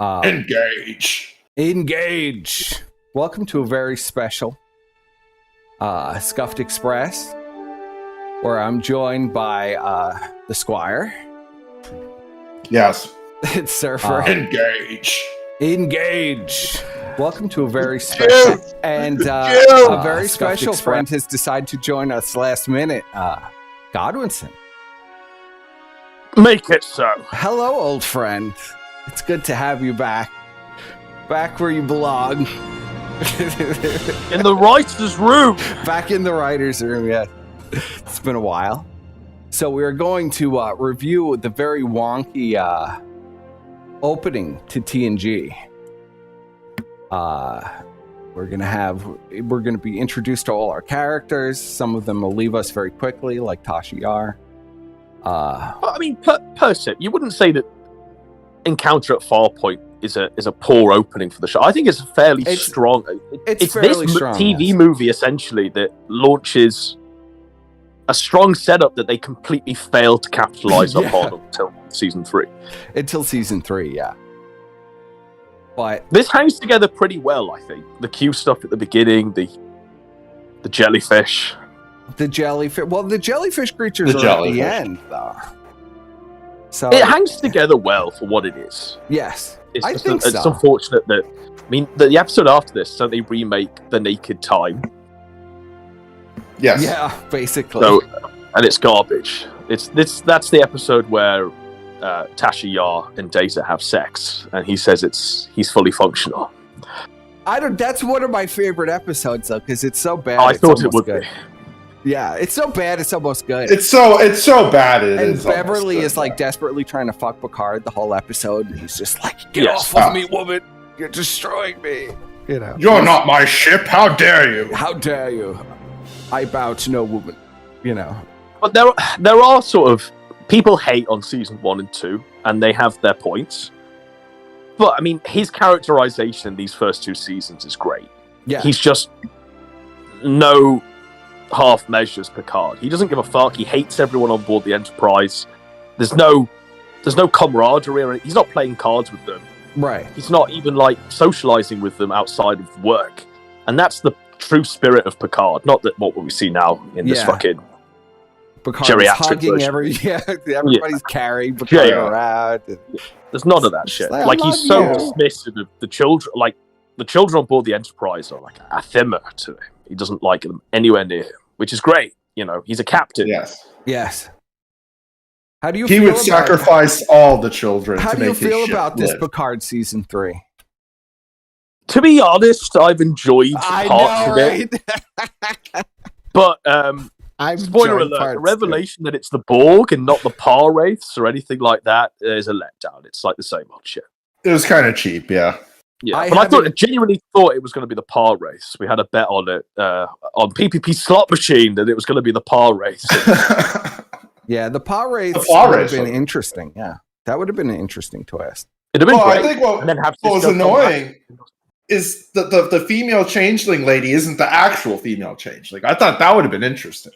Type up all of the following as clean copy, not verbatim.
Engage. Engage. Welcome to a very special Scuffed Express, where I'm joined by the Squire. Yes. It's Surfer. Engage. Engage. Welcome to a very special and a very special friend has decided to join us last minute. Godwinson. Make it so. Hello, old friend. It's good to have you back. Back where you belong. In the writer's room. Back in the writer's room, yeah. It's been a while. So we're going to review the very wonky opening to TNG. We're gonna be introduced to all our characters. Some of them will leave us very quickly, like Tasha Yar. I mean, per se, you wouldn't say that Encounter at Farpoint is a poor opening for the show. I think it's fairly strong. It's fairly this strong, TV movie essentially that launches a strong setup that they completely failed to capitalize upon until season 3. Until season 3, yeah. But this hangs together pretty well, I think. The Q stuff at the beginning, the jellyfish. The jellyfish. Well, the jellyfish creatures are at the end, though. So it hangs together well for what it is. Yes, I think so. It's unfortunate that, I mean, the episode after this, so they remake The Naked Time. Yes. Yeah, basically. So, and it's garbage. That's the episode where Tasha Yar and Data have sex, and he says he's fully functional. That's one of my favorite episodes, though, because it's so bad. I thought it would be. Yeah, it's so bad, it's almost good. It's so bad, it is. And Beverly is like desperately trying to fuck Picard the whole episode, and he's just like, "Get off of me, woman! You're destroying me!" You know, you're not my ship. How dare you? How dare you? I bow to no woman. You know. But there are sort of people hate on season 1 and 2, and they have their points. But I mean, his characterization in these first 2 seasons is great. Yeah, he's just no half measures Picard. He doesn't give a fuck. He hates everyone on board the Enterprise. There's no camaraderie. He's not playing cards with them. Right. He's not even like socializing with them outside of work. And that's the true spirit of Picard. Not that what we see now in this fucking Picard is hugging everybody's carrying Picard around. There's none of that shit. Like he's so dismissive of the children. Like the children on board the Enterprise are like anathema to him. He doesn't like them anywhere near him, which is great. You know, he's a captain. Yes. How do you? He would sacrifice all the children. How do you feel about this Picard season 3? To be honest, I've enjoyed parts of it. But spoiler alert: the revelation that it's the Borg and not the Par Wraiths or anything like that is a letdown. It's like the same old shit. It was kind of cheap, yeah. Yeah, I genuinely thought it was going to be the Par Race. We had a bet on it on PPP Slot Machine that it was going to be the Par Race. Yeah, the Par Race would have been interesting. Yeah, that would have been an interesting twist. It'd have been great. I think what was annoying is that the female changeling lady isn't the actual female changeling. I thought that would have been interesting.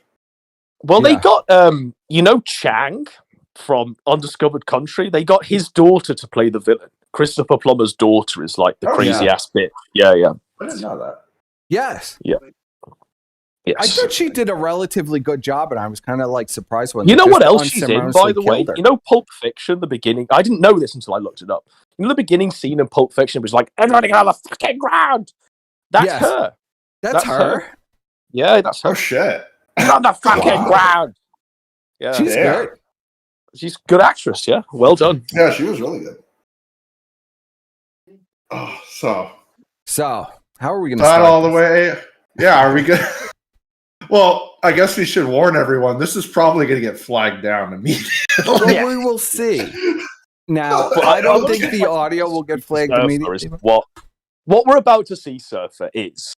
Well, they got Chang from Undiscovered Country. They got his daughter to play the villain. Christopher Plummer's daughter is like the crazy ass bitch. Yeah. I didn't know that. Yes. Yeah. Yes. I thought she did a relatively good job, and I was kind of like surprised when. You know what else she's in, by the way? You know Pulp Fiction, the beginning? I didn't know this until I looked it up. You know the beginning scene in Pulp Fiction was like, everybody get on the fucking ground! That's her. That's her? Yeah, that's her. Oh, shit. Get on the fucking ground! Yeah. She's good. She's a good actress, yeah. Well done. Yeah, she was really good. Oh, so how are we going to start all the way? Yeah, are we good? Well, I guess we should warn everyone. This is probably going to get flagged down immediately. Well, we will see. Now, I don't think the audio will get flagged immediately. What we're about to see, Surfer, is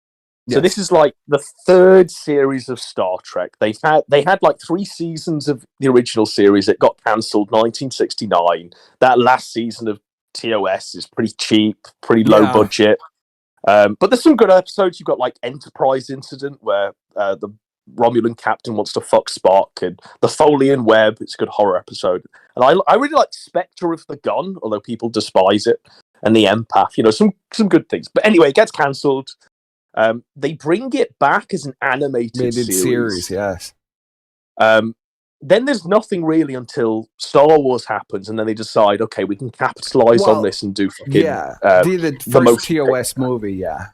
so this is like the 3rd series of Star Trek. They had like 3 seasons of the original series. It got cancelled 1969. That last season of TOS is pretty cheap, pretty low budget. But there's some good episodes. You've got like Enterprise Incident, where the Romulan captain wants to fuck Spock, and the Folian Web. It's a good horror episode. And I really like Spectre of the Gun, although people despise it. and the empath. You know, some good things. But anyway, it gets cancelled. They bring it back as an animated series. Yes. Then there's nothing really until Star Wars happens, and then they decide, okay, we can capitalize on this and do fucking the first TOS movie. Yeah.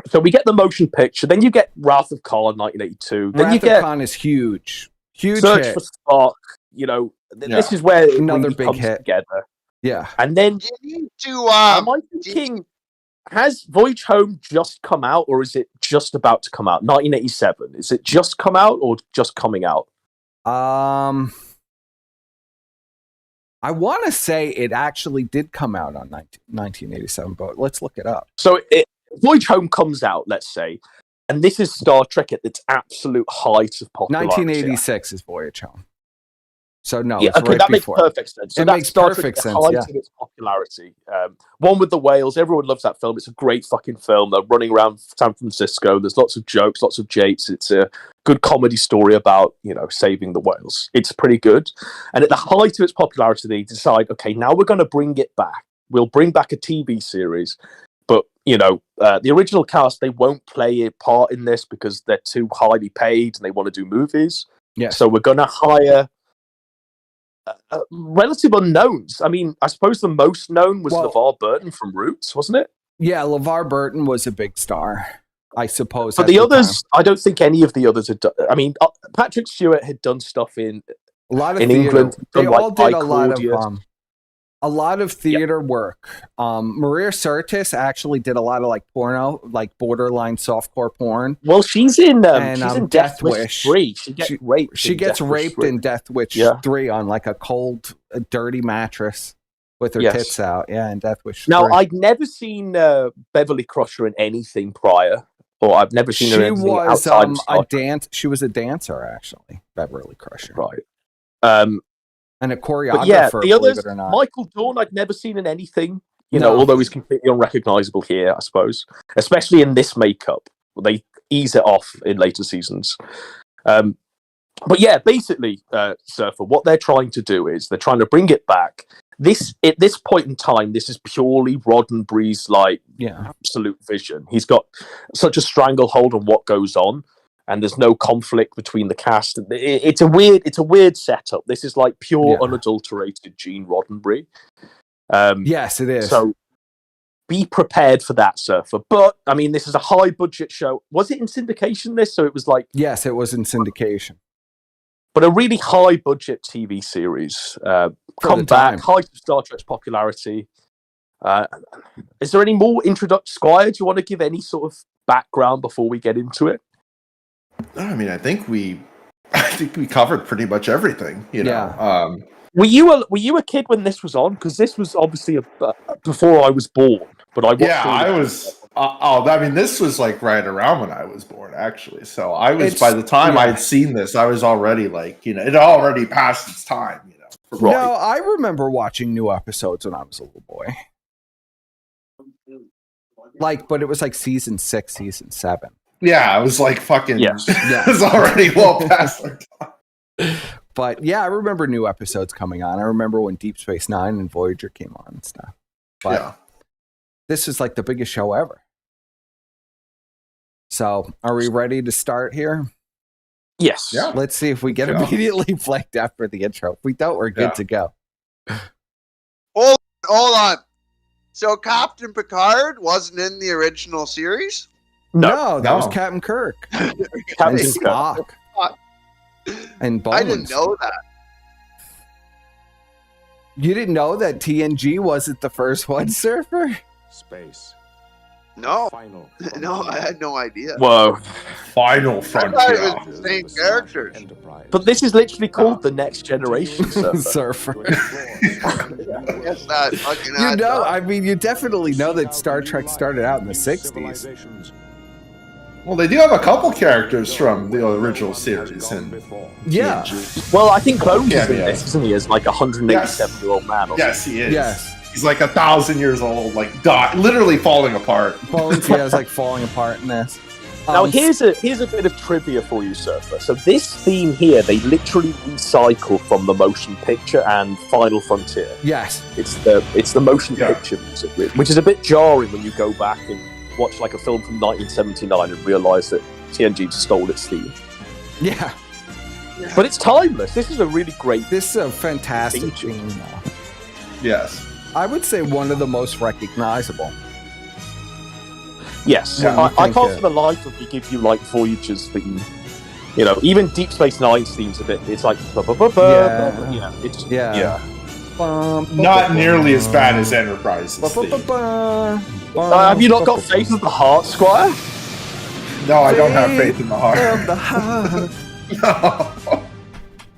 So we get the motion picture. Then you get Wrath of Khan, 1982. Then Wrath you get of Khan is huge. Search hit. for Spark. You know, this is where another it big comes hit together. Yeah. And then You need to. am I thinking? Has Voyage Home just come out, or is it just about to come out? 1987. Is it just come out, or just coming out? I want to say it actually did come out on 1987, but let's look it up. So Voyage Home comes out, let's say, and this is Star Trek at its absolute height of popularity. 1986 is Voyage Home. So no, yeah, it's okay, right that before. makes perfect sense. So it that's makes Star perfect Trek at sense. the height Yeah. of its popularity. One with the whales. Everyone loves that film. It's a great fucking film. They're running around San Francisco. There's lots of jokes, lots of japes. It's a good comedy story about, you know, saving the whales. It's pretty good. And at the height of its popularity, they decide, okay, now we're going to bring it back. We'll bring back a TV series. But, you know, the original cast, they won't play a part in this because they're too highly paid and they want to do movies. Yeah. So we're going to hire relative unknowns. I mean, I suppose the most known was LeVar Burton from Roots, wasn't it? Yeah, LeVar Burton was a big star, I suppose. But the others, I don't think any of the others had done. I mean, Patrick Stewart had done stuff in a lot of in theater. England. They all did a lot of theater work. Maria Sirtis actually did a lot of like porno, like borderline softcore porn. Well, she's in Death Wish 3. She gets raped. She gets raped in Death Wish 3 on like a cold, dirty mattress with her tits out. Yeah, in Death Wish 3. Now, I'd never seen Beverly Crusher in anything prior, or I've never seen her in anything outside of Star Trek. She was a dancer, actually, Beverly Crusher. Right. And a choreographer, the others, believe it or not. Michael Dorn, I'd never seen in anything, you know, although he's completely unrecognizable here, I suppose, especially in this makeup. They ease it off in later seasons. But yeah, basically, Surfer, what they're trying to do is they're trying to bring it back. At this point in time, this is purely Roddenberry's absolute vision. He's got such a stranglehold on what goes on, and there's no conflict between the cast. It's a weird setup. This is like pure, unadulterated Gene Roddenberry. Yes, it is. So be prepared for that, Surfer. But I mean, this is a high budget show. Was it in syndication? So it was like, yes, it was in syndication. But a really high budget TV series. Come back, height of Star Trek's popularity. Is there any more introduction? Squire, do you want to give any sort of background before we get into it? I mean, I think we covered pretty much everything. You know. Yeah. Were you a kid when this was on? Because this was obviously before I was born. But I watched. Yeah, I was. I mean, this was like right around when I was born, actually. So I was. By the time I had seen this, I was already like, you know, it already passed its time. You know. Right. No, I remember watching new episodes when I was a little boy. Like, but it was like season 6, season 7. Yeah, it was like fucking. Yeah. It was already well past our time. But yeah, I remember new episodes coming on. I remember when Deep Space Nine and Voyager came on and stuff. But this is like the biggest show ever. So, are we ready to start here? Yes. Yeah. Let's see if we get immediately flagged after the intro. If we don't, we're good to go. Hold on. So Captain Picard wasn't in the original series? No, that was Captain Kirk. Captain Spock. And Bones. I didn't know that. You didn't know that TNG wasn't the first one, Surfer? Space. No. No, I had no idea. Whoa. Final Frontier. I thought it was the same characters. But this is literally called The Next Generation, Surfer. Yes, that fucking you know, I mean, you definitely know that Star Trek started out in the 60s. Well, they do have a couple characters from the original series. Yeah. TNG. Well, I think Bones is in this, isn't he? As like a 187-year-old man. Yes, he is. Yes. He's like 1,000 years old, like literally falling apart. Bones, is like falling apart in this. Now here's a bit of trivia for you, Surfer. So this theme here, they literally recycle from the motion picture and Final Frontier. Yes, it's the motion picture music, which is a bit jarring when you go back and watch like a film from 1979 and realise that TNG stole its theme. Yeah, but it's timeless. This is a really great. This is a fantastic theme. Yes, I would say one of the most recognizable. Yes, yeah, I can't for the life of me give you like Voyager's theme. You know, even Deep Space Nine's theme's a bit. It's like, not nearly as bad as Enterprise's theme. Have you not got faith in the heart, Squire? No, I don't have faith in the heart. No.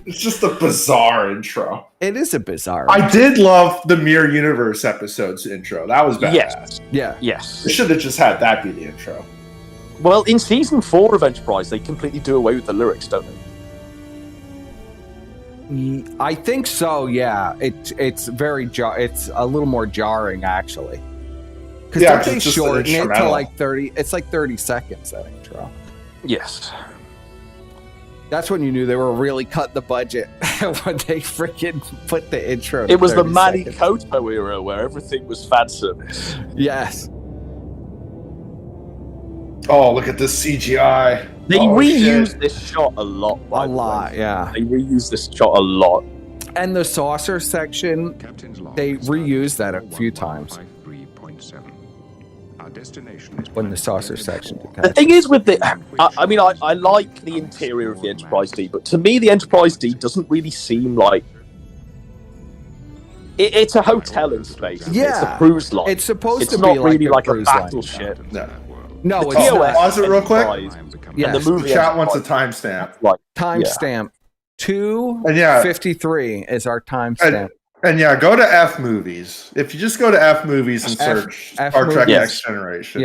It's just a bizarre intro. It is a bizarre. I did love the Mirror Universe episode's intro. That was badass. Yes. They should have just had that be the intro. Well, in season 4 of Enterprise, they completely do away with the lyrics, don't they? I think so. Yeah, it's very it's a little more jarring actually. Because don't they shorten it to like 30? It's like 30 seconds that intro. Yes. That's when you knew they were really cutting the budget when they freaking put the intro. It was the Manny Koto era where everything was fan service. Yes. Oh, look at this CGI. They reused this shot a lot. Yeah. They reused this shot a lot. And the saucer section, they reused that a few times. When the saucer section. The thing is with the... I mean, I like the interior of the Enterprise D, but to me the Enterprise D doesn't really seem like... It's a hotel in space. Yeah. It's a cruise line. It's supposed to be not really like a battleship. No, it's not. Pause it real quick. Yeah, the movie chat wants a timestamp. Timestamp 2:53 is our timestamp. And yeah, go to F movies. If you just go to F movies and search Star Trek Next Generation,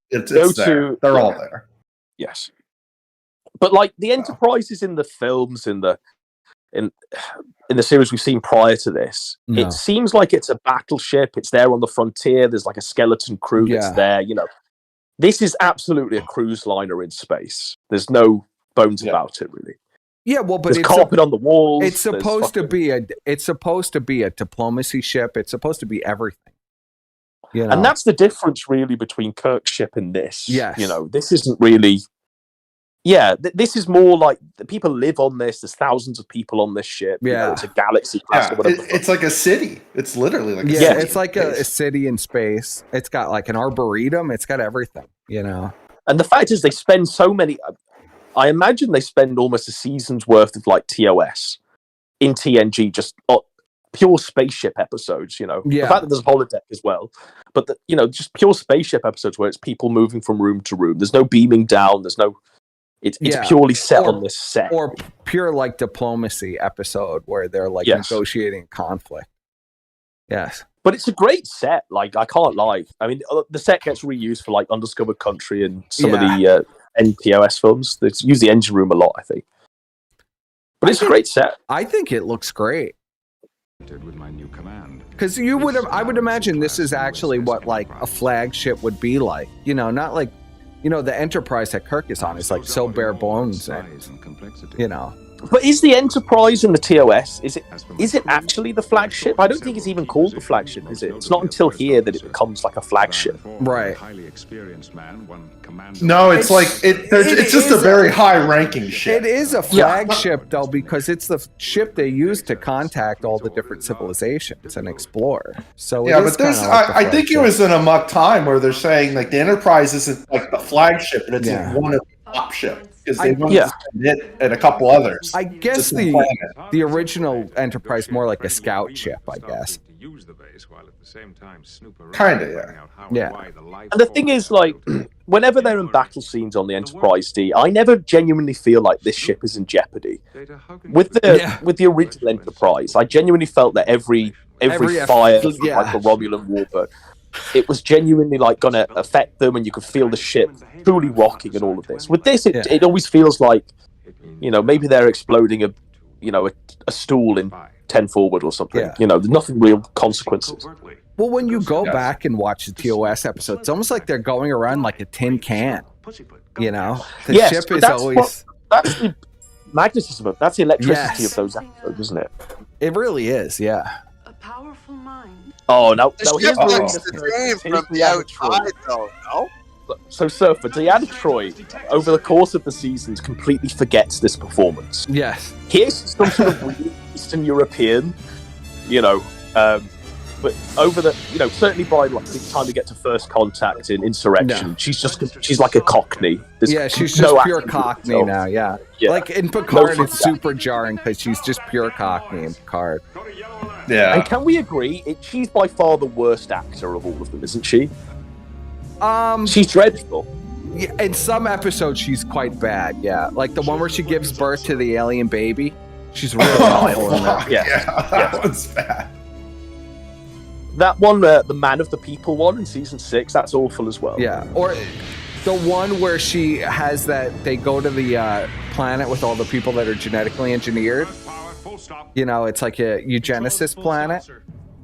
it's there. They're all there. Yes, but like the Enterprises in the films in the series we've seen prior to this, it seems like it's a battleship. It's there on the frontier. There's like a skeleton crew that's there. You know, this is absolutely a cruise liner in space. There's no bones about it, really. Yeah, well, but there's carpet on the walls. It's supposed to be a diplomacy ship. It's supposed to be everything. You know? And that's the difference, really, between Kirk's ship and this. Yes. You know, this isn't really. Yeah, this is more like the people live on this. There's thousands of people on this ship. Yeah, you know, it's a galaxy class or whatever. It's like a city. It's literally like a city. Yeah, it's like a city in space. It's got like an arboretum. It's got everything. You know. And the fact is, they spend so many. I imagine they spend almost a season's worth of like TOS in TNG, just pure spaceship episodes. You know, the fact that there's a holodeck as well, but just pure spaceship episodes where it's people moving from room to room. There's no beaming down. There's no. It's purely set on this set, or pure like diplomacy episode where they're like negotiating conflict. Yes, but it's a great set. Like I can't lie. I mean, the set gets reused for like Undiscovered Country and some of the NPOS films. They use the engine room a lot, I think. But it's a great set. I think it looks great. Because I would imagine this is actually what like a flagship would be like. You know, not like. You know, the Enterprise that Kirk is on is like so bare bones, and, you know. But is the Enterprise and the TOS, is it actually the flagship? I don't think it's even called the flagship, is it? It's not until here that it becomes like a flagship. Right. No, it's just a very high-ranking ship. It is a flagship, though, because it's the ship they use to contact all the different civilizations and explore. So yeah, but this, I think it was in a muck time where they're saying like the Enterprise isn't like the flagship, but it's one of the top ships. Because they wanted to spend it and a couple others. I guess the original Enterprise more like a scout ship, I guess. Kind of, yeah. And the thing is, like, whenever they're in battle scenes on the Enterprise D, I never genuinely feel like this ship is in jeopardy. With the original Enterprise, I genuinely felt that every fire, like a Romulan warbird, it was genuinely like going to affect them, and you could feel the ship truly rocking and all of this. With this, it always feels like, you know, maybe they're exploding a stool in 10 forward or something. Yeah. You know, there's nothing real consequences. Well, when you go back and watch the TOS episode, it's almost like they're going around like a tin can. You know, the Yes, ship but is that's always. That's the magnetism. That's the electricity of those episodes, isn't it? It really is, yeah. A powerful mind. Oh, now The here's ship where looks the same from the outside, though, no? So, Surfer, Deanna Troy, over the course of the seasons, completely forgets this performance. Yes. Here's some sort of weird Eastern European, but over the, certainly by like the time we get to First Contact in Insurrection, she's like a Cockney. She's just pure Cockney now, yeah. Like in Picard, it's super jarring because she's just pure Cockney in Picard. Yeah. And can we agree, she's by far the worst actor of all of them, isn't she? She's dreadful. Yeah, in some episodes, she's quite bad, yeah. Like the one where she gives birth to the alien baby. She's really awful in that. That was bad. That one, the Man of the People one in season 6, that's awful as well. Yeah, or the one where she has that they go to the planet with all the people that are genetically engineered. It's like a eugenicist planet,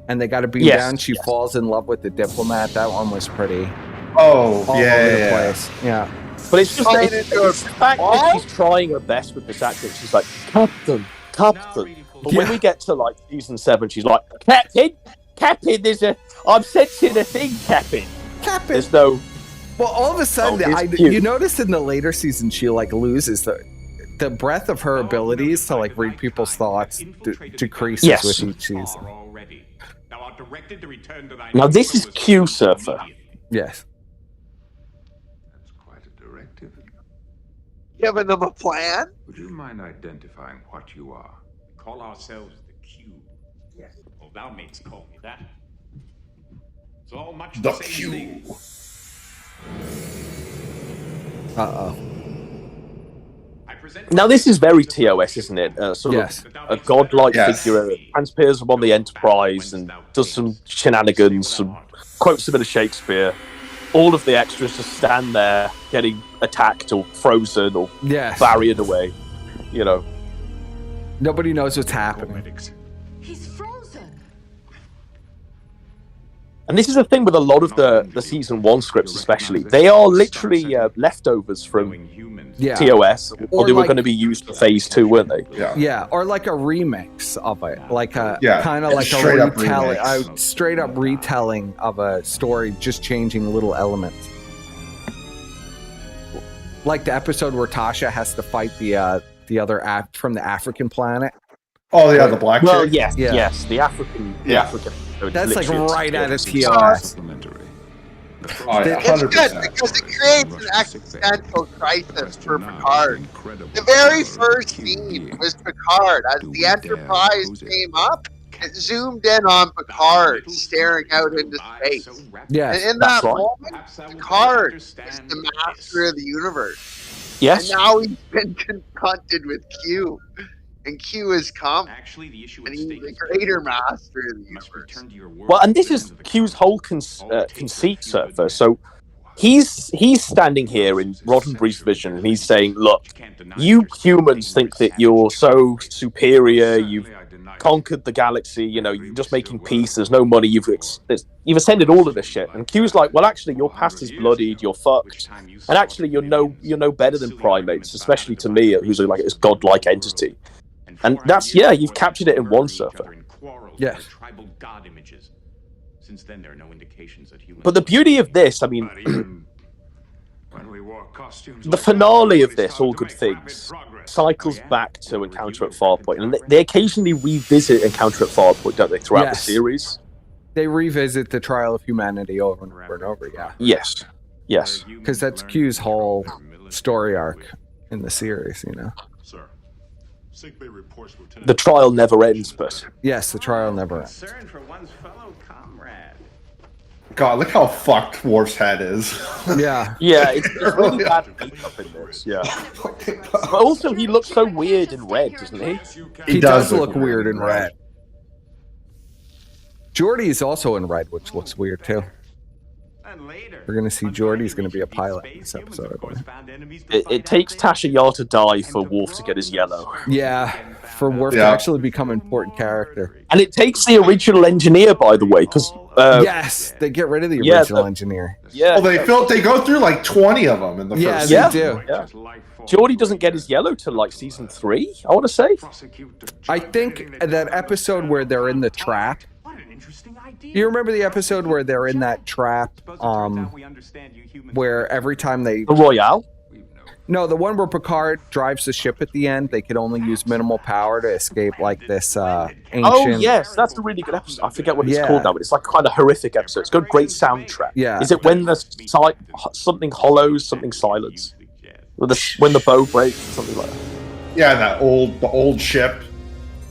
and they got to beam down. She falls in love with the diplomat. That one was pretty. Oh, all over the place. Yeah. But it's just the fact that she's trying her best with this accent. She's like, Captain. But when we get to like season 7, she's like, Captain, I'm sensing a thing, Captain. There's no. Well, all of a sudden, you notice in the later seasons, she like loses the breadth of her abilities to like read people's thoughts decreases with each season. Now this is Q, Surfer. Yes. That's quite a directive. Giving them a plan? Would you mind identifying what you are? Call ourselves the Cube. Yes. Well, thou mates call me that. It's all much The same Cube. thing. Uh-oh. Now this is very TOS, isn't it? Sort of a godlike figure, transpersons upon the Enterprise and does some shenanigans, quotes a bit of Shakespeare. All of the extras just stand there getting attacked or frozen or barriered away. Nobody knows what's happening. He's frozen. And this is the thing with a lot of the season 1 scripts, especially. They are literally leftovers from TOS, or they were going to be used for phase 2, weren't they? Yeah, or like a remix of it, like a kind of like a straight up retelling of a story, just changing little elements. Like the episode where Tasha has to fight the other from the African planet. Oh yeah, the black chick. Yes, the African. That's like right out of TOS. It's good because it creates an existential crisis for Picard. The very first scene was Picard. As the Enterprise came up, it zoomed in on Picard staring out into space. Yeah, and in that moment, Picard is the master of the universe. Yes. And now he's been confronted with Q. And Q has come. Actually, the issue and he's the greater master of the universe. Well, and this is Q's whole conceit, Surfer. So he's standing here in Roddenberry's vision, and he's saying, "Look, you humans think that you're so superior. You've conquered the galaxy. You're just making peace. There's no money. You've ascended all of this shit." And Q's like, "Well, actually, your past is bloodied. You're fucked. And actually, you're no better than primates, especially to me, who's like this godlike entity." And that's you've captured it in one, Surfer. Yes. But the beauty of this, I mean, the finale of this, All Good Things, cycles back to Encounter at Farpoint, and they occasionally revisit Encounter at Farpoint, don't they, throughout the series? They revisit the trial of humanity over and over and over. Yeah. Yes. Because that's Q's whole story arc in the series, The trial never ends, but yes, the trial never ends. God, look how fucked Worf's head is. Yeah, it's really bad makeup in this. Yeah, but also he looks so weird in red, doesn't he? He does look weird in red. Geordi is also in red, which looks weird too. We're going to see Geordi's going to be a pilot in this episode. It takes Tasha Yar to die for Worf to get his yellow. Yeah, for Worf to actually become an important character. And it takes the original engineer, by the way, because Yes, they get rid of the original engineer. Yeah. Well, they go through like 20 of them in the first Yeah, season. they do. Yeah. Geordie doesn't get his yellow till like season 3, I want to say. I think that episode where they're in the trap. You remember the episode where they're in that trap? Where every time they The Royale? No, the one where Picard drives the ship at the end, they could only use minimal power to escape like this ancient... Oh, yes, that's a really good episode. I forget what it's called now, but it's like kind of horrific episode. It's got a great soundtrack. Yeah. Is it when something hollows, something silence? When the bow breaks, something like that? Yeah, the old ship.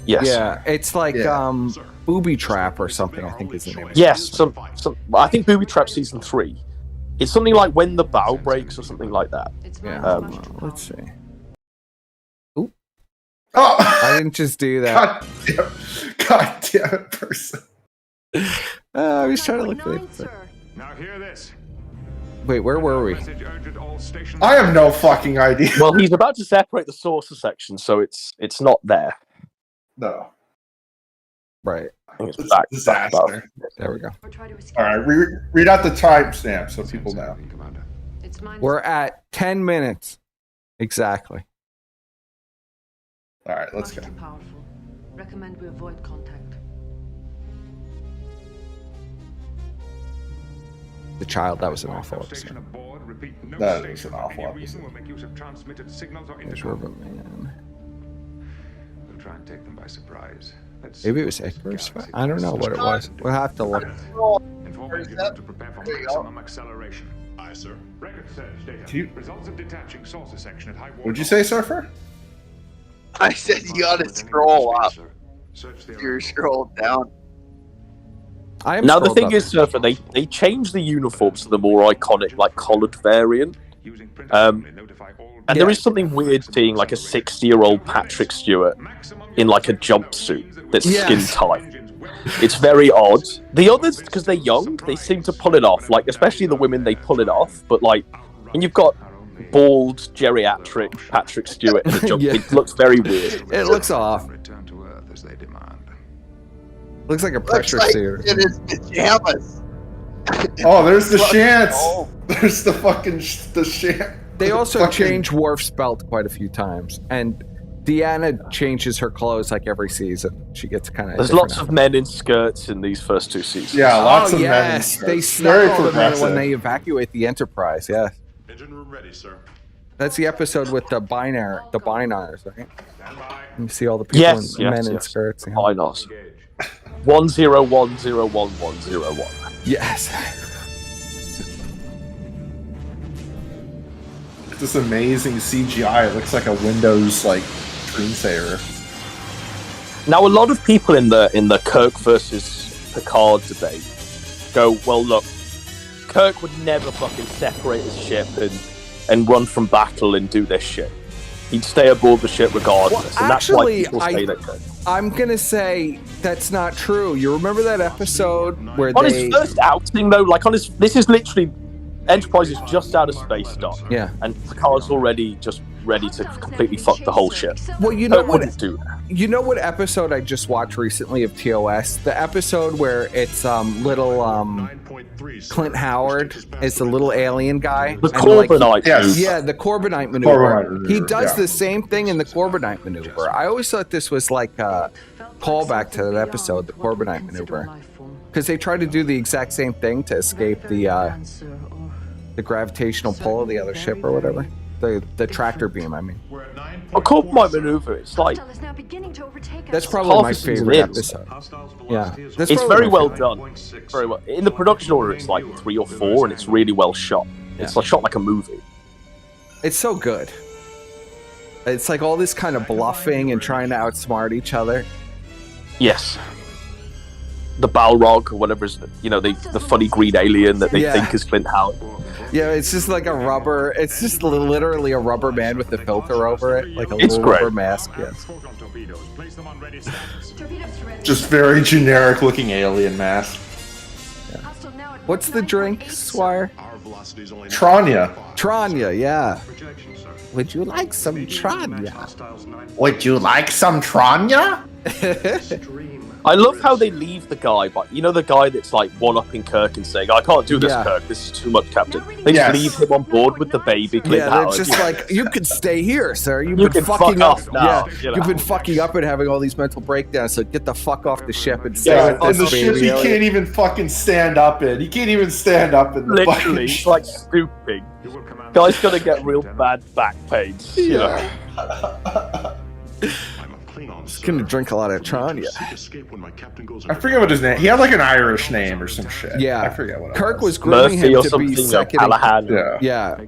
Yes. Yeah, it's like Booby Trap or something, I think is the name of it. Yes, I think Booby Trap season 3. It's something like When the Bow Breaks or something like that. Yeah. Let's see. Ooh. Oh, I didn't just do that. God damn it, person. I was trying to look for it. Now hear this. Wait, where were we? I have no fucking idea. Well, he's about to separate the saucer section, so it's not there. No. Right. I think it's It's back. a disaster. There we go. All right, read out the timestamp so people know. We're at 10 minutes. Exactly. All right, let's go. Recommend we avoid contact. The child, that was an awful episode. That is an awful episode. There's River Man. We'll try and take them by surprise. Maybe it was Icarus. I don't know what it was. We'll have to look. Informing you to prepare for maximum acceleration. Aye, sir. Record says data. Results of detaching saucer section at high water. What'd you say, Surfer? I said you gotta scroll up. You're scrolled down. Now the thing is, Surfer, they changed the uniforms to the more iconic, like collared variant. And there is something weird seeing like a 60-year-old Patrick Stewart in like a jumpsuit that's skin tight. It's very odd. The others, because they're young, they seem to pull it off. Like especially the women, they pull it off. But like, when you've got bald, geriatric Patrick Stewart in a jumpsuit, it looks very weird. It looks off. Return to Earth as they demand. Looks like a pressure Looks like suit. in his pajamas. Oh, there's the Shants. There's the fucking the Shant. They also change Worf's belt quite a few times, and Deanna changes her clothes like every season. She gets kind of. There's lots of men in skirts in these first 2 seasons. Yeah, lots of men. Yes, they snap all the men when they evacuate the Enterprise. Yeah. Engine room ready, sir. That's the episode with the binars, right? You see all the people men in skirts. Yeah. Binars. 10101101. Yes. This amazing CGI. It looks like a Windows like screensaver. Now, a lot of people in the Kirk versus Picard debate go, well, look, Kirk would never fucking separate his ship and run from battle and do this shit. He'd stay aboard the ship regardless. Well, and that's why actually, people say that Kirk. I'm gonna say that's not true. You remember that episode where on his first outing, though, like on his, this is literally Enterprise is just out of space dock. Yeah. And Picard's already just ready to completely fuck the whole ship. Well, you know Kirk what? wouldn't do that. You know what episode I just watched recently of TOS? The episode where it's little Clint Howard is the little alien guy. The Corbinite. Yes. Yeah, the Corbinite maneuver. Corbinite maneuver, He does yeah. the same thing in the Corbinite maneuver. I always thought this was like a callback to that episode, the Corbinite maneuver, because they try to do the exact same thing to escape the gravitational pull of the other ship or whatever. The tractor beam, I mean. A Corbinite maneuver, it's like, That's probably my half a season favorite in. episode. Yeah. That's it's probably very my well favorite. done. Very well. In the production order, it's like 3 or 4, and it's really well shot. It's like shot like a movie. It's so good. It's like all this kind of bluffing and trying to outsmart each other. Yes. The Balrog or whatever is, the funny green alien that they think is Clint Howard. Yeah, it's just like a rubber. It's just literally a rubber man with a filter over it, like a It's little great. rubber mask. Yes. Just very generic looking alien mask. What's the drink, Swire? Tranya. Tranya, yeah. Would you like some Tranya? Would you like some Tranya? I love how they leave the guy, but you know the guy that's like one-upping Kirk and saying, "I can't do this, Kirk. This is too much, Captain." They just leave him on board with the baby. Yeah, they're just like, "You can stay here, sir. You've been fucking up now. You've been fucking up and having all these mental breakdowns. So get the fuck off the ship and stay with this ship baby." He can't even fucking stand up in. He can't even stand up in the literally, he's like stooping. Guy's gonna get real bad back pains. You know. He's gonna drink a lot of Tron, I forget what his name. He had like an Irish name or some shit. Yeah, I forget what. Kirk was grooming him to be second. Callahan. Yeah,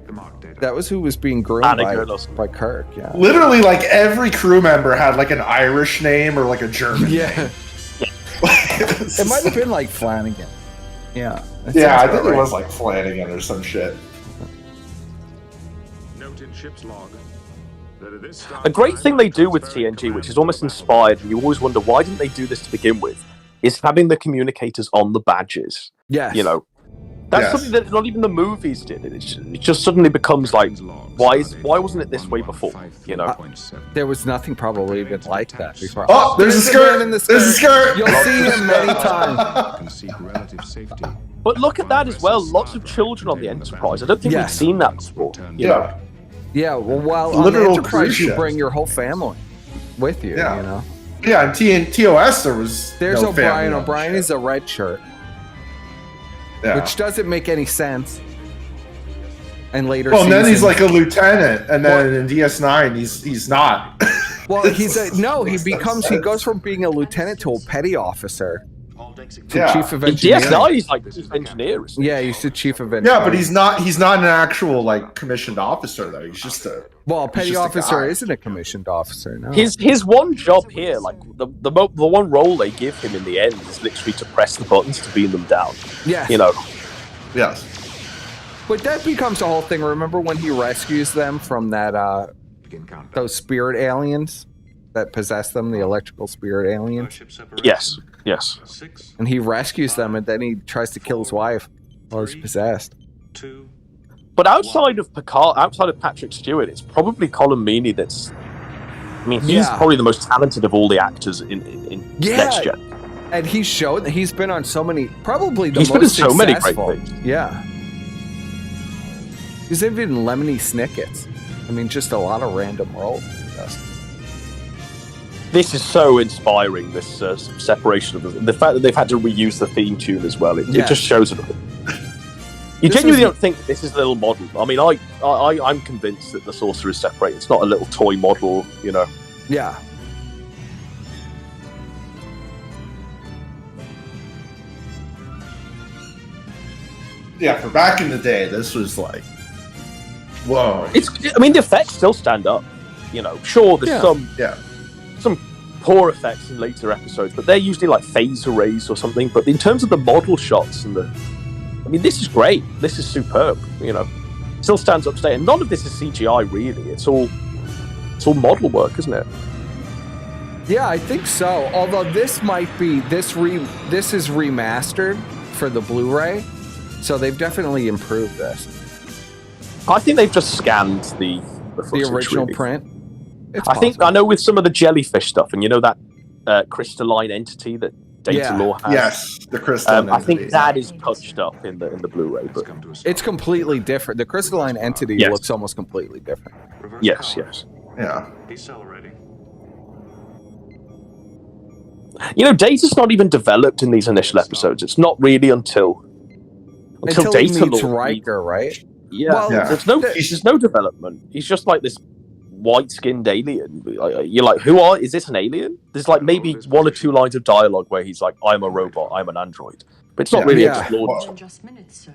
that was who was being groomed by Kirk. Yeah, literally, like every crew member had like an Irish name or like a German. Yeah, it might have been like Flanagan. Yeah, yeah, I think it was like Flanagan or some shit. Note in ship's log. A great thing they do with TNG, which is almost inspired, and you always wonder why didn't they do this to begin with, is having the communicators on the badges. Yes. You know, that's something that not even the movies did. It just suddenly becomes like, why wasn't it this way before? You know, there was nothing probably even like that before. Oh, there's a skirt. There's a skirt. You'll see him many times. But look at that as well. Lots of children on the Enterprise. I don't think we've seen that before. You know? Yeah, well, while on the Enterprise, you bring your whole family with you, you know? Yeah, and TOS, there's no O'Brien. O'Brien is a red shirt. Yeah. Which doesn't make any sense. And later and then he's like a lieutenant, and then in DS9, he's not. Well, he goes from being a lieutenant to a petty officer. Chief of engineering. Yes, now he's like chief engineer. Yeah, he's the chief of engineering. Yeah, but he's not an actual like commissioned officer though. He's just a petty officer isn't a commissioned officer. No. His one job here, like the one role they give him in the end, is literally to press the buttons to beam them down. Yeah, you know. Yes. But that becomes a whole thing. Remember when he rescues them from that those spirit aliens that possess them, the electrical spirit aliens? Yes. And he rescues them, and then he tries to kill his wife while he's possessed. But outside of Picard, outside of Patrick Stewart, it's probably Colin Meaney that's... I mean, he's probably the most talented of all the actors in Next Gen. And he's shown that he's been on so many... Probably the most been in so successful. Many great things. Yeah. He's even in Lemony Snicket's. I mean, just a lot of random roles. This is so inspiring, this separation of the fact that they've had to reuse the theme tune as well. It just shows it. You genuinely don't think this is a little model. I mean, I'm convinced that the saucer is separate. It's not a little toy model, you know. Yeah. Yeah, for back in the day, this was like, whoa. I mean, the effects still stand up. You know, sure, there's some poor effects in later episodes, but they're usually like phase arrays or something. But in terms of the model shots and I mean, this is great. This is superb. You know, still stands up today, and none of this is CGI really. It's all model work, isn't it? Yeah, I think so. Although this might be this is remastered for the Blu-ray, so they've definitely improved this. I think they've just scanned the original print. I think I know with some of the jellyfish stuff, and you know that crystalline entity that Data Law has. Yes, the crystalline. I think that is touched up in the Blu-ray, but it's completely different. The crystalline entity looks almost completely different. Yes. Yeah. Decelerating. You know, Data's not even developed in these initial episodes. It's not really until Data he meets Law Riker, right? Yeah. Well, there's no development. He's just like this white-skinned alien. You're like, is this an alien? There's like maybe one or two lines of dialogue where he's like, I'm a robot, I'm an android. But it's not really explored. Just minutes, sir.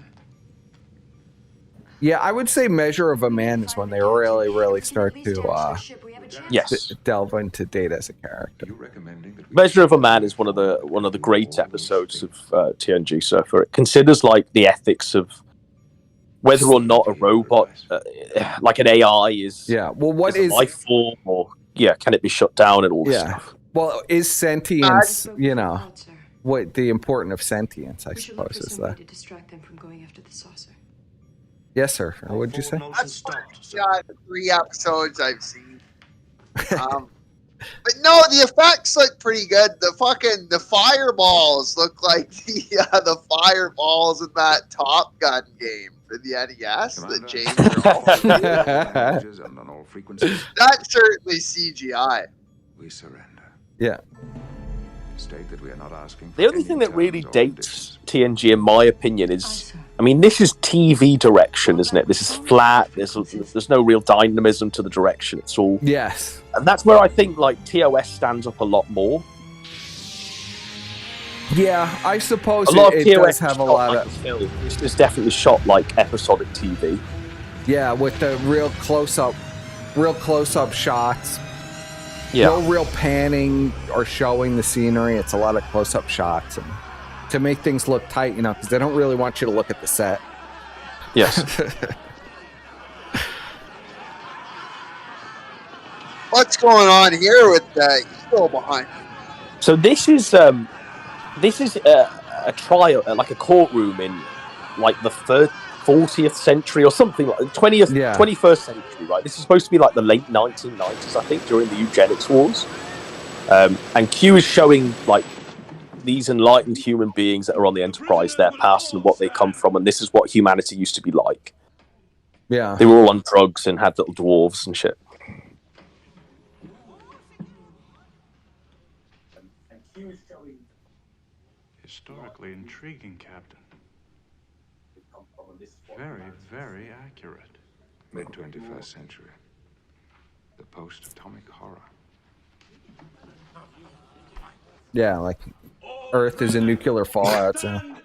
Yeah, I would say Measure of a Man is when they really start to delve into Data as a character. Measure of a Man is one of the great episodes of TNG Surfer. It considers like the ethics of whether or not a robot, like an AI, is what is a life form, or can it be shut down and all this stuff. Well, is sentience, what the importance of sentience, I suppose, is that. To distract them from going after the saucer. Yes, sir. What did you say? That's got 3 episodes I've seen. But no, the effects look pretty good. The fireballs look like the fireballs in that Top Gun game for the NES that James That's certainly CGI. We surrender. Yeah. State that we are not asking for The only any thing that really terms or dates TNG, in my opinion, is, I mean, this is TV direction, isn't it? This is flat. There's no real dynamism to the direction. It's all, Yes. and that's where I think like TOS stands up a lot more. Yeah, I suppose A lot of it TOS does have a shot lot like of... film. It's definitely shot like episodic TV. Yeah, with the real close-up shots. Yeah. No real panning or showing the scenery. It's a lot of close-up shots and to make things look tight, you know, because they don't really want you to look at the set. Yes. What's going on here with the eagle behind me? So this is a trial, like a courtroom in like the 40th century or something like 21st century, right? This is supposed to be like the late 1990s, I think, during the eugenics wars. And Q is showing like these enlightened human beings that are on the Enterprise, their past and what they come from, and this is what humanity used to be like. Yeah. They were all on drugs and had little dwarves and shit. Historically intriguing, Captain. Very, very accurate. Mid-21st century. The post-atomic horror. Yeah, like Earth is a nuclear fallout zone.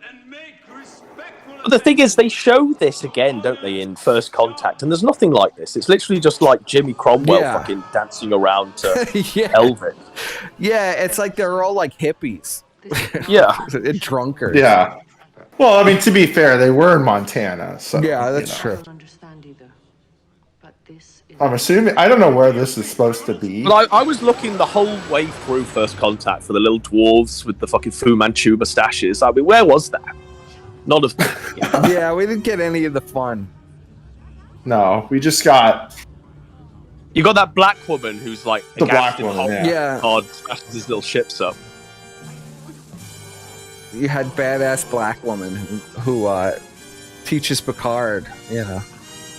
But the thing is, they show this again, don't they, in First Contact, and there's nothing like this. It's literally just like Jimmy Cromwell fucking dancing around to Elvis. Yeah, it's like they're all like hippies. Yeah. And drunkards. Yeah. Well, I mean, to be fair, they were in Montana, so yeah, that's true. I'm assuming I don't know where this is supposed to be. But I was looking the whole way through First Contact for the little dwarves with the fucking Fu Manchu mustaches. I mean, where was that? None of them. Yeah, we didn't get any of the fun. No, we just got. You got that black woman who's like the black woman. Yeah. God, smashes his little ships up. You had badass black woman who teaches Picard, you know,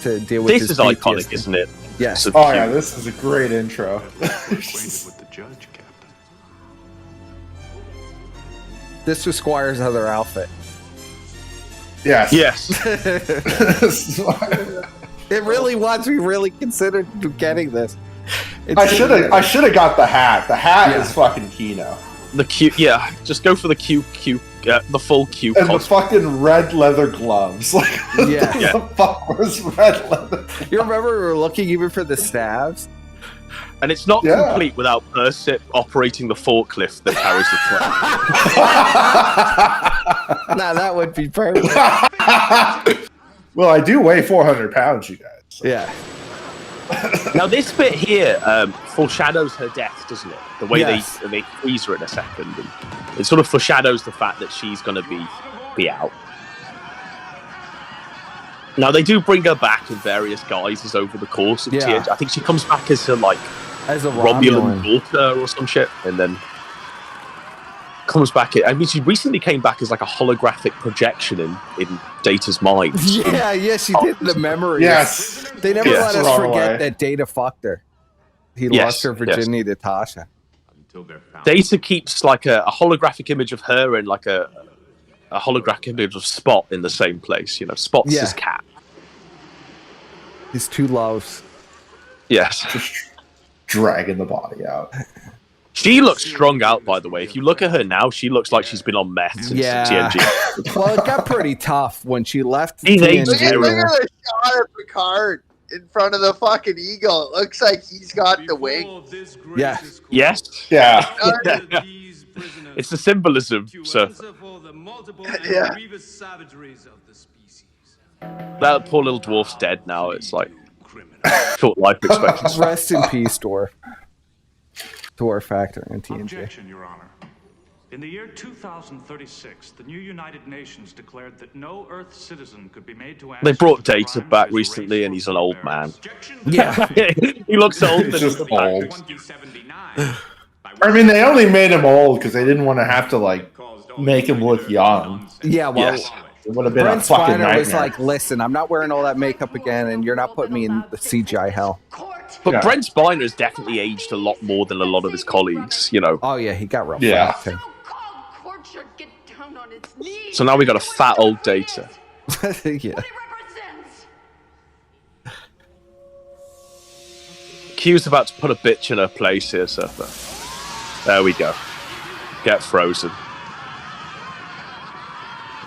to deal with this is PTSD. iconic, isn't it? Yes. Oh yeah, this is a great intro. Acquainted with the judge, Captain. This was Squire's other outfit. Yes. Yes. It really was. We really considered getting this. I should have got the hat. The hat is fucking Kino. The Q, yeah. Just go for the Q, the full Q. And the fucking red leather gloves. Like, yeah. The fuck was red leather? You remember we were looking even for the stabs? And it's not complete without Persip operating the forklift that carries the truck. Nah, that would be perfect. Well, I do weigh 400 pounds, you guys. So. Yeah. Now this bit here foreshadows her death, doesn't it? The way they freeze her in a second, and it sort of foreshadows the fact that she's going to be out. Now they do bring her back in various guises over the course of TNG. I think she comes back as her as a Romulan daughter or some shit, and then comes back. I mean, she recently came back as like a holographic projection in Data's mind. Yeah, she did the memory. Yes. They never let us forget that Data fucked her. He lost her virginity to Tasha. Data keeps like a holographic image of her and like a holographic image of Spot in the same place. You know, Spot's his cat. His two loves. Yes. Just dragging the body out. She looks strung out, by the way. If you look at her now, she looks like she's been on meth since TNG. Well, it got pretty tough when she left TNG. Look at the shot of Picard in front of the fucking eagle. It looks like he's got the wing. Yeah. Yes. Yeah. It's the symbolism, sir. Yeah. That poor little dwarf's dead now. It's like short life expectancy. Rest in peace, Dwarf. Dwarf Factor and TNG. Objection, Your Honor. In the year 2036, the new United Nations declared that no Earth citizen could be made to answer. They brought to the Data crimes back of his recently, race and or he's an old forbearance. man. Objection Yeah. He looks old. He's and just he's back. old. I mean, they only made him old because they didn't want to have to like make him look young. Yeah, well, Yes. It would have been Brent a fucking Spiner nightmare. was like, "Listen, I'm not wearing all that makeup again, and you're not putting me in the CGI hell." But Yeah. Brent Spiner has definitely aged a lot more than a lot of his colleagues, you know. Oh yeah, he got real Yeah. fat too. So now we got a fat old Data. Yeah. Q's about to put a bitch in her place here, Surfer. There we go. Get frozen.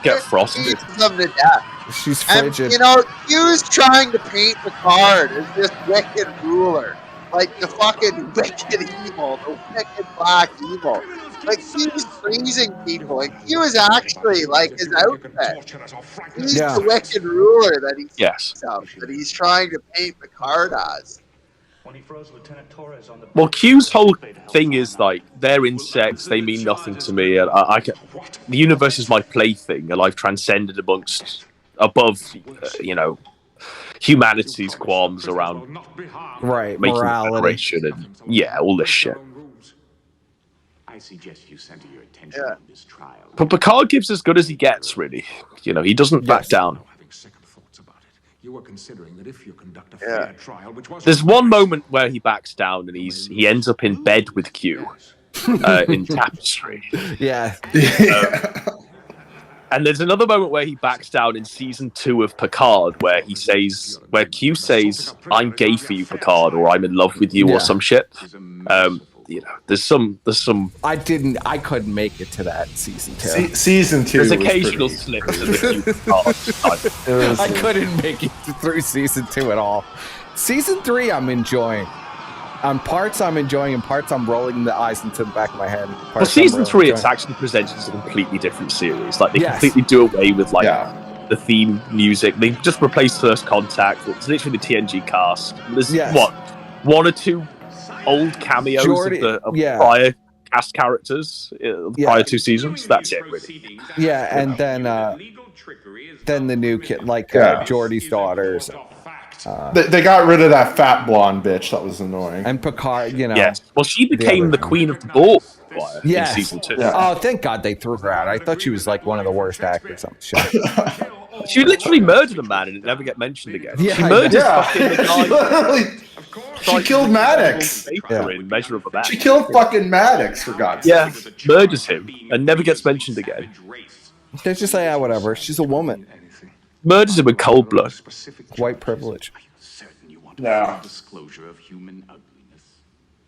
Get frosted. Beats them to death. She's And, frigid. you know, Q's trying to paint Picard as this wicked ruler. Like the fucking wicked evil, the wicked black evil. Like, he's freezing people. And Q is actually, like, his outfit. He's Yeah. the wicked ruler that he's, Yes. that he's trying to paint Picard as. When he froze Lieutenant Torres on the Well, Q's whole thing is like, they're insects, they mean nothing to me, and the universe is my plaything, and I've transcended above, you know, humanity's qualms around Right, making a morality. generation and yeah, all this shit. I suggest you center your attention Yeah. on this trial. But Picard gives as good as he gets, really. You know, he doesn't back down. Having second thoughts about it. You were considering that if you conduct a Yeah. fair trial, which was There's one moment where he backs down and he ends up in bed with Q in Tapestry. Yeah. And there's another moment where he backs down in season 2 of Picard, where Q says, "I'm gay for you, Picard," or "I'm in love with you," Yeah. or some shit. You know, there's some. I couldn't make it to that season 2. Season 2. There's was occasional pretty- slips in the Q Picard. it was- I couldn't make it through season 2 at all. Season 3, I'm enjoying. On parts, I'm enjoying, and parts, I'm rolling the eyes into the back of my head. Well, season 3, it's actually presented as a completely different series. Like, they Yes. completely do away with, like, Yeah. the theme music. They just replaced First Contact. It's literally the TNG cast. There's, Yes. what, 1 or 2 old cameos of prior cast characters, the prior 2 seasons? That's it, really. Yeah, and then the new kid, like Yeah. Geordie's daughters, They got rid of that fat blonde bitch. That was annoying. and Picard, you know. Yes. Well, she became other the thing. queen of the ball in Yes. season 2. Yeah. Oh, thank God they threw her out. I thought she was like one of the worst actors on the show. She literally murdered a man and it never get mentioned again. Yeah, She murdered Yeah. fucking the She guy. literally- she killed Maddox. Yeah. In Measure of a Man. She killed fucking Maddox, for God's sake. Yeah, murders him and never gets mentioned again. They just say, whatever. She's a woman. Murders him in cold blood. White privilege. Yeah. disclosure of human ugliness.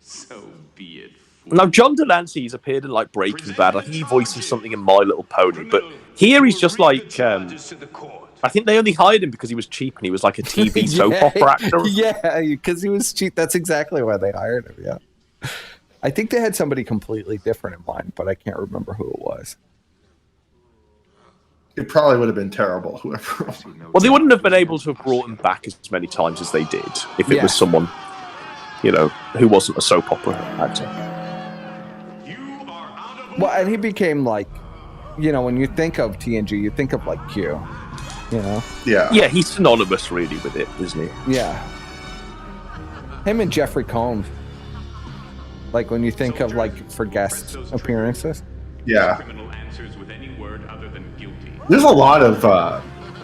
So be it. Now, John Delancey, he's appeared in like Breaking Bad. I think he voices something in My Little Pony, but here he's just like. I think they only hired him because he was cheap and he was like a TV soap opera actor. Yeah, because he was cheap. That's exactly why they hired him. Yeah. I think they had somebody completely different in mind, but I can't remember who it was. It probably would have been terrible, whoever. Well, they wouldn't have been able to have brought him back as many times as they did if it Yeah. was someone, you know, who wasn't a soap opera actor. Well, and he became like, you know, when you think of TNG, you think of like Q, you know? Yeah. Yeah, he's synonymous really with it, isn't he? Yeah. Him and Jeffrey Combs. Like when you think of like for guest appearances. Yeah. Criminal answers with any word other than guilty. There's a lot of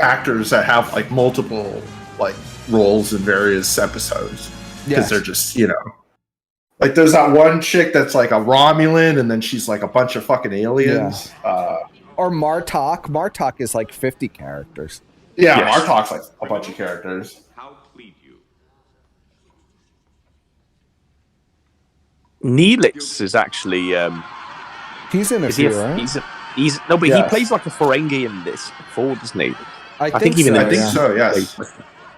actors that have like multiple like roles in various episodes because Yes. they're just, you know, like there's that one chick that's like a Romulan and then she's like a bunch of fucking aliens. Or Martok. Martok is like 50 characters. Yeah, Yes. Martok's like a bunch of characters. How plead you? Neelix is actually He's in a is he few, a, right? he's no, but he Yes. plays like a Ferengi in this before, doesn't he? I think even so, in I think yeah. so, yes.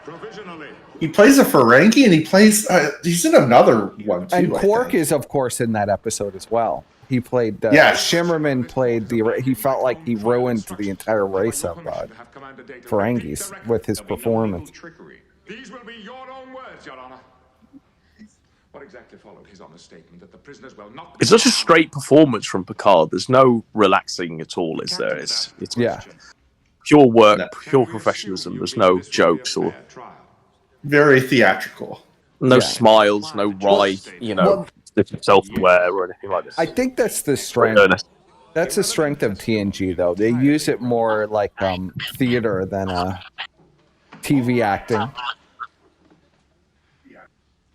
Provisionally. He plays a Ferengi and he plays, he's in another one too. And I Quark think. is, of course, in that episode as well. He played. Yes. Shimmerman played the. He felt like he ruined the entire race of Ferengis with his performance. These will be your own words, Your Honor. What exactly followed his honest statement that the prisoners will not... It's such a straight performance from Picard. There's no relaxing at all, is there? It's pure work, pure professionalism. There's no jokes or... Very theatrical. No smiles, no wry, self-aware or anything like this. I think that's the strength. That's the strength of TNG, though. They use it more like theater than TV acting.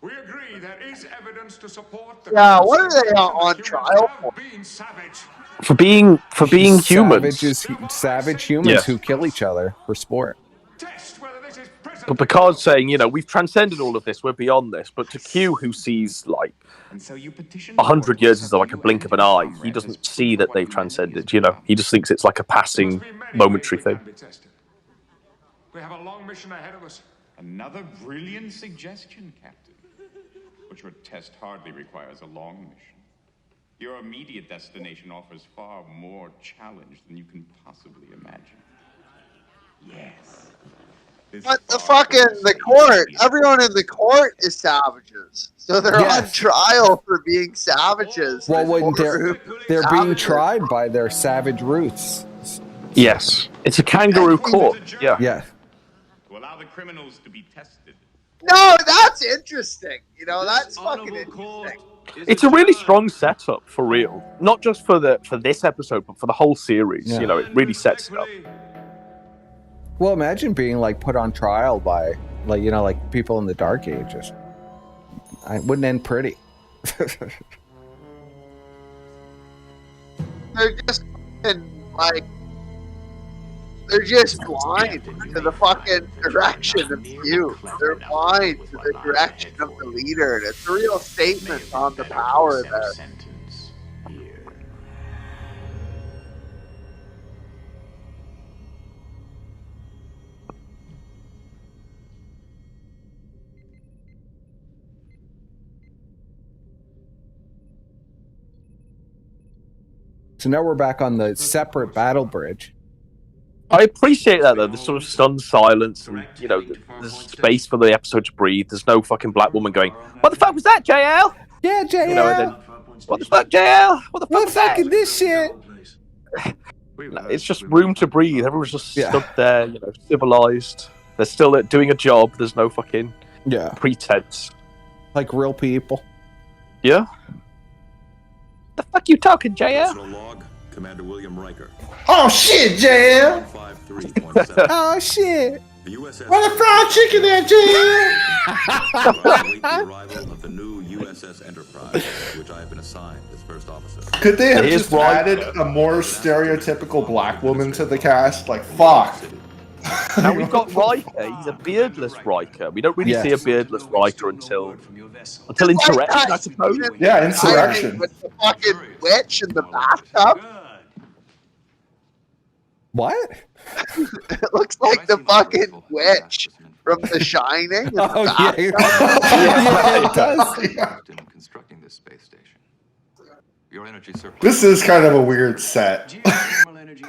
We agree there is evidence to support the what are they on trial for? For being humans. Savage humans who kill each other for sport. But Picard's saying, we've transcended all of this, we're beyond this. But to Q, who sees, 100 years is like a blink of an eye, he doesn't see that they've transcended, He just thinks it's like a passing, momentary thing. We have a long mission ahead of us. Another brilliant suggestion, Captain. But your test hardly requires a long mission. Your immediate destination offers far more challenge than you can possibly imagine. Yes. But the court, everyone in the court is savages. So they're on trial for being savages. Well, when they're being tried by their savage roots. Yes. It's a kangaroo court. Yeah. To allow the criminals to be tested. No, that's interesting. That's fucking interesting. It's a really strong setup, for real. Not just for this episode, but for the whole series. It really sets it up. Well, imagine being put on trial by people in the Dark Ages. It wouldn't end pretty. They're just they're just blind to the fucking direction of you. They're blind to the direction of the leader. And it's a real statement on the power there. So now we're back on the separate battle bridge. I appreciate that, though. There's sort of stunned silence and, there's space for the episode to breathe. There's no fucking black woman going, "What the fuck was that, JL?" Yeah, JL. What the fuck, JL? What the fuck was that? Fucking this shit? No, it's just room to breathe. Everyone's just stood there, civilized. They're still doing a job. There's no fucking pretense. Like real people. Yeah. The fuck you talking, JL? Log, Commander William Riker. Oh shit, JL! Oh shit! The USS What a fried chicken there, JL! the arrival of the new USS Enterprise, which I have been assigned as first officer. Could they have just added a more stereotypical black woman to the cast? Fuck. Now we've got Riker. He's a beardless Riker. We don't really see a beardless Riker until Insurrection, I suppose. Yeah, Insurrection. With the fucking witch in the bathtub. What? It looks like the fucking witch from The Shining. Oh yeah, it does. Constructing this space station. Your energy surplus. This is kind of a weird set.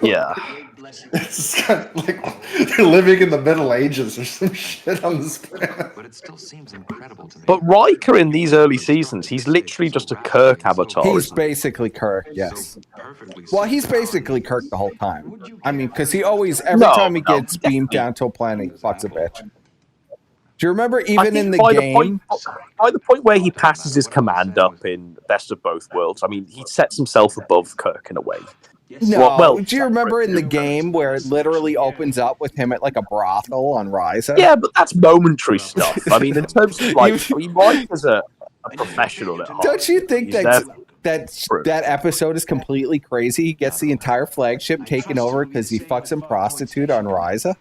Yeah. It's kind of they're living in the Middle Ages or some shit on this planet. But it still seems incredible to me. But Riker in these early seasons, he's literally just a Kirk avatar. He's basically Kirk, yes. Well, he's basically Kirk the whole time. I mean, because he always, every time he gets beamed down to a planet, he fucks a bitch. Do you remember even in the game? By the point where he passes his command up in Best of Both Worlds, I mean, he sets himself above Kirk in a way. No, do you remember in the game where it literally opens up with him at a brothel on Ryza? Yeah, but that's momentary stuff. I mean, in terms of Riker's a professional at heart. Don't you think that episode is completely crazy? He gets the entire flagship taken over because he fucks some prostitute on Ryza?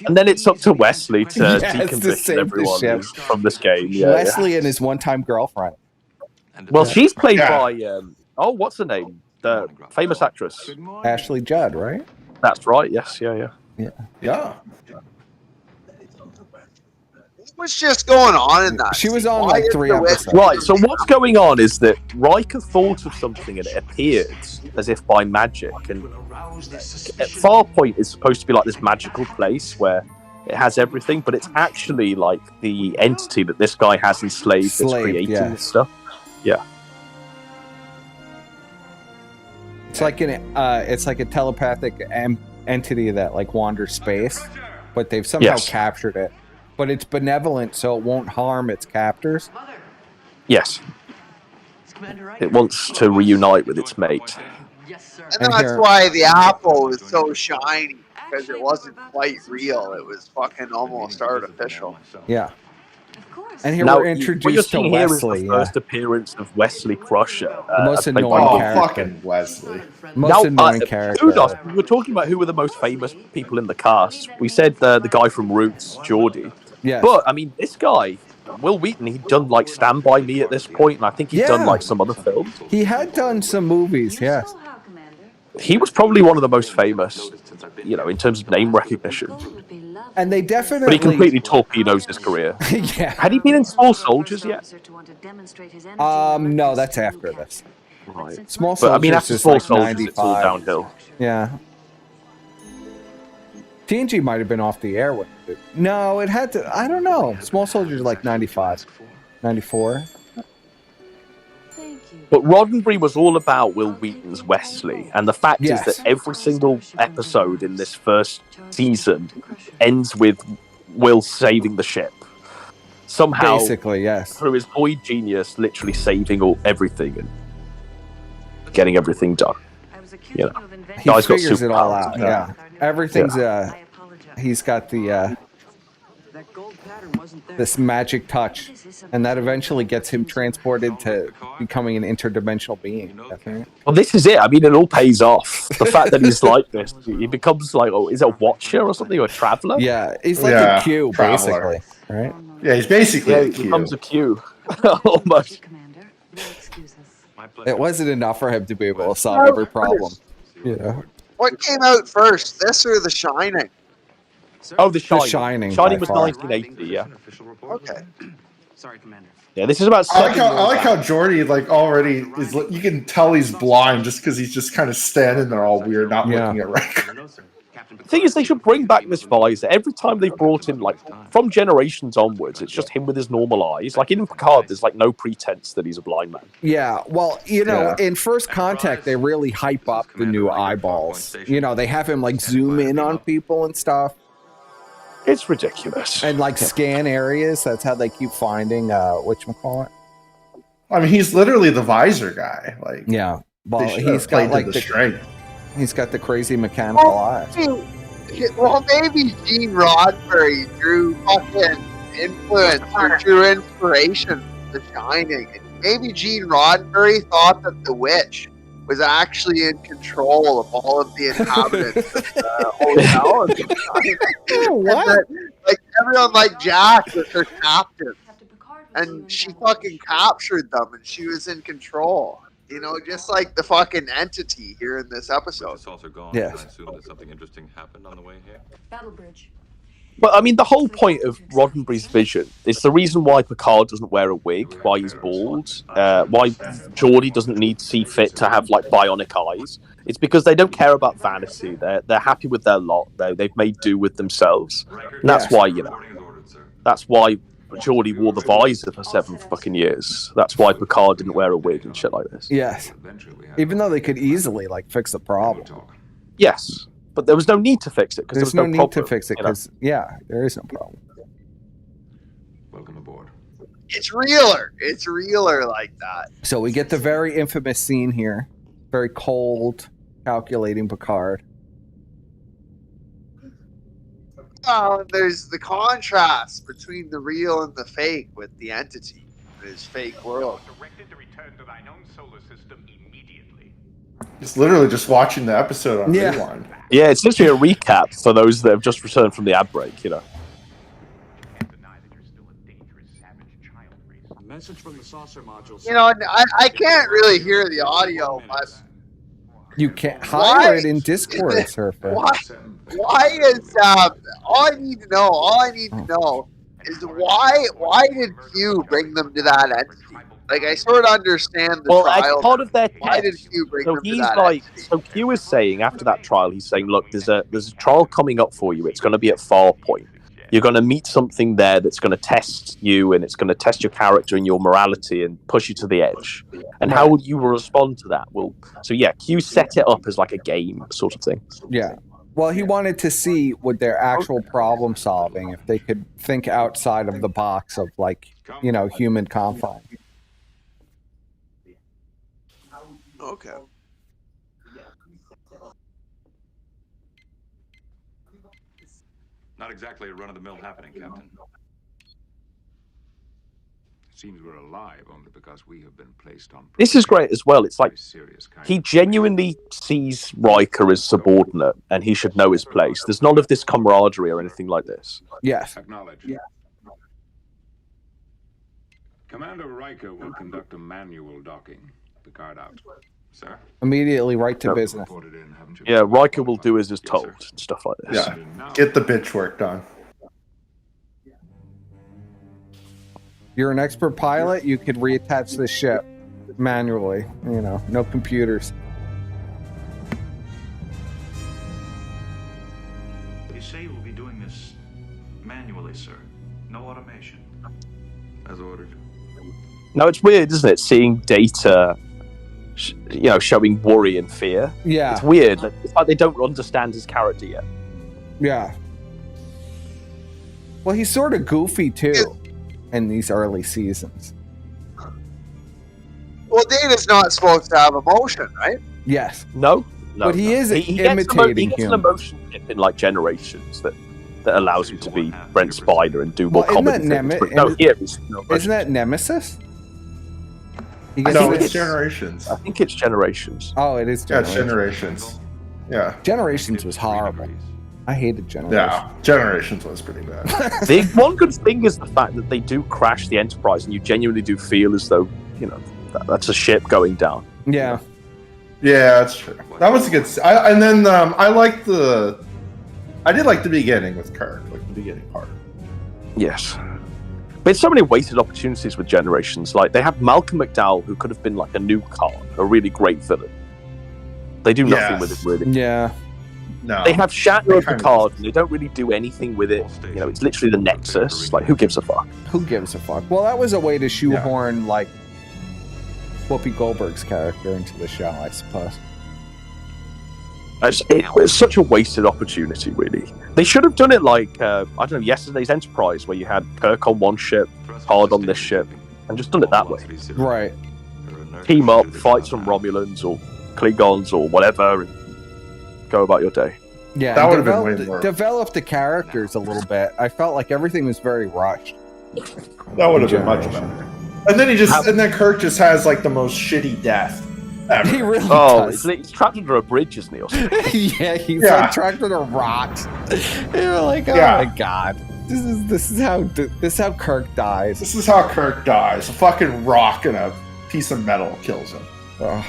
And then it's up to Wesley to deconvict everyone from this game. Yeah, Wesley and his one-time girlfriend. Well, she's played by what's her name? The famous actress Ashley Judd, right? That's right. Yes. Yeah. What's just going on in that? She was on 3 episodes. Right. So what's going on is that Riker thought of something and it appeared as if by magic. And Farpoint is supposed to be like this magical place where It has everything, but it's actually like the entity that this guy has enslaved that's creating this stuff. Yeah. It's like a telepathic entity that like wanders space, but they've somehow captured it. But it's benevolent, so it won't harm its captors. Yes. It wants to reunite with its mate. And that's why the apple was so shiny, because it wasn't quite real. It was fucking almost artificial. Yeah. And here now, we're introduced to Wesley. Here is the first appearance of Wesley Crusher. The most annoying character. Fucking Wesley. Most annoying character. Kudos. We were talking about who were the most famous people in the cast. We said the guy from Roots, Geordie. Yes. But, I mean, this guy, Will Wheaton, he'd done, like, Stand By Me at this point, and I think he'd done, like, some other films. He had done some movies, yes. He was probably one of the most famous, you know, in terms of name recognition. And they definitely... But he completely torpedoes his career. Yeah. Had he been in Small Soldiers yet? No, that's after this. Right. Small Soldiers, but, I mean, after Small Soldiers, it's all downhill. Yeah. TNG might have been off the air with it. No, it had to... I don't know. Small Soldiers like 95. 94. But Roddenberry was all about Will Wheaton's Wesley, and the fact is that every single episode in this first season ends with Will saving the ship. Somehow, basically, yes. Through his boy genius, literally saving everything and getting everything done. You know, he figures it all out. Yeah, everything's. He's got the this magic touch, and that eventually gets him transported to becoming an interdimensional being. Well, this is it. I mean, it all pays off. The fact that he's like this, he becomes like, is it a watcher or something, or a traveler? Yeah, he's like a Q, traveler. Basically, right? Yeah, he's basically a he Q. becomes a Q, almost. It wasn't enough for him to be able to solve every problem. Yeah. What came out first, this or The Shining? Oh, The Shining. The Shining. Shining was 1980, yeah. Okay. Sorry, Commander. Yeah, this is about. I like how Geordie already is. You can tell he's blind just because he's just kind of standing there all weird, not looking at Riker. The thing is, they should bring back this visor. Every time they've brought in, like, from Generations onwards, it's just him with his normal eyes. Like, in Picard, there's, like, no pretense that he's a blind man. Yeah, well, you know, in First Contact, they really hype up the new eyeballs. You know, they have him, like, zoom in on people and stuff. It's ridiculous. And, like, scan areas. That's how they keep finding, whatchamacallit. I mean, he's literally the visor guy. Like, yeah. Well, he's got, like, the strength. He's got the crazy mechanical eyes. Well, maybe Gene Roddenberry drew fucking influence or drew inspiration from The Shining. Maybe Gene Roddenberry thought that the witch was actually in control of all of the inhabitants of the hotel. What? That, like, everyone like Jack was her captain. And she fucking captured them and she was in control. You know, just like the fucking entity here in this episode. Yes. I assume that something interesting happened on the way here. Battle bridge. But I mean, the whole point of Roddenberry's vision is the reason why Picard doesn't wear a wig, why he's bald, why Geordie doesn't need to see fit to have like bionic eyes. It's because they don't care about vanity. They're happy with their lot. They've made do with themselves. And that's why, you know, that's why Geordie wore the visor for 7 fucking years. That's why Picard didn't wear a wig and shit like this. Yes. Even though they could easily like fix the problem. Yes. But there was no need to fix it because there was no need problem, to fix it because there is no problem. Welcome aboard. It's realer. It's realer like that. So we get the very infamous scene here. Very cold, calculating Picard. There's the contrast between the real and the fake with the entity in his fake world. Directed to return to thine own solar system immediately. It's literally just watching the episode on Rewind. Yeah, it's literally a recap for those that have just returned from the ad break, you know. Message from the saucer modules. You know, I can't really hear the audio, but you can't hire it in Discord, Surfer. Why is all I need to know is why did Q bring them to that entity? Like, I sort of understand the trial. As part of their test, why did Q bring them to that entity? So Q is saying after that trial, he's saying, look, there's a trial coming up for you. It's going to be at Farpoint. You're going to meet something there that's going to test you, and it's going to test your character and your morality and push you to the edge. And how will you respond to that? Well, so yeah, Q set it up as like a game sort of thing. Yeah. Well, he wanted to see with their actual problem solving if they could think outside of the box of like, you know, human confine. Okay. Not exactly a run-of-the-mill happening, Captain. It seems we're alive only because we have been placed on... This is great as well. It's like he genuinely sees Riker as subordinate and he should know his place. There's none of this camaraderie or anything like this. Yes. Acknowledge. Yeah. Commander Riker will conduct a manual docking. Picard out. Sir? Immediately right to business. Yeah, Riker will do as is told and stuff like this. Yeah. Get the bitch work done. You're an expert pilot, you could reattach the ship manually. You know, no computers. You say we'll be doing this manually, sir. No automation. As ordered. Now it's weird, isn't it? Seeing Data, you know, showing worry and fear. Yeah. It's weird. It's like they don't understand his character yet. Yeah. Well, he's sort of goofy too in these early seasons. Well, Data's not supposed to have emotion, right? Yes. No. But he is he imitating gets an him. emotion chip in like Generations that allows him to be Brent Spiner and do more comedy things. But no, here he's no isn't that Nemesis? No, it's Generations. I think it's Generations. Oh, it is Generations. Yeah, it's Generations. Yeah. Generations was horrible. I hated Generations. Yeah, Generations was pretty bad. The one good thing is the fact that they do crash the Enterprise, and you genuinely do feel as though, you know, that's a ship going down. Yeah. Yeah, that's true. That was a good. And then I liked the. I did like the beginning with Kirk, like the beginning part. Yes. But it's so many wasted opportunities with Generations. Like, they have Malcolm McDowell, who could have been like a new Khan, a really great villain. They do nothing with it, really. Yeah. No. They have Shatner and Picard, and they don't really do anything with it. You know, it's literally the Nexus. Like, who gives a fuck? Who gives a fuck? Well, that was a way to shoehorn, like, Whoopi Goldberg's character into the show, I suppose. It was such a wasted opportunity, really. They should have done it like, I don't know, yesterday's Enterprise, where you had Kirk on one ship, Picard on this ship, and just done it that way. Right. Team up, fight some Romulans or Klingons or whatever, and go about your day. Yeah, that would have been way more. Develop the characters a little bit. I felt like everything was very rushed. That would have been much better. And then Kirk just has like the most shitty death ever. He really does. He's trapped under a bridge, isn't he? Yeah, he's like trapped under a rock. You're like, oh my god, this is how Kirk dies. This is how Kirk dies. A fucking rock and a piece of metal kills him. Ugh.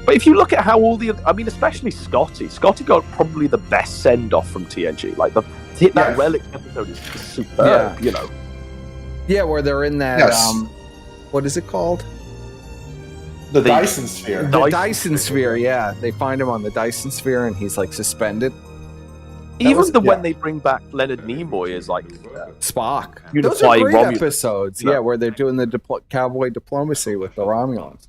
But if you look at how all the, I mean, especially Scotty got probably the best send off from TNG. Like that Relic episode is superb. You know. Yeah, where they're in that. What is it called? The Dyson Sphere. The Dyson Sphere, yeah. They find him on the Dyson Sphere and he's like suspended. When they bring back Leonard Nimoy as like Spock. Those are great episodes, where they're doing the cowboy diplomacy with the Romulans.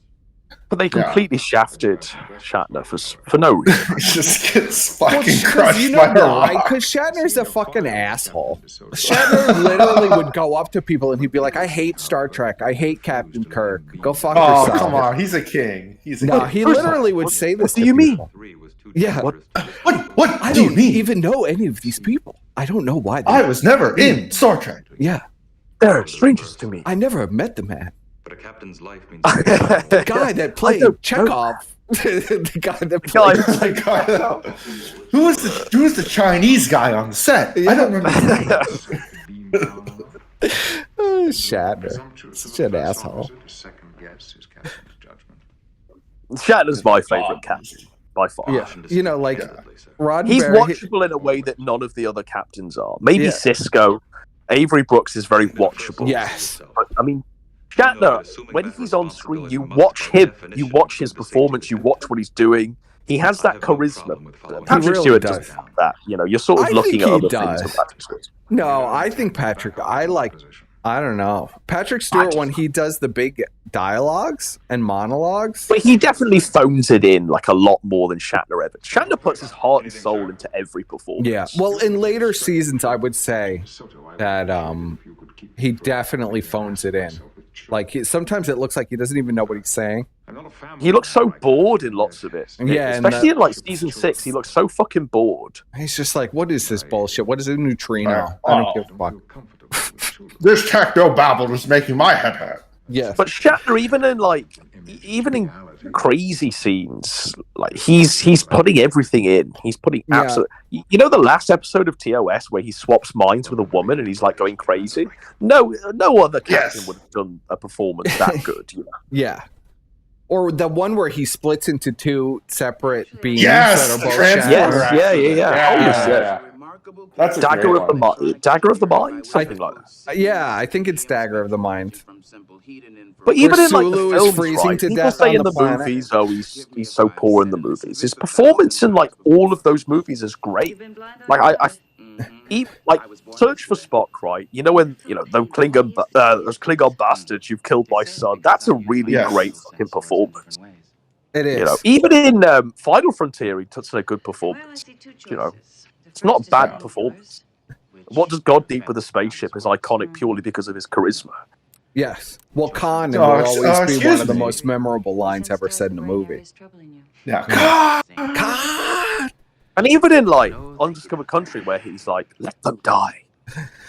But they completely shafted Shatner for no reason. He just gets fucking crushed by a rock. Because Shatner's a fucking asshole. Shatner literally would go up to people and he'd be like, I hate Star Trek. I hate Captain Kirk. Go fuck yourself. Oh, come on. He's a king. He literally would say this. What do you mean? Yeah. What I do you don't mean? even know any of these people. I don't know why. I was never in Star Trek. Yeah. They're strangers to me. I never have met the man. But a captain's life means the guy that played Chekhov. The guy that played. Who was the Chinese guy on the set? I don't remember. Shatner. Such an asshole. Shatner's my favorite captain by far. Yeah. You know, like Roddenberry. He's watchable in a way that none of the other captains are. Maybe Sisko. Avery Brooks is very watchable. Yes. But, I mean, Shatner, when he's on screen, you watch him, you watch his performance, you watch what he's doing. He has that charisma. He Patrick really Stewart does. doesn't have that. You know, you're sort of I looking think at he other does. things. Patrick Stewart. No, I think I don't know. Patrick Stewart, when he does the big dialogues and monologues. But he definitely phones it in like a lot more than Shatner ever. Shatner puts his heart and soul into every performance. Yeah. Well, in later seasons, I would say that he definitely phones it in. Like sometimes it looks like he doesn't even know what he's saying. He looks so bored in lots of it. Yeah, especially in like season 6, he looks so fucking bored. He's just like, what is this bullshit? What is a neutrino? I don't give a fuck. This techno babble is making my head hurt. Yes. But Shatner, even in crazy scenes, like he's putting everything in. He's putting absolute. You know the last episode of TOS where he swaps minds with a woman and he's like going crazy. No other captain would have done a performance that good. You know? Yeah. Or the one where he splits into two separate beings. Yes, that are both yeah. That's a Dagger of the great one. Mind. Dagger of the Mind, something like that. Yeah, I think it's Dagger of the Mind. But even in like the Sulu is films, freezing right, to people death say on in the the planet. movies, oh, he's so poor in the movies. His performance in like all of those movies is great. Like like Search for Spock, right? You know when those Klingon bastards you've killed my son. That's a really great fucking performance. It is. You know, even in Final Frontier, he puts in a good performance. You know, it's not a bad performance. What Does God Deep with a Spaceship is iconic purely because of his charisma. Yes. Well, Khan will always be one of the most memorable lines ever said in a movie. Yeah. Khan! And even in like Undiscovered Country, where he's like, "Let them die,"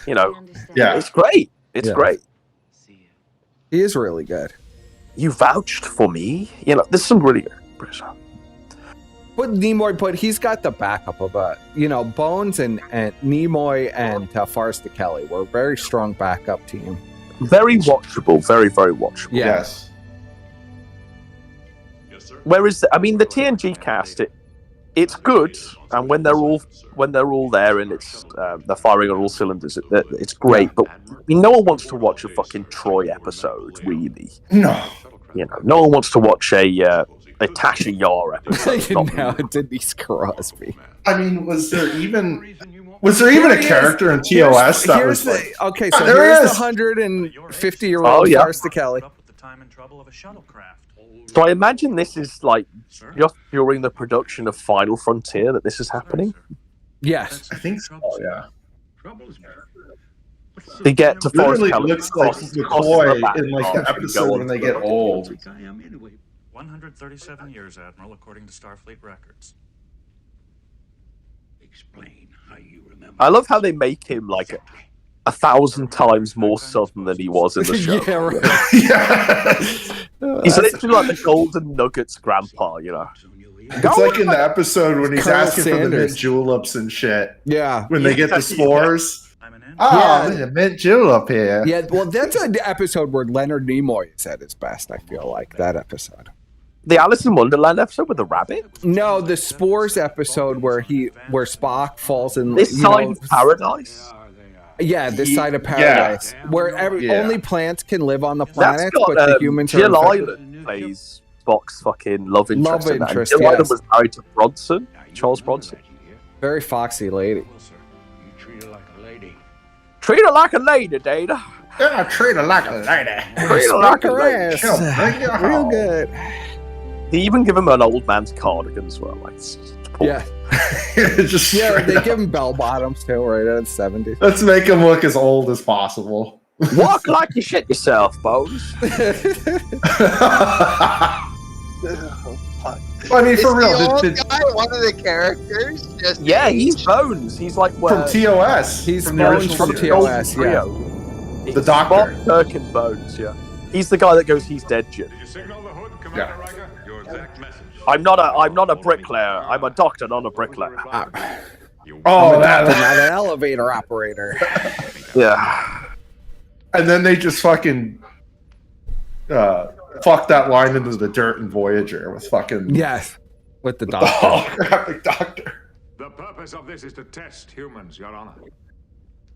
it's great. It's great. He is really good. You vouched for me. There's some really good. But Nimoy, he's got the backup of Bones and Nimoy and Forrester Kelly were a very strong backup team. Very watchable, very, very watchable. Yes. Whereas, the TNG cast, it's good, and when they're all there and it's they're firing on all cylinders, it's great. But no one wants to watch a fucking Troy episode, really. No. No one wtasha watch a Tasha Yar episode. No, Denise Crosby. I mean, was there even a character in TOS that was like... Okay, so here's the 150-year-old Forrester Kelly. So I imagine this is like just during the production of Final Frontier that this is happening. Yes, I think so. Yeah. They get to Forrest Literally Kelly. looks like McCoy in like the episode when they get old. 137 years, Admiral, according to Starfleet records. Explain how you remember. I love how they make him like 1,000 times more southern than he was in the show. Yeah, right. He's literally like the Golden Nuggets grandpa, It's like in the episode when he's Colonel asking for the Sanders. mint juleps and shit. Yeah. When they get the spores. Yeah. There's a mint julep here. Yeah, well, that's an episode where Leonard Nimoy is at his best, I feel like, that episode. The Alice in Wonderland episode with the rabbit? No, the Spores episode where Spock falls in... This side of paradise? Yeah, this side of paradise. Where only plants can live on the planet, but the humans are... Jill Island plays Spock's fucking love interest. Jill Island was married to Bronson, Charles Bronson. Very foxy lady. Treat her like a lady, Data. Yeah, treat her like a lady. Treat her like a lady. Real good. They even give him an old man's cardigan as well. Like, yeah. They give him bell bottoms too, right at 70. Let's make him look as old as possible. Walk like you shit yourself, Bones. I mean, for real. The old guy, one of the characters. He's Bones. He's like from TOS. He's from Bones from TOS. Yeah. The doctor. Spock, Kirk, and Bones. Yeah. He's the guy that goes, "He's dead, Jim." Did you signal the hood, Commander Riker? Your exact message. I'm not a bricklayer. I'm a doctor, not a bricklayer. I'm not an elevator operator. Yeah. And then they just fucking fuck that line into the dirt in Voyager with fucking with the the doctor. holographic doctor. The purpose of this is to test humans, Your Honor.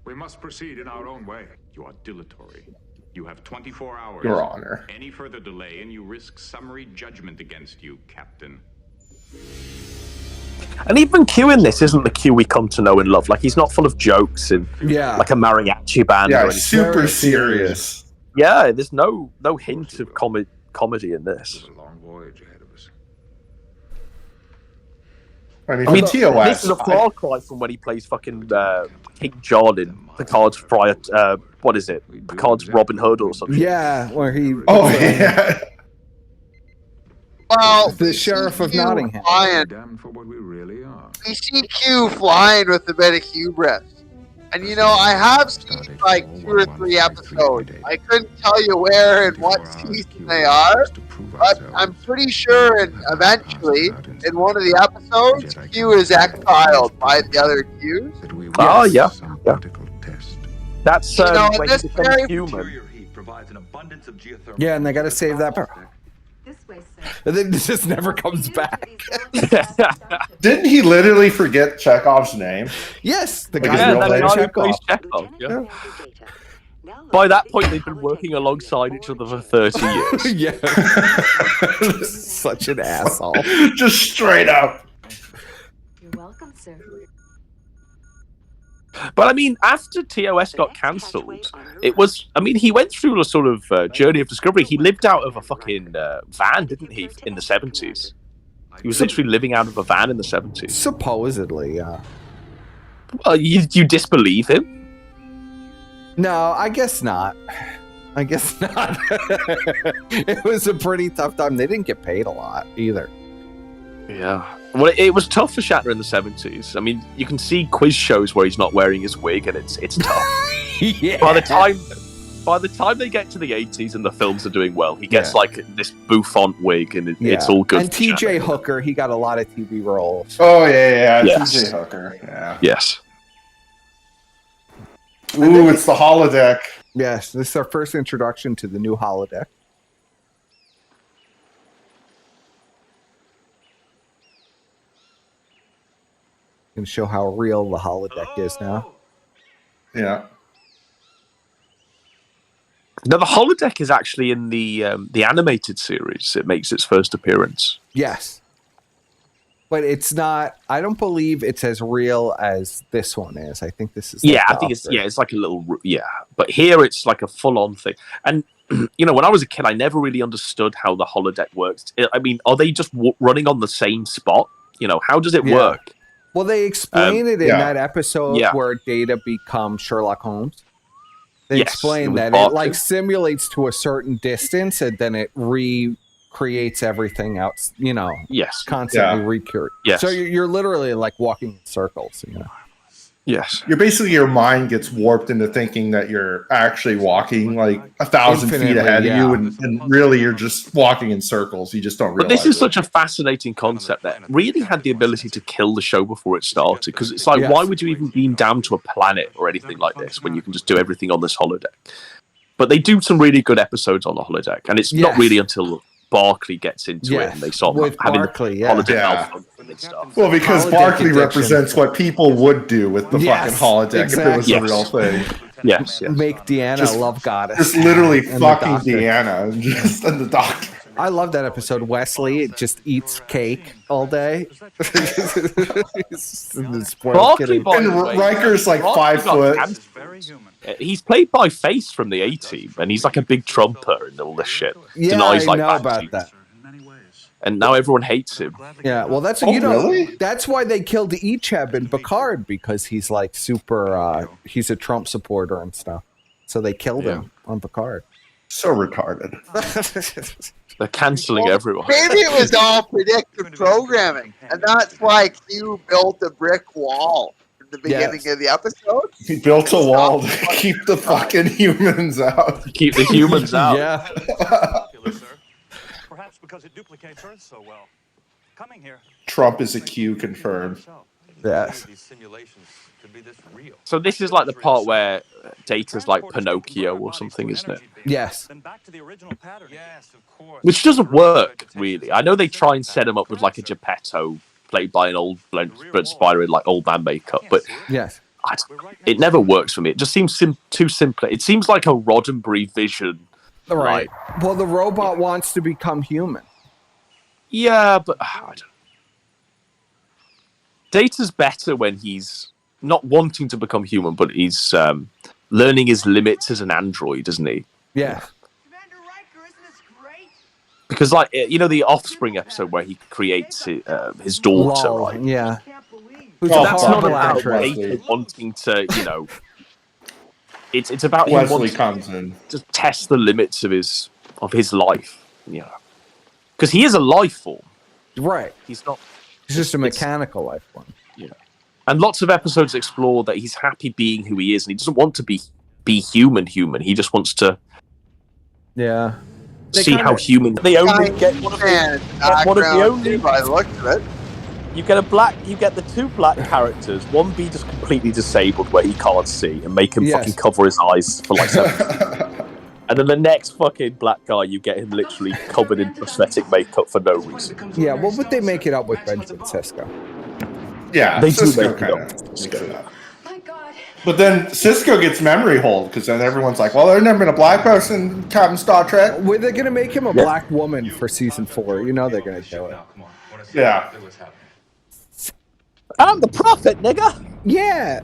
We must proceed in our own way. You are dilatory. You have 24 hours. Your Honor. Any further delay and you risk summary judgment against you, Captain. And even Q in this isn't the Q we come to know and love. Like, he's not full of jokes and like a mariachi band. Yeah, or anything. super serious. Yeah, there's no hint of comedy in this. I mean, TOS. This is a far cry from when he plays fucking King John in Picard's what is it? Picard's Robin Hood or something. Yeah, where he. Oh yeah. Well, The Sheriff of Nottingham. We see Q flying with a bit of hubris. And I have seen like 2 or 3 episodes. I couldn't tell you where and what season they are, but I'm pretty sure eventually in one of the episodes, Q is exiled by the other Qs. Oh, yeah. That's when this he becomes human. Yeah, and they got to save that part. And then it just never comes back. Didn't he literally forget Chekhov's name? Yes, the Like guy his real that name? plays plays Chekhov. Chekhov, yeah. By that point, they've been working alongside each other for 30 years. Yeah. Such an asshole. Just straight up. You're welcome, sir. But I mean, after TOS got cancelled, he went through a sort of journey of discovery. He lived out of a fucking van, didn't he, in the 70s? He was literally living out of a van in the 70s. Supposedly, yeah. Well, you disbelieve him? No, I guess not. I guess not. It was a pretty tough time. They didn't get paid a lot either. Yeah. Well, it was tough for Shatner in the 70s. I mean, you can see quiz shows where he's not wearing his wig, and it's tough. Yeah. By the time they get to the 80s and the films are doing well, he gets like this bouffant wig, and it's all good. And TJ Hooker, he got a lot of TV roles. Oh yeah. Yes. TJ Hooker. Yeah. Yes. Ooh, it's the holodeck. Yes, this is our first introduction to the new holodeck. Going to show how real the holodeck is now. Yeah. Now, the holodeck is actually in the animated series. It makes its first appearance. Yes. But it's not, I don't believe it's as real as this one is. I think this is I think it's like a little, but here it's like a full-on thing. And when I was a kid, I never really understood how the holodeck works. I mean, are they just running on the same spot? How does it work? Well, they explain it in that episode where Data becomes Sherlock Holmes. They explain that it like simulates to a certain distance, and then it recreates everything else. Constantly recreate. Yes. So you're literally like walking in circles. Yes. You're basically, your mind gets warped into thinking that you're actually walking like 1,000 feet ahead of you, and really you're just walking in circles. You just don't realize. But this is such a fascinating concept that really had the ability to kill the show before it started. Because it's like, why would you even beam down to a planet or anything like this when you can just do everything on this holodeck? But they do some really good episodes on the holodeck, and it's not really until Barclay gets into it and they start having holodeck malfunction and stuff. Well, because Barclay represents what people would do with the fucking holodeck if it was a real thing. Yes. Make Deanna love goddess. Just literally fucking Deanna and the doctor. I love that episode. Wesley just eats cake all day. And Riker's like 5 foot. He's played by Face from the A-Team, and he's like a big trumper and all this shit. Yeah, Denies, I know about that. And now everyone hates him. Yeah, well, that's that's why they killed Icheb in Picard, because he's like super. He's a Trump supporter and stuff. So they killed him on Picard. So retarded. They're canceling everyone. Maybe it was all predictive programming, and that's why Q built a brick wall at the beginning of the episode. He built a wall to keep the fucking humans out. Keep the humans out. Yeah. Perhaps because it duplicates Earth so well. Coming here. Trump is a Q confirmed. Yes. So this is like the part where Data's like Pinocchio or something, isn't it? Yes. Which doesn't work, really. I know they try and set him up with like a Geppetto played by an old Brent Spider in like old man makeup, but yes, it never works for me. It just seems too simple. It seems like a Roddenberry vision. Right. Well, the robot wants to become human. Yeah, but I don't. Data's better when he's not wanting to become human, but he's learning his limits as an android, isn't he? Yeah. Commander Riker, isn't this great? Because, like, you know, the Offspring episode where he creates his daughter, Lol, right? yeah. Who's That's not Barbara about Wesley. Data wanting to, you know. It's about him Wesley wanting comes in. to test the limits of his life, you know. Because he is a life form. Right. He's not. He's just a mechanical life form. Yeah. And lots of episodes explore that he's happy being who he is, and he doesn't want to be human. He just wants to see how human. They only get one of the only. By the look of it. You get the two black characters. One be just completely disabled where he can't see, and make him fucking cover his eyes for like 7 minutes. And then the next fucking black guy, you get him literally covered in prosthetic makeup for no reason. Yeah, what would they make it up with Benjamin Sisko? Yeah, They do Cisco make it kind up. of makes it up. But then Cisco gets memory hold because then everyone's like, "Well, there's never been a black person Captain Star Trek." Were they gonna make him a black woman for season 4? You know they're gonna do it. Yeah. I'm the prophet, nigga. Yeah.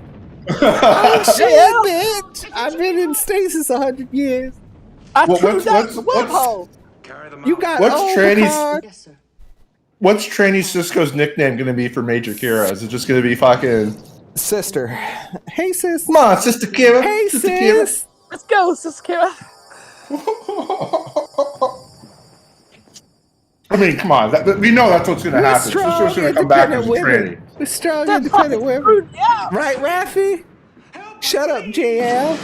Oh shit, bitch! I've been in stasis 100 years. What's You got What's Trainee Cisco's nickname going to be for Major Kira? Is it just going to be fucking Sister? Hey, sis. Come on, Sister Kira. Hey, Sister sis. Let's go, Sister Kira. I mean, come on. We know that's what's going to happen. Cisco's going to come back as a trainee. We're strong, independent women. Right, Raffy? Shut up, JL.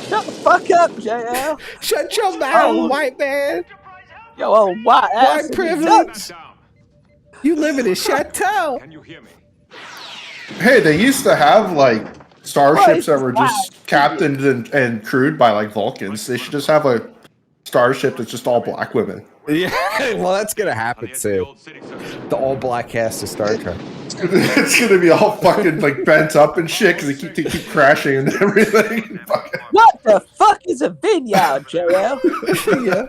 Shut the fuck up, JL. Shut your mouth, white man. Yo, old white ass. White privilege. You live in a chateau. Can you hear me? Hey, they used to have, like, starships that were just captained and crewed by, like, Vulcans. They should just have a starship that's just all black women. Yeah, well, that's going to happen soon. The all-black cast of Star Trek. It's going to be all fucking, like, bent up and shit because they keep crashing and everything. What the fuck is a vineyard, JL? Yeah.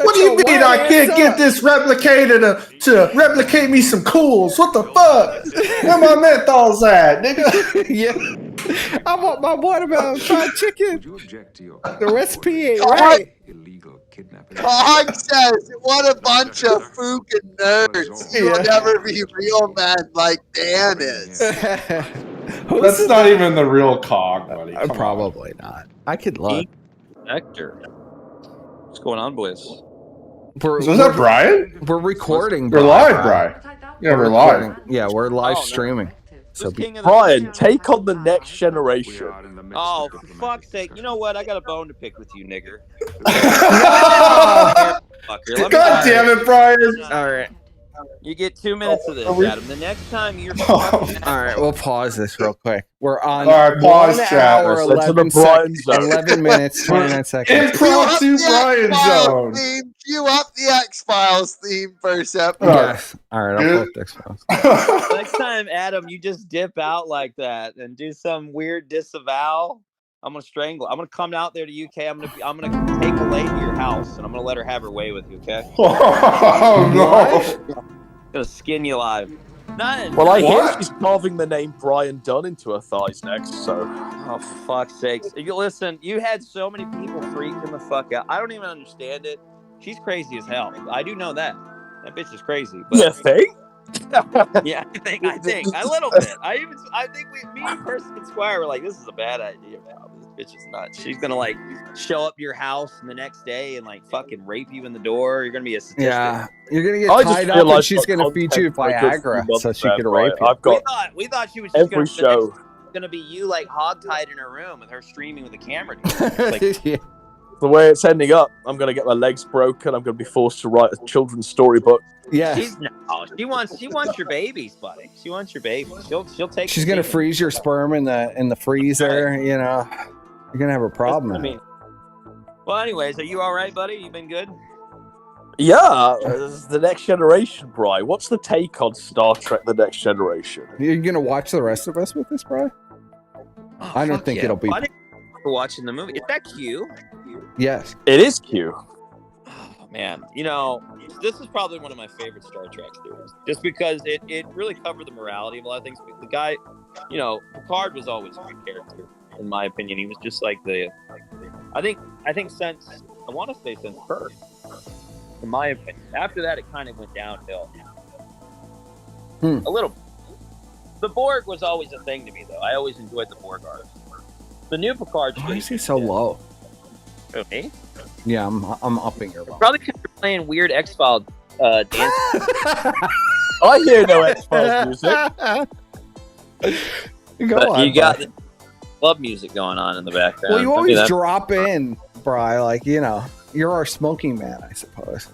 What do you mean I can't get this replicator to replicate me some cools? What the fuck? Where my menthols at, nigga? Yeah. I want my watermelon fried chicken. The recipe ain't God. right. God says, what a bunch of fucking nerds. You'll never be real men like Dan is. That's not even the real cog, buddy. Probably not. I could look. Hector. What's going on, boys? So is that Brian? We're recording. We're live, Brian. Yeah, we're live. Yeah, we're live no. streaming. So Brian, take on the next generation. Oh, for fuck's sake. You know what? I got a bone to pick with you, nigger. God damn it, Brian. All right. You get 2 minutes of this, Adam. The next time you're... All right, we'll pause this real quick. We're on All right, pause, 1 chat. hour, Let's 11 minutes, 29 seconds. Impromptu Brian Zone. Cue up the X-Files theme first episode. Yes. All right, I'll put X-Files. Next time, Adam, you just dip out like that and do some weird disavow. I'm gonna strangle. I'm gonna come out there to UK. I'm gonna take a lady to your house and I'm gonna let her have her way with you. Okay? Oh no! I'm gonna skin you alive. None. Well, I hear she's carving the name Brian Dunn into her thighs next. So, oh for fuck's sakes! You listen. You had so many people freaking the fuck out. I don't even understand it. She's crazy as hell. I do know that. That bitch is crazy. But you think? Yeah, I think a little bit. I think me and Person and Squire were like, this is a bad idea, man. This bitch is nuts. She's gonna like show up your house the next day and like fucking rape you in the door. You're gonna be a statistic. Yeah, you're gonna get tied up and she's gonna feed you Viagra so she can rape you. I've got we thought she was just every show. Gonna be you like hogtied in her room with her streaming with a camera. Like, yeah. The way it's ending up, I'm gonna get my legs broken. I'm gonna be forced to write a children's storybook. Yeah, she wants your babies, buddy. She wants your babies. She'll take. She's gonna freeze your sperm in the freezer. You know, you're gonna have a problem. I mean, well, anyways, are you all right, buddy? You been good? Yeah, the next generation, Bri. What's the take on Star Trek: The Next Generation? You're gonna watch the rest of us with this, Bri? Oh, I don't think it'll be. Watching the movie. Is that Q? Yes, it is Q. Oh man, you know This is probably one of my favorite Star Trek series, just because it really covered the morality of a lot of things. The guy, Picard was always a good character, in my opinion. He was just like I think since Kirk, in my opinion. After that, it kind of went downhill. A little. The Borg was always a thing to me, though. I always enjoyed the Borg arc. The new Picard. Why is he so low? Okay. Yeah, I'm upping your volume. Probably because you're playing weird X-File dance. I hear no X-Files music. You got the club music going on in the background. Well, you always drop in, Bri. Like, you're our smoking man, I suppose.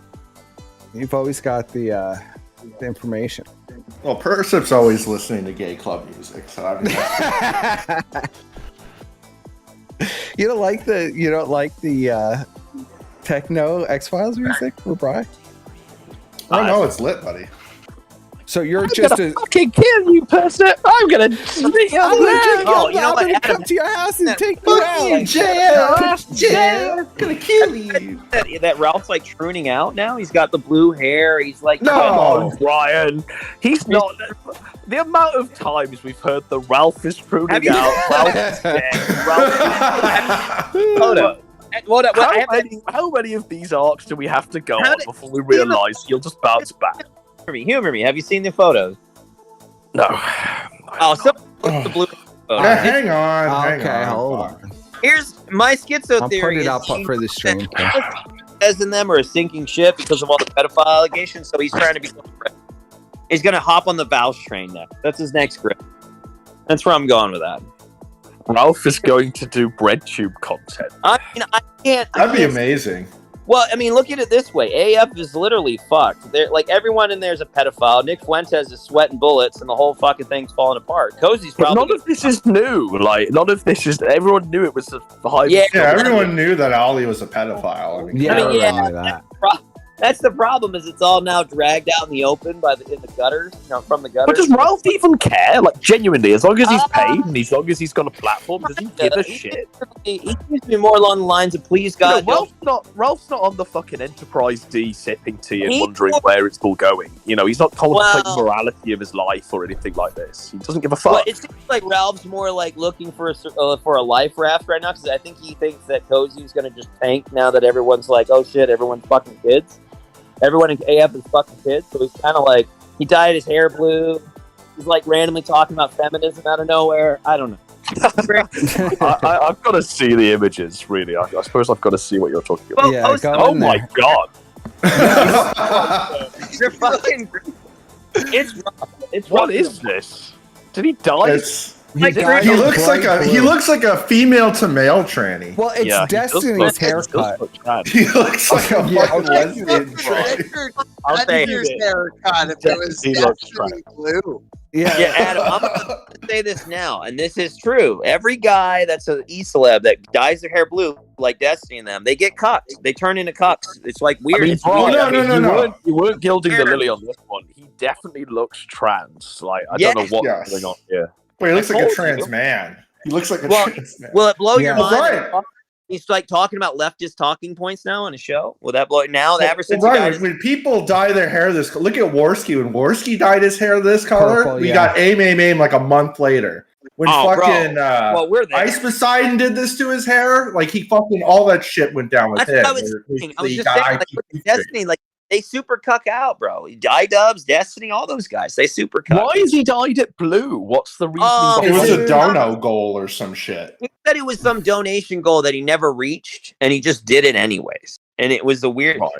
You've always got the information. Well, Persip's always listening to gay club music, so I mean. You don't like the techno X-Files music for Bri? Oh no, it's lit, buddy. So you're I'm just gonna fucking kill you, Persip. I'm gonna sneak you Oh, you know what? Adam, come to your house and take you Fuck you, out. jail, gonna kill you. That Ralph's like pruning out now. He's got the blue hair. He's like, No. Come on, Brian. He's not. The amount of times we've heard the Ralph is pruning out. Ralph is dead. Hold up. How many of these arcs do we have to go on before we realise he'll just bounce back? Humor me. Have you seen the photos? No. Oh, so the blue. Yeah, hang on. Okay, hold on. Here's my schizo I'll theory. put it up for the stream. As in them are a sinking ship because of all the pedophile allegations. So he's trying to be. He's gonna hop on the Vouch train now. That's his next grip. That's where I'm going with that. Ralph is going to do bread tube content. I mean, I can't. That'd be amazing. Well, I mean, look at it this way. AF is literally fucked. They're, like, everyone in there is a pedophile. Nick Fuentes is sweating bullets, and the whole fucking thing's falling apart. Cozy's But probably... none of this is new. Like, none of this is... Everyone knew it was a high... Yeah, everyone knew that Ollie was a pedophile. I mean, That's the problem, is it's all now dragged out in the open in the gutters, from the gutters. But does Ralph even care? Like, genuinely, as long as he's paid and as long as he's got a platform, does he give a shit? He seems to be more along the lines of, please, God... Ralph's not on the fucking Enterprise D sipping tea and wondering where it's all going. He's not contemplating the morality of his life or anything like this. He doesn't give a fuck. Well, it seems like Ralph's more like looking for a life raft right now, because I think he thinks that Cozy's going to just tank now that everyone's like, oh shit, everyone's fucking kids. Everyone in AF is fucking kids, so he's kind of like, he dyed his hair blue. He's like randomly talking about feminism out of nowhere. I don't know. I've got to see the images, really. I suppose I've got to see what you're talking about. Yeah, oh my god. You're fucking... It's what is this? Did he die? He looks like a female to male tranny. Well, it's Destiny's haircut. He looks like a fucking lesbian tranny. I'll say haircut if it was Destiny blue. Yeah, Adam, I'm going to say this now, and this is true. Every guy that's an E-celeb that dyes their hair blue, like Destiny and them, they get cucked. They turn into cucks. It's like weird. No. You weren't gilding the lily on this one. He definitely looks trans. Like, I don't know what's going on here. Wait, he looks like a trans man. He looks like a trans man. Will it blow your mind? Right. He's like talking about leftist talking points now on a show. Will that blow now? Ever since when people dye their hair this, look at Worski. When Worski dyed his hair this color, Purple, we got AIM like a month later. When we're there. Ice Poseidon did this to his hair, like he fucking all that shit went down with him. I was just saying, like, Destiny, like they super cuck out, bro. Dubs, Destiny, all those guys, they super cuck. Why is he dyed it blue? What's the reason? It was a dono goal or some shit. He said it was some donation goal that he never reached, and he just did it anyways. And it was the weird. Right.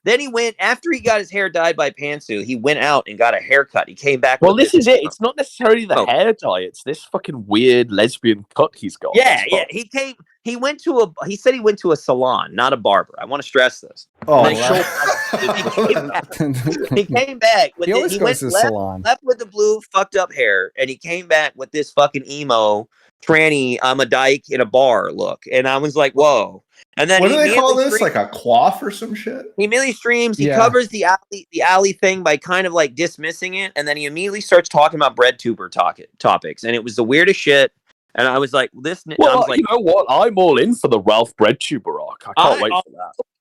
Then he went after he got his hair dyed by Pantsu. He went out and got a haircut. He came back. Well, this is it. It's not necessarily the hair dye. It's this fucking weird lesbian cut he's got. Yeah. He came. He said he went to a salon, not a barber. I want to stress this. Oh, he came back. He always goes to the salon. Left with the blue fucked up hair, and he came back with this fucking emo tranny. I'm a dyke in a bar look, and I was like, whoa. And then what do they call this? Like a quaff or some shit? He immediately streams. He covers the alley thing by kind of like dismissing it, and then he immediately starts talking about bread tuber topics, and it was the weirdest shit. And I was like, this. Well, I was like, you know what? I'm all in for the Ralph Breadtuber arc. I can't wait for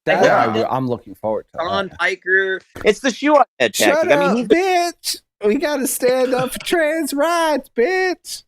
that. I'm looking forward to Sean Piker. It's the shoe on head tactic. Shut up, bitch. We got to stand up for trans rights, bitch.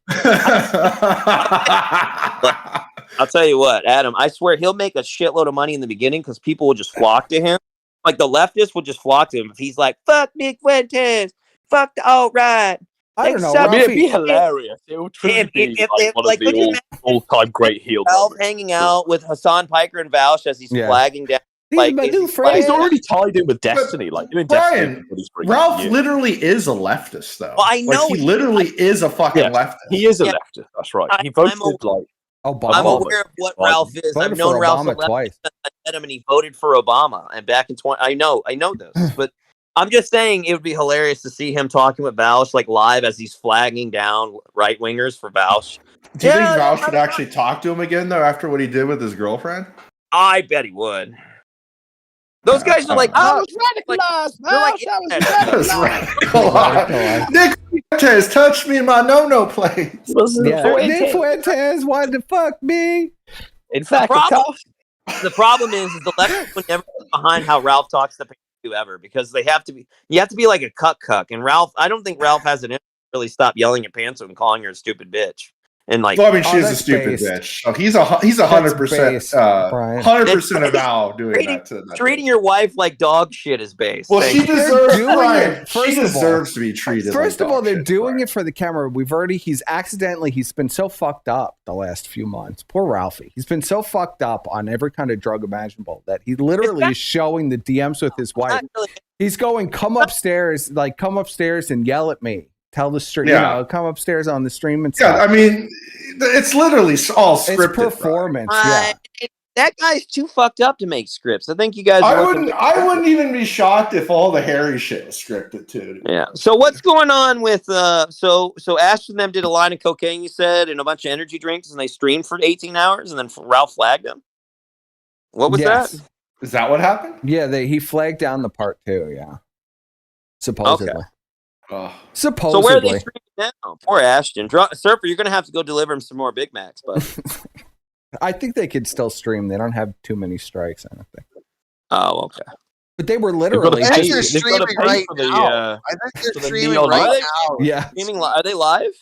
I'll tell you what, Adam, I swear he'll make a shitload of money in the beginning because people will just flock to him. Like the leftists will just flock to him if he's like, fuck Nick Fuentes, fuck the alt-right. I don't know. I mean, it'd be hilarious. It would truly be one of the all-time great heel Ralph hanging out with Hassan Piker and Vouch as he's flagging down. Like, he's already tied in with Destiny. Like doing Brian, Destiny. Ralph literally is a leftist, though. Well, I know he literally is a fucking leftist. He is a leftist. That's right. He voted like Obama. I'm aware of what Ralph is. I've known Ralph twice. I met him and he voted for Obama. And back in I know this, but I'm just saying it would be hilarious to see him talking with Vouch like live as he's flagging down right wingers for Vouch. Do you think Vouch would actually talk to him again though after what he did with his girlfriend? I bet he would. Those guys are like, I was radicalized. Nick Fuentes touched me in my no place. Nick Fuentes wanted to fuck me. In fact, the problem is the left would never get behind how Ralph talks to people ever because you have to be like a cuck. And Ralph, I don't think Ralph has an interest to really stop yelling at Panther and calling her a stupid bitch. And like, well, I mean, she's a stupid bitch. So he's 100%, 100% about doing that to that. Treating your wife like dog shit is base. Well, she deserves to be treated. First like of all, dog they're shit, doing it for the camera. He's been so fucked up the last few months. Poor Ralphie. He's been so fucked up on every kind of drug imaginable that he literally is showing the DMs with his wife. He's going, come upstairs and yell at me. Tell the stream, come upstairs on the stream and stuff. Yeah, I mean, it's literally all scripted. It's performance. That guy's too fucked up to make scripts. I think you guys. I wouldn't even be shocked if all the Harry shit was scripted too. Yeah. So what's going on with so Ash and them did a line of cocaine, you said, and a bunch of energy drinks, and they streamed for 18 hours, and then Ralph flagged them. What was that? Is that what happened? Yeah, he flagged down the part 2. Yeah, supposedly. Okay. Supposedly. So where are they streaming now? Poor Ashton. Surfer, you're going to have to go deliver him some more Big Macs, but I think they could still stream. They don't have too many strikes, I don't think. Oh, okay. But they were literally. I think they're streaming right now. I think they're streaming right now. Yeah. Streaming are they live?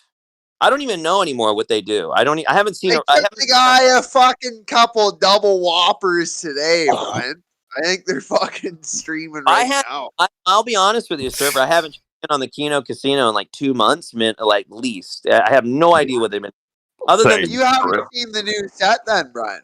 I don't even know anymore what they do. I haven't seen. I took the guy a fucking couple double whoppers today, Brian. I think they're fucking streaming right now. I'll be honest with you, Surfer. I haven't on the Keno Casino in like 2 months, like least. I have no idea what they've been. Other than you haven't seen the new set, then, Brian.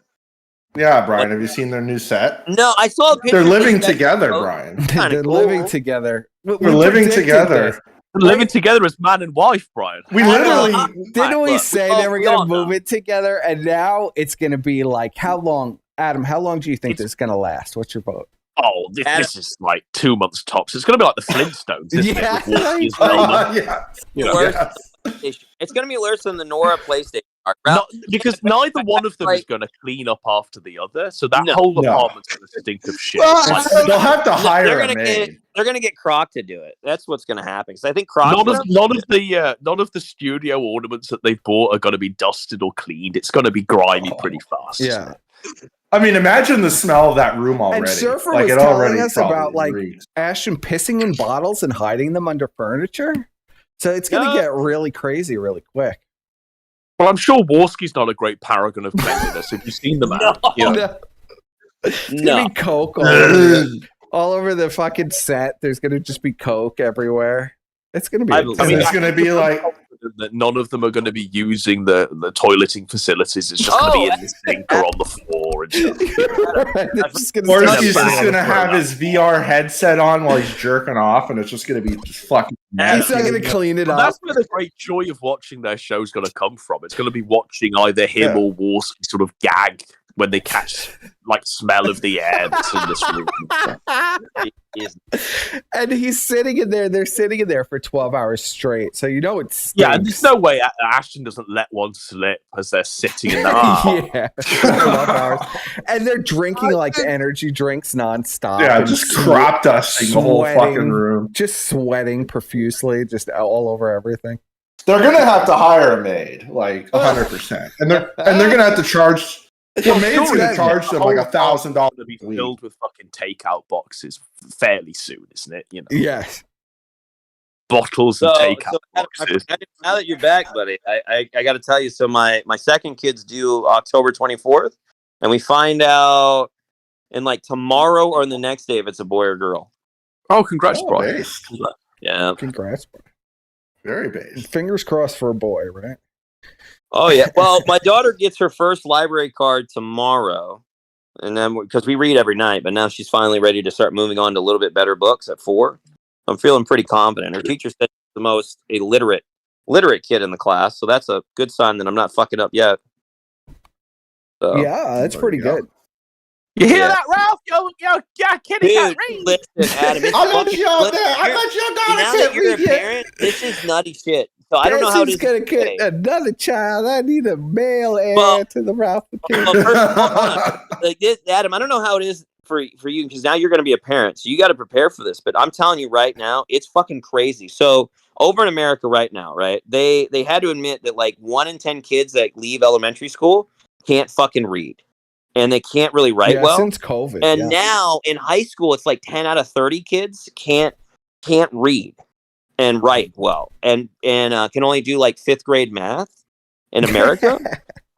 Yeah, Brian. Have you seen their new set? No, I saw a picture. They're living together, Brian. They're living together. We're living together. Living together as man and wife, Brian. We literally didn't we say they were going to move it together, and now it's going to be like how long, Adam? How long do you think this is going to last? What's your vote? Oh, this is like 2 months tops. It's going to be like the Flintstones, isn't it? It's going to be worse than the Nora PlayStation. Because neither one of them is going to clean up after the other, so that whole apartment's going to stink of shit. They'll have to hire a maid. They're going to get Croc to do it. That's what's going to happen. Because I think Croc. None of the studio ornaments that they've bought are going to be dusted or cleaned. It's going to be grimy pretty fast. Yeah. I mean, imagine the smell of that room already. And Surfer was telling us about like Ashton pissing in bottles and hiding them under furniture. So it's going to get really crazy really quick. Well, I'm sure Warski's not a great paragon of cleanliness. If you've seen them out, It's going to be coke all over the fucking set. There's going to just be coke everywhere. It's going to be. It's going to be like that. None of them are going to be using the toileting facilities. It's just going to be in the sink or on the floor. And Warski's just going to have his VR headset on while he's jerking off, and it's just going to be just fucking. He's not going to clean it up. That's where the great joy of watching their show is going to come from. It's going to be watching either him or Warski sort of gag when they catch like smell of the air that's in this room. And he's sitting in there. They're sitting in there for 12 hours straight. So you know it's and there's no way Ashton doesn't let one slip as they're sitting in the 12 hours. And they're drinking like energy drinks nonstop. Yeah, just crop dusting the whole fucking room. Just sweating profusely, just all over everything. They're gonna have to hire a maid, like 100%, and they're gonna have to charge. The maid's gonna charge them like $1,000 to be filled with fucking takeout boxes fairly soon, isn't it? You know. Yes. Bottles and takeout boxes. Now that you're back, buddy, I got to tell you. So my second kid's due October 24th, and we find out in like tomorrow or the next day if it's a boy or girl. Oh, congrats, bro! Yeah, congrats, bro. Very based. Fingers crossed for a boy, right? Oh yeah. Well, my daughter gets her first library card tomorrow, and then because we read every night, but now she's finally ready to start moving on to a little bit better books at 4. I'm feeling pretty confident. Her teacher said she's the most illiterate kid in the class, so that's a good sign that I'm not fucking up yet. So, yeah, that's pretty good. You hear that, Ralph? Yo, kidding, dude, listen, Adam. I let you out there. I let you down. Now that you're a parent, this is nutty shit. So I don't know how it is. Gonna get another child. I need a male heir to the Ralph kid. Well, first of all, like this, Adam, I don't know how it is for you because now you're going to be a parent, so you got to prepare for this. But I'm telling you right now, it's fucking crazy. So over in America right now, right? They had to admit that like 1 in 10 kids that leave elementary school can't fucking read. And they can't really write well since COVID. And now in high school, it's like 10 out of 30 kids can't read and write well, and can only do like 5th grade math in America.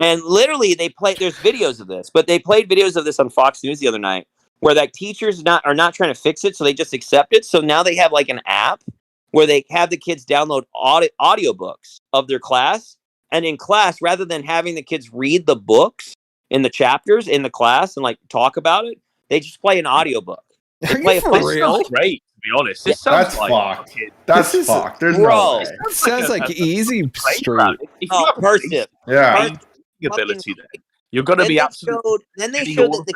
And literally, there's videos of this, but they played videos of this on Fox News the other night, where like teachers are not trying to fix it, so they just accept it. So now they have like an app where they have the kids download audiobooks of their class, and in class, rather than having the kids read the books in the chapters in the class and like talk about it, they just play an audiobook. They play for real? Great, to be honest. This That's sounds fucked. That's fucked. There's no way. Sounds like easy street. Immersive. Yeah. Ability there. You're going to be absolutely. Then they showed that the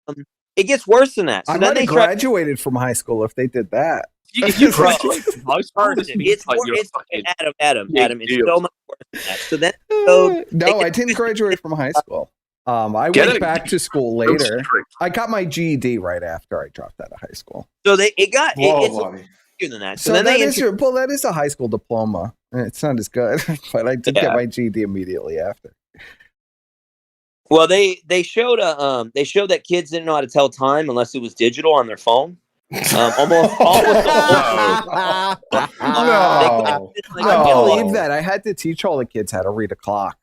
kids. It gets worse than that. So I then might have graduated from high school if they did that. If you graduate from high school, Adam. It's so much worse than that. So then, no, I didn't graduate from high school. I went back to school later. I got my GED right after I dropped out of high school. So it's worse than that. So that is a high school diploma. It's not as good, but I did get my GED immediately after. Well, they showed that kids didn't know how to tell time unless it was digital on their phone. Almost I believe that. I had to teach all the kids how to read a clock.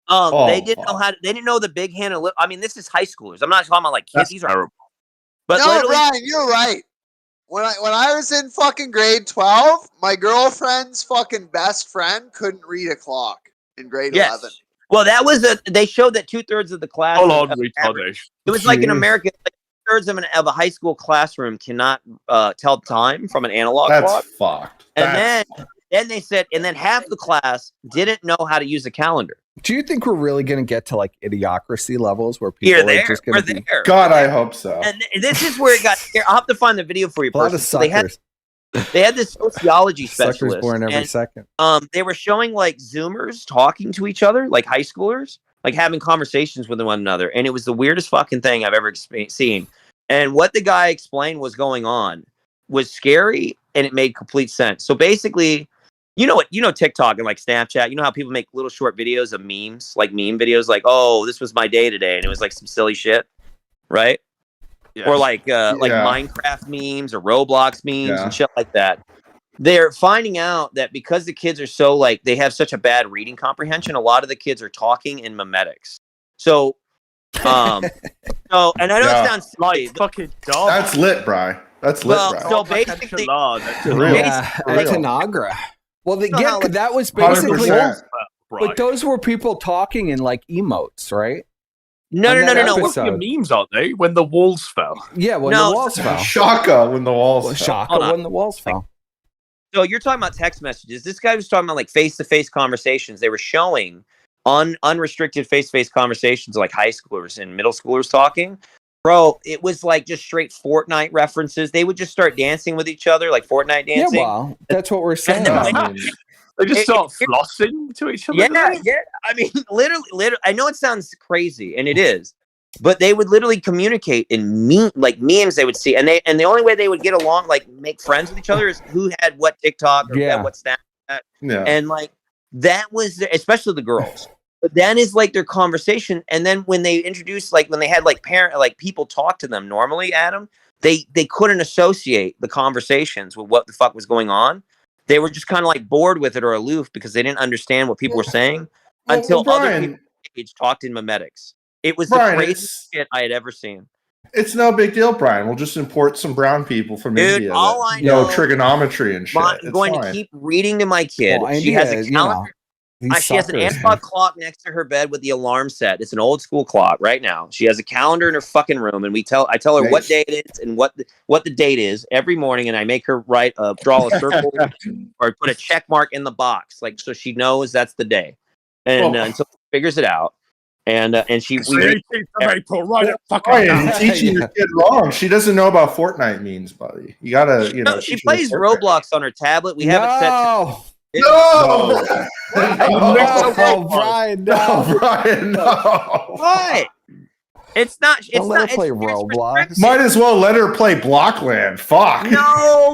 They didn't know they didn't know the big hand. I mean, this is high schoolers. I'm not talking about like kids. These are terrible. But no, Ryan, you're right. When I was in fucking grade 12, my girlfriend's fucking best friend couldn't read a clock in grade 11. Well, that was they showed that 2/3 of the class. Hold on, retardation. It was like in America, like 2/3 of a high school classroom cannot tell time from an analog clock. That's fucked. And then they said, and then half the class didn't know how to use a calendar. Do you think we're really going to get to like idiocracy levels where people are just going to be? God, I hope so. And this is where it got. I'll have to find the video for you. A lot of suckers. They had this sociology Suckers specialist. born every second. They were showing like Zoomers talking to each other, like high schoolers, like having conversations with one another, and it was the weirdest fucking thing I've ever seen. And what the guy explained was going on was scary, and it made complete sense. So basically, you know TikTok and like Snapchat, you know how people make little short videos of memes, like meme videos, like, oh, this was my day today, and it was like some silly shit, right? Yes. Or like Minecraft memes or Roblox memes and shit like that. They're finding out that because the kids are so like they have such a bad reading comprehension, a lot of the kids are talking in memetics. So and I know it sounds silly, like fucking dog. That's lit, Bri. That's lit, Bri. So basically, Tanagra. Well, that was basically, 100%. but those were people talking in like emotes, right? No. What memes aren't they? When the walls fell. Yeah, when the walls fell. Shaka when the walls fell. Shaka when the walls fell. So you're talking about text messages. This guy was talking about like face-to-face conversations. They were showing unrestricted face-to-face conversations like high schoolers and middle schoolers talking. Bro, it was like just straight Fortnite references. They would just start dancing with each other, like Fortnite dancing. Yeah, well, that's what we're saying. They just start flossing to each other. Yeah. I mean, literally. I know it sounds crazy, and it is, but they would literally communicate in memes they would see, and the only way they would get along, like make friends with each other, is who had what TikTok or who had what Snap. that. Yeah. And like that was especially the girls. But then is like their conversation, and then when they introduced, like when they had like people talk to them normally, Adam, they couldn't associate the conversations with what the fuck was going on. They were just kind of like bored with it or aloof because they didn't understand what people were saying until other people talked in mimetics. It was the craziest shit I had ever seen. It's no big deal, Brian. We'll just import some brown people from India that know trigonometry and shit. I'm going to keep reading to my kid. Well, she has a calendar. She has an analog clock next to her bed with the alarm set. It's an old school clock right now. She has a calendar in her fucking room, and I tell her what day it is and what the date is every morning, and I make her draw a circle or put a check mark in the box, like so she knows that's the day, and until she figures it out. And she Brian, you're teaching your kid wrong. She doesn't know about Fortnite memes, buddy. You gotta, No, she plays Roblox on her tablet. We have it set. No, Brian, no, Brian, no. What? It's not. It's Don't let not. her play Roblox. Might as well let her play Blockland. Fuck. No.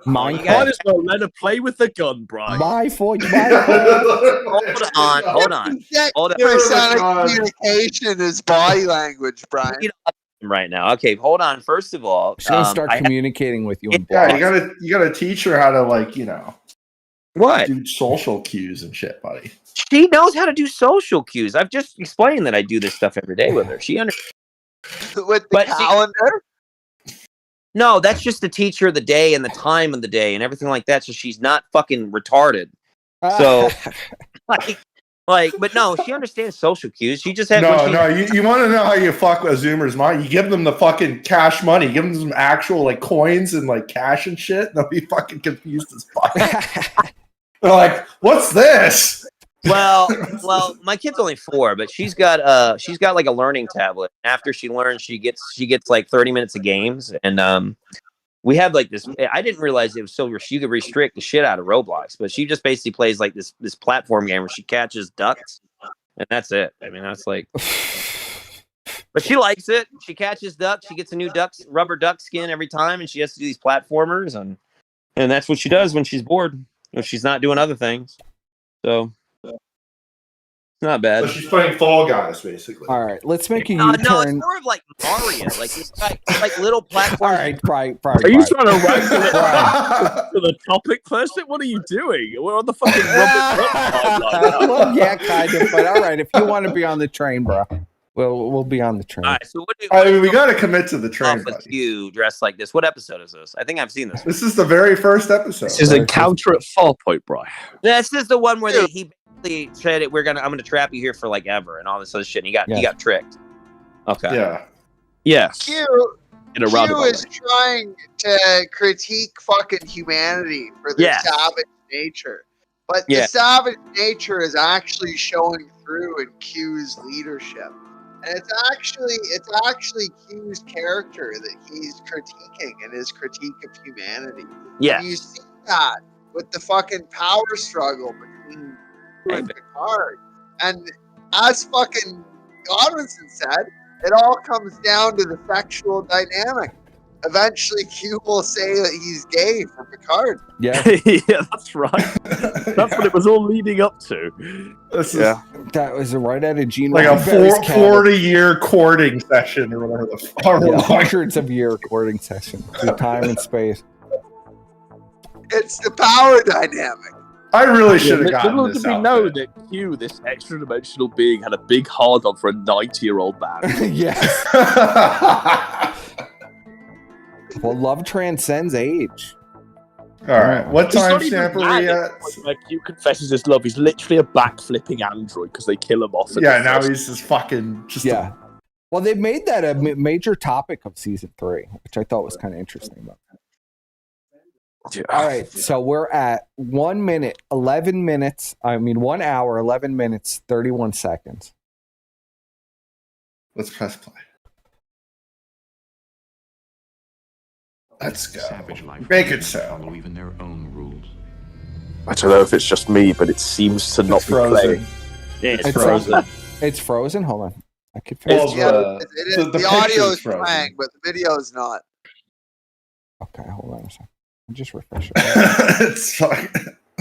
Might as well let her play with the gun, Brian. Hold on. Personic communication is body language, Brian. Right now, okay. Hold on. First of all, she's gonna start communicating with you. Yeah, you gotta teach her how to what do social cues and shit, buddy. She knows how to do social cues. I've just explained that I do this stuff every day with her. She understands. With the calendar? No, that's just to teach her the day and the time of the day and everything like that, so she's not fucking retarded. So, but no, she understands social cues. She just has You want to know how you fuck a Zoomer's mind? You give them the fucking cash money, give them some actual like coins and like cash and shit. They'll be fucking confused as fuck. They're like, "What's this?" Well, my kid's only 4, but she's got like a learning tablet. After she learns, she gets like 30 minutes of games, and we have like this. I didn't realize it was so you could restrict the shit out of Roblox, but she just basically plays like this platform game where she catches ducks, and that's it. I mean, that's like. But she likes it. She catches ducks. She gets a new rubber duck skin every time, and she has to do these platformers, and that's what she does when she's bored. If she's not doing other things, so. It's not bad. So she's playing Fall Guys, basically. All right, let's make a U-turn. No, it's more of like Mario. Like it's like little platforms. All right, Brian. Are you trying to rank to the topic first? What are you doing? We're on the fucking rubber. Well, yeah, kind of. But all right, if you want to be on the train, bro, we'll be on the train. All right, so we got to commit to the train. With you dressed like this. What episode is this? I think I've seen this. This is the very first episode. This is Encounter at Farpoint, Brian. This is the one where he said it. I'm gonna trap you here for like ever and all this other shit. And he got tricked. Okay. Yeah. Yes. Q is trying to critique fucking humanity for the savage nature, but the savage nature is actually showing through in Q's leadership, and it's actually Q's character that he's critiquing in his critique of humanity. Yeah. And you see that with the fucking power struggle between and Picard. And as fucking Godwinson said, it all comes down to the sexual dynamic. Eventually Q will say that he's gay for Picard. Yeah. Yeah, that's right. That's what it was all leading up to. That was right out of Gene. Like a 40-year courting session or whatever the fuck. Hundreds of year courting session through time and space. It's the power dynamic. I really should have gotten this out. Know that Q, this extra-dimensional being, had a big hard-on for a 90-year-old man. Yes. Well, love transcends age. All right. What time stamp are we at? Like Q confesses his love. He's literally a back-flipping android because they kill him off. Yeah, now he's just fucking... Well, they made that a major topic of season 3, which I thought was kind of interesting about that. All right, so we're at 1 minute, 11 minutes. 1 hour, 11 minutes, 31 seconds. Let's press play. Let's go. Make it so. Follow even their own rules. I don't know if it's just me, but it seems to not be playing. Yeah, it's frozen. It's frozen. Hold on, I could. The audio is playing, but the video is not. Okay, hold on a second. Just refresh it. It's fine.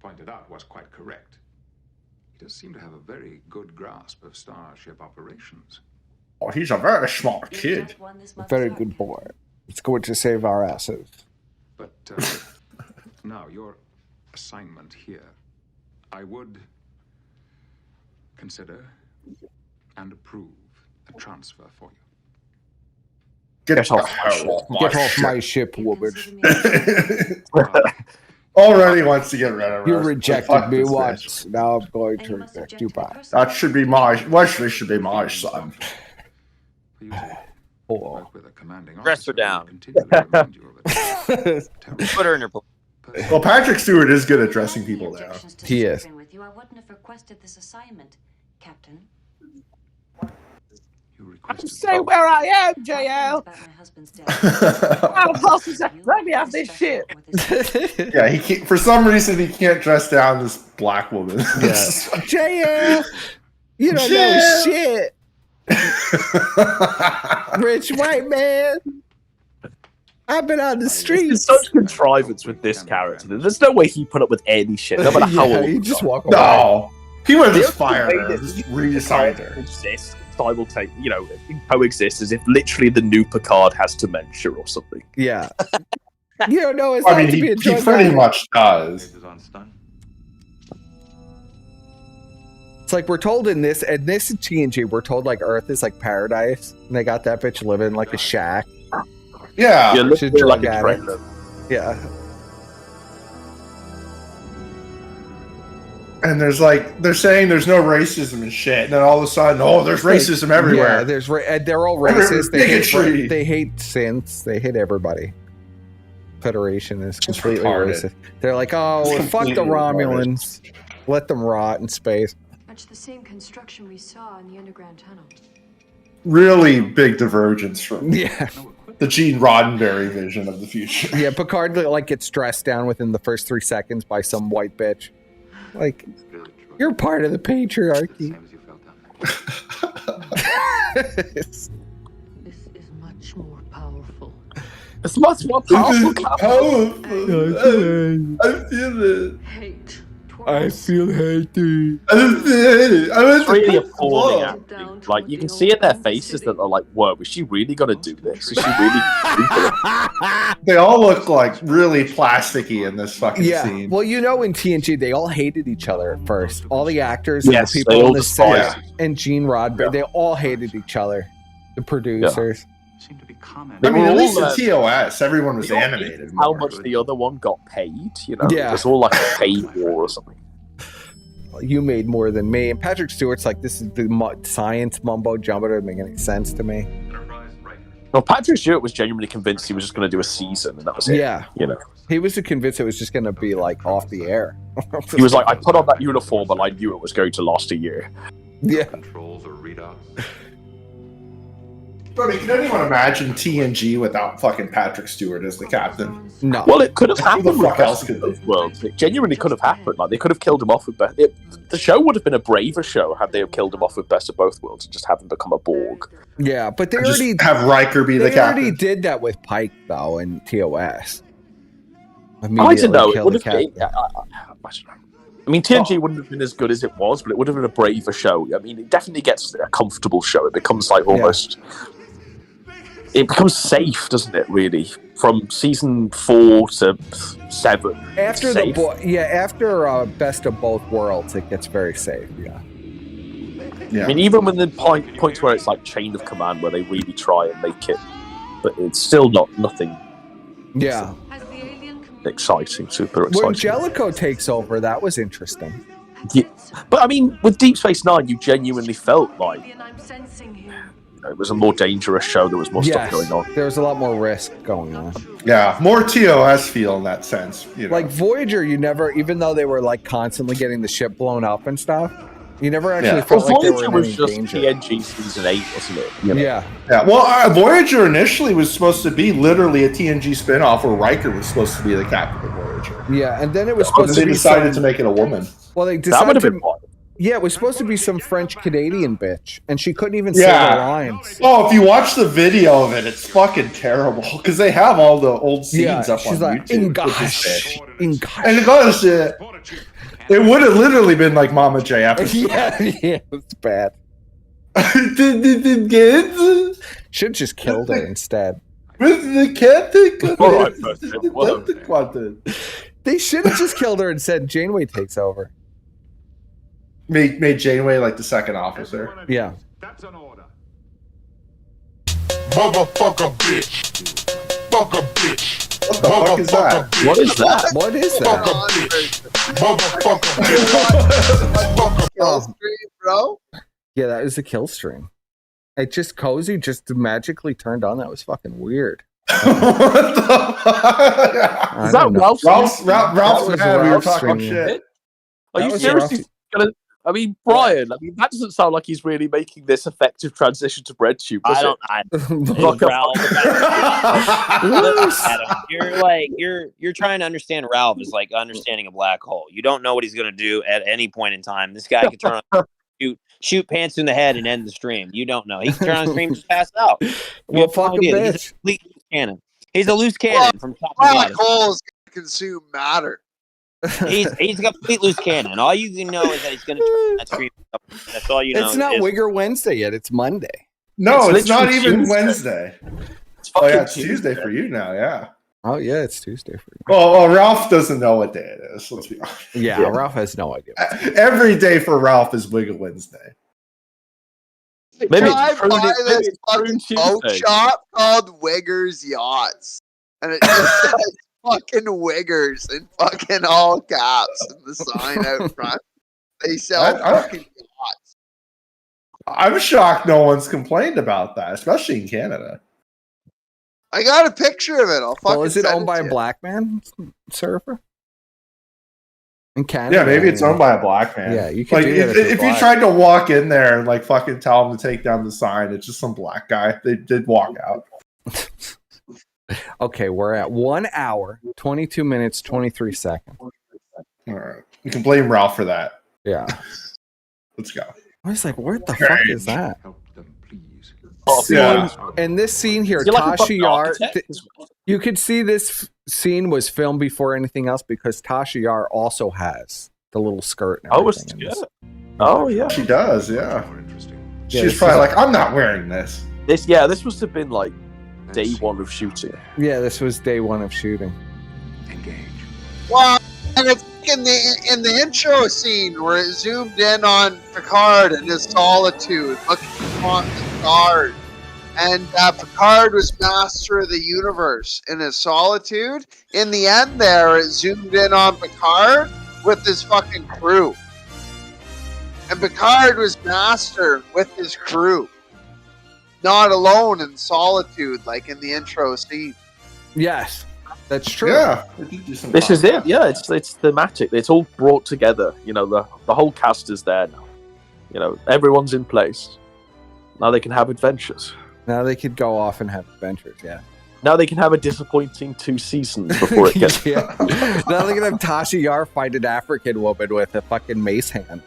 pointed out was quite correct. He does seem to have a very good grasp of starship operations. Oh, he's a very smart kid. Very good boy. It's going to save our asses. But now, your assignment here, I would consider and approve a transfer for you. Get off my ship, woman. Already wants to get rid of her. You rejected me once. Now I'm going to reject you back. That should be my... Wesley should be my son. Dress her down. Put her in her place. Well, Patrick Stewart is good at dressing people down. He is. I wouldn't have requested this assignment, Captain. I'm staying where I am, JL. Let me have this shit. Yeah, he can't, for some reason he can't dress down this black woman. Yeah. JL, you don't know shit. Rich white man. I've been on the streets. There's such contrivance with this character. There's no way he put up with any shit, no matter how old. He just walk away. No, he would have just fired her. Just reassigned her. Coexist as if literally the new Picard has dementia or something. Yeah. You don't know it's I mean, he pretty much does. It's like we're told in this TNG, we're told like Earth is like paradise, and they got that bitch living like a shack. Yeah, she's like a trailer. Yeah. And there's like they're saying there's no racism and shit, and then all of a sudden, oh, there's racism everywhere. Yeah, they're all racist. They hate synths. They hate everybody. Federation is completely racist. They're like, oh, fuck the Romulans. Let them rot in space. Much the same construction we saw in the underground tunnel. Really big divergence from the Gene Roddenberry vision of the future. Yeah, Picard like gets dressed down within the first 3 seconds by some white bitch. Like, you're part of the patriarchy. This is much more powerful. It's much more powerful. I feel it. Hate. I feel hated. It's really appalling, actually. Like, you can see in their faces that they're like, whoa, is she really going to do this? Is she really They all look like really plasticky in this fucking scene. Well, you know, in TNG, they all hated each other at first. All the actors and the people they all in the set despised and Gene Roddenberry, they all hated each other. The producers. I mean, at least in TOS, everyone was animated. How much the other one got paid, you know? Yeah. It was all like a paid war or something. You made more than me. And Patrick Stewart's like, this is the science mumbo jumbo. Doesn't make any sense to me. Well, Patrick Stewart was genuinely convinced he was just going to do a season, and that was it. Yeah. You know? He was convinced it was just going to be like off the air. He was like, I put on that uniform and I knew it was going to last a year. Yeah. Controls or readouts. I mean, can anyone imagine TNG without fucking Patrick Stewart as the captain? No. Well, it could have happened. Who the fuck else could Both worlds. It genuinely could have happened. Like, they could have killed him off with the show would have been a braver show had they have killed him off with Best of Both Worlds and just have him become a Borg. Yeah, but they just already have Riker be the captain. They already did that with Pike though in TOS. I don't know. It would have been, I don't know. I mean, TNG wouldn't have been as good as it was, but it would have been a braver show. I mean, it definitely gets a comfortable show. It becomes like almost. It becomes safe, doesn't it? Really, from season 4 to 7. After after Best of Both Worlds, it gets very safe. Yeah. I mean, even when the points where it's like Chain of Command, where they really try and make it, but it's still nothing. Yeah. Exciting, super exciting. When Jellicoe takes over, that was interesting. Yeah. But I mean, with Deep Space Nine, you genuinely felt like it was a more dangerous show. There was more stuff going on. There was a lot more risk going on. Yeah, more TOS feel in that sense. You know. Like Voyager, you never, even though they were like constantly getting the ship blown up and stuff, you never actually felt like they were in any danger. TNG season 8, wasn't it? You know? Yeah. Well, Voyager initially was supposed to be literally a TNG spinoff where Riker was supposed to be the captain of Voyager. Yeah, and then it was supposed to be. They decided to make it a woman. Well, they decided Yeah, it was supposed to be some French Canadian bitch, and she couldn't even say the lines. Oh, if you watch the video of it, it's fucking terrible because they have all the old scenes up she's on like, YouTube. Engosh. And gosh, it would have literally been like Mama J episode. yeah, it's bad. Should just killed her instead. The captain. They should have just killed her and said Janeway takes over. Made Janeway like the second officer. Yeah. That's an order. Motherfucker bitch. Fucker bitch. What the fuck is that? What is that? What is that? Motherfucker bitch. Kill stream, bro. Yeah, that was a kill stream. It just Cozy just magically turned on. That was fucking weird. What the fuck? Is that Ralph's? Ralph's was mad. We were Ralph's talking stream. shit. Are you seriously gonna? I mean, Brian. I mean, that doesn't sound like he's really making this effective transition to BreadTube. I don't. Fuck up. Ralph. Adam, you're trying to understand Ralph is like understanding a black hole. You don't know what he's gonna do at any point in time. This guy could turn on, shoot pants in the head and end the stream. You don't know. He can turn on the stream and just pass out. Well, fuck a bitch. He's a complete loose cannon. He's a loose cannon from top to Black bottom. holes consume matter. He's a complete loose cannon. All you can know is that he's going to turn that stream. That's all you know. It's not Wigger Wednesday yet. It's Monday. No, it's not even Tuesday. Wednesday. It's Oh yeah, fucking it's Tuesday for you now. Yeah. Oh yeah, it's Tuesday for you. Well, Ralph doesn't know what day it is. Let's be honest. Yeah, Ralph has no idea. Every day for Ralph is Wiggle Wednesday. Maybe Drive by this fucking boat shop called Wiggers Yachts, and it just says fucking Wiggers in fucking all caps and the sign out front. They sell fucking yachts. I'm shocked no one's complained about that, especially in Canada. I got a picture of it. I'll fucking. Well, is it send owned by to a you. black man surfer? In Canada? Yeah, maybe it's owned by a black man. Yeah, you can like do that if you black. tried to walk in there and like fucking tell him to take down the sign, it's just some black guy. They did walk out. Okay, we're at 1 hour, 22 minutes, 23 seconds. All right, you can blame Ralph for that. Yeah. Let's go. I was like, what the fuck is that? Yeah. And this scene here, Is he like a Tasha fucking Yar, architect? you could see this scene was filmed before anything else because Tasha Yar also has the little skirt. And Oh, it's everything in this. good. Oh yeah. She does, yeah. Yeah, She's this probably is- like, I'm not wearing this. This must have been like day one of shooting. Yeah, this was day one of shooting. Well, and it's in the intro scene where it zoomed in on Picard and his solitude, looking on Picard. And Picard was master of the universe in his solitude. In the end there, it zoomed in on Picard with his fucking crew. And Picard was master with his crew. Not alone in solitude, like in the intro scene. Yes, that's true. Yeah. This is it. Yeah, it's thematic. It's all brought together. You know, the whole cast is there now. You know, everyone's in place. Now they can have adventures. Now they could go off and have adventures, yeah. Now they can have a disappointing 2 seasons before it gets. Yeah. Now they can have Tasha Yar fight an African woman with a fucking mace hand.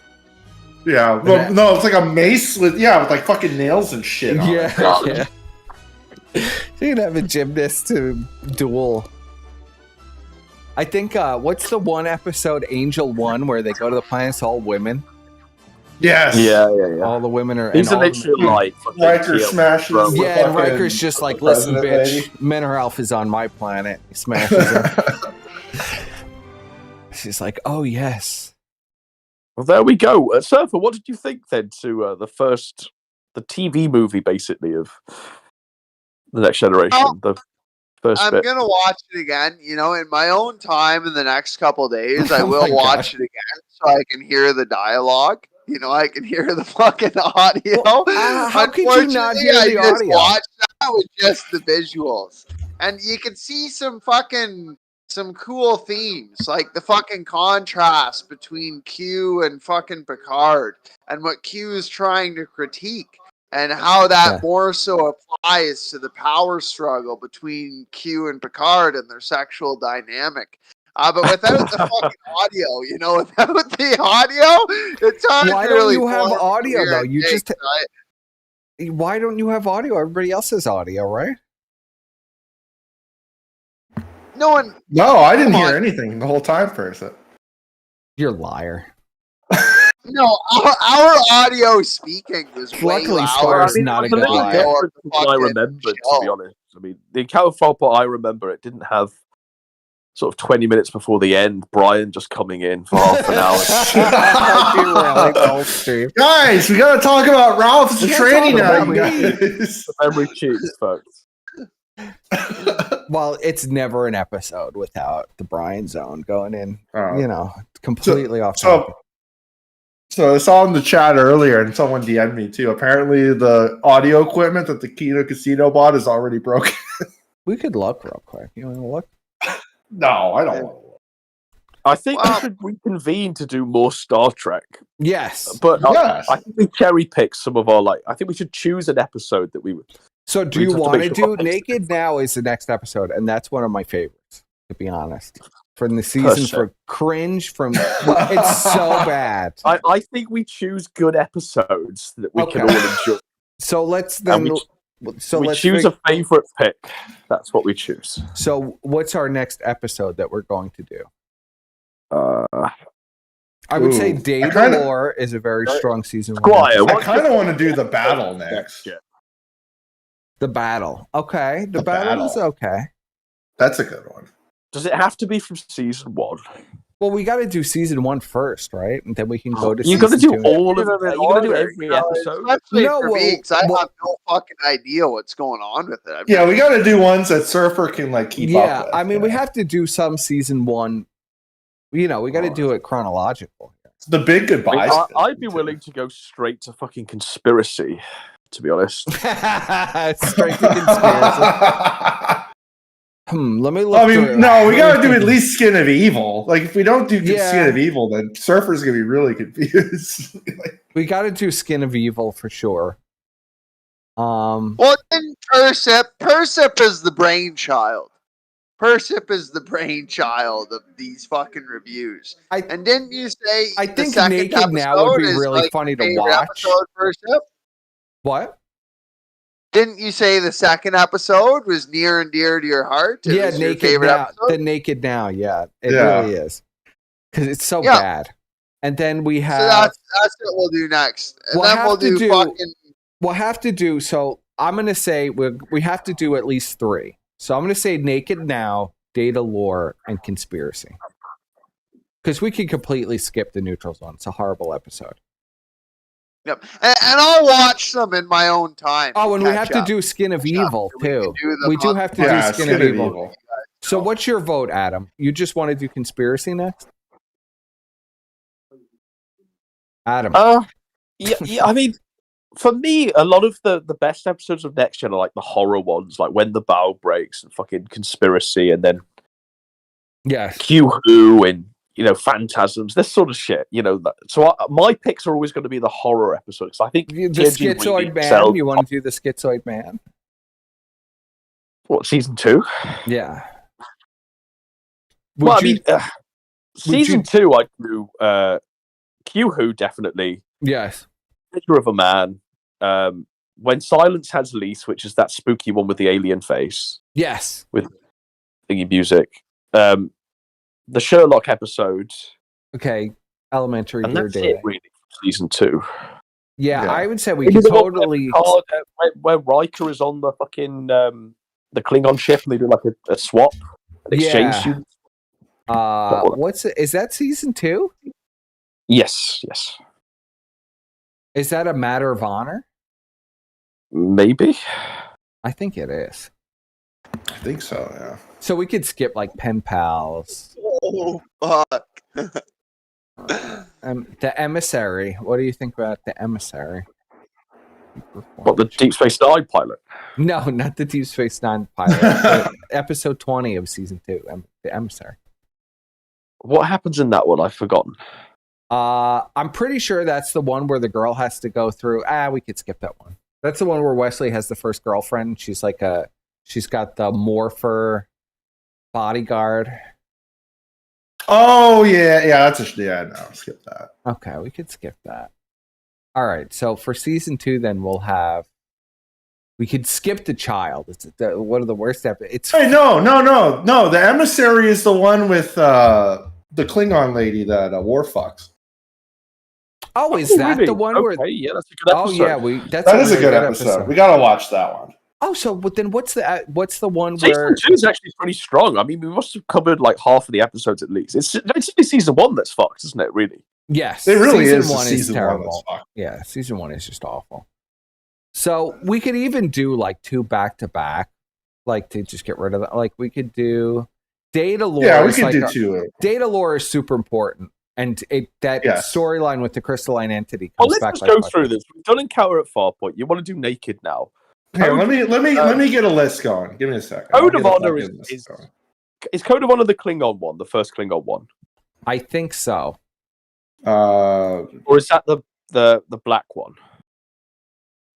Yeah. Well, no, it's like a mace with like fucking nails and shit on it. Yeah. You can have a gymnast to duel. I think, what's the one episode, Angel 1, where they go to the planet, it's all women? Yes. Yeah. All the women are... These and are all- literally like... Riker smashes. the Yeah, and fucking- Riker's just like, the listen, president bitch, lady." Menor Alpha is on my planet. He smashes her. She's like, oh, yes. Well, there we go. Surfer, what did you think then to the TV movie, basically, of The Next Generation? Oh, the first I'm bit. gonna watch it again, in my own time in the next couple days. I Oh will my watch it again so I can hear the dialogue. I can hear the fucking audio. How could you not hear Unfortunately, the I just audio? watched that with just the visuals, and you can see some cool themes, like the fucking contrast between Q and fucking Picard, and what Q is trying to critique, and how that more so applies to the power struggle between Q and Picard and their sexual dynamic. But without the fucking audio, without the audio, it's hard Why to don't really you have form audio, though? coherent You takes, just... right? Why don't you have audio? Everybody else has audio, right? No one. No, I didn't hear anything the whole time first. You're a liar. No, our audio speaking was way Luckily, louder. Squire's not a good liar. I remember, to be honest. I mean, the Encounter of Foul Pot, I remember it didn't have sort of 20 minutes before the end, Brian just coming in for half an hour. Guys, we got to talk about Ralph's training now, you guys. The memory cheats, folks. Well, it's never an episode without the Brian zone going in, completely off topic. So I saw in the chat earlier, and someone DM'd me too. Apparently, the audio equipment that the Kino Casino bought is already broken. We could look real quick. You want to look? No, I don't want to look. I think we should reconvene to do more Star Trek. Yes. But I think we cherry pick some of our, I think we should choose an episode that we would. So do you want to do Naked Now is the next episode, and that's one of my favorites, to be honest. From the season for cringe, it's so bad. I think we choose good episodes that we can all enjoy. So let's let's choose a favorite pick. That's what we choose. So what's our next episode that we're going to do? I would say Data Lore is a very strong season. Squire, I kind of want to do the battle next. The battle. Okay. The battle is okay. That's a good one. Does it have to be from season 1? Well, we got to do season 1 first, right? And then we can go to you season 2. You got to do all of it. You got to do every episode. Especially for me, because I have no fucking idea what's going on with it. Yeah, we got to do ones that Surfer can keep up with. Yeah, I mean, we have to do some season 1. We got to do it chronological. The big goodbye. I'd be willing to go straight to fucking conspiracy, to be honest. Straight to conspiracy. Let me look. I mean, no, we got to do at least Skin of Evil. If we don't do Skin of Evil, then Surfer's going to be really confused. We got to do Skin of Evil for sure. Well, then Persip is the brainchild. Persip is the brainchild of these fucking reviews. And didn't you say I think Naked Now would be really funny to watch. What? Didn't you say the second episode was near and dear to your heart? Yeah, Naked Now. The Naked Now, yeah. It really is. Because it's so bad. And then we have... So that's what we'll do next. And then we'll do fucking... We'll have to do... So I'm going to say we have to do at least 3. So I'm going to say Naked Now, Data Lore, and Conspiracy. Because we can completely skip the Neutral Zone. It's a horrible episode. Yep. And I'll watch them in my own time. Oh, and we have to do Skin of Evil, too. We do have to do Skin of Evil. So what's your vote, Adam? You just want to do Conspiracy next? Adam. Yeah, I mean, for me, a lot of the best episodes of Next Gen are the horror ones, like When the Bow Breaks and fucking Conspiracy, and then Q-Who and Phantasms, this sort of shit. So my picks are always going to be the horror episodes. I think the Schizoid Man. You want to do the Schizoid Man? What, season 2? Yeah. Season 2, I'd do Q-Who definitely. Yes. Picture of a Man. When Silence Has Lease, which is that spooky one with the alien face. Yes. With thingy music. The Sherlock episode. Okay. Elementary. And that's it, really, for season 2. Yeah, I would say we could totally... Where Riker is on the fucking... the Klingon ship, and they do a swap. An exchange student. Is that season 2? Yes. Is that a Matter of Honor? Maybe. I think it is. I think so, yeah. So we could skip Pen Pals. Oh, fuck. The Emissary. What do you think about the Emissary? What, the Deep Space Nine pilot? No, not the Deep Space Nine pilot. Episode 20 of season 2, the Emissary. What happens in that one? I've forgotten. I'm pretty sure that's the one where the girl has to go through. We could skip that one. That's the one where Wesley has the first girlfriend. She's she's got the morpher bodyguard. Oh yeah, that's no, skip that. Okay, we could skip that. All right, so for season 2, then we could skip the child. It's one of the worst episodes. It's no. The emissary is the one with the Klingon lady that war fucks. Oh, is that really? the one where? Yeah, that's a good episode. Oh yeah, that is a good episode. We gotta watch that one. Oh, so but then what's the one season where 2 is actually pretty strong? I mean, we must have covered like half of the episodes at least. It's only season 1 that's fucked, isn't it? Really? Yes, it really season is. One Season is terrible. Yeah, season 1 is just awful. So we could even do like 2 back to back, like to just get rid of that. Like we could do data lore. Yeah, we could do 2. Data lore is super important, and storyline with the crystalline entity comes back. Let's just go through this. We've done Encounter at Farpoint. You want to do Naked now? Here, let me get a list going. Give me a second. Code of Honor is Code of Honor the Klingon one, the first Klingon one? I think so. Or is that the black one?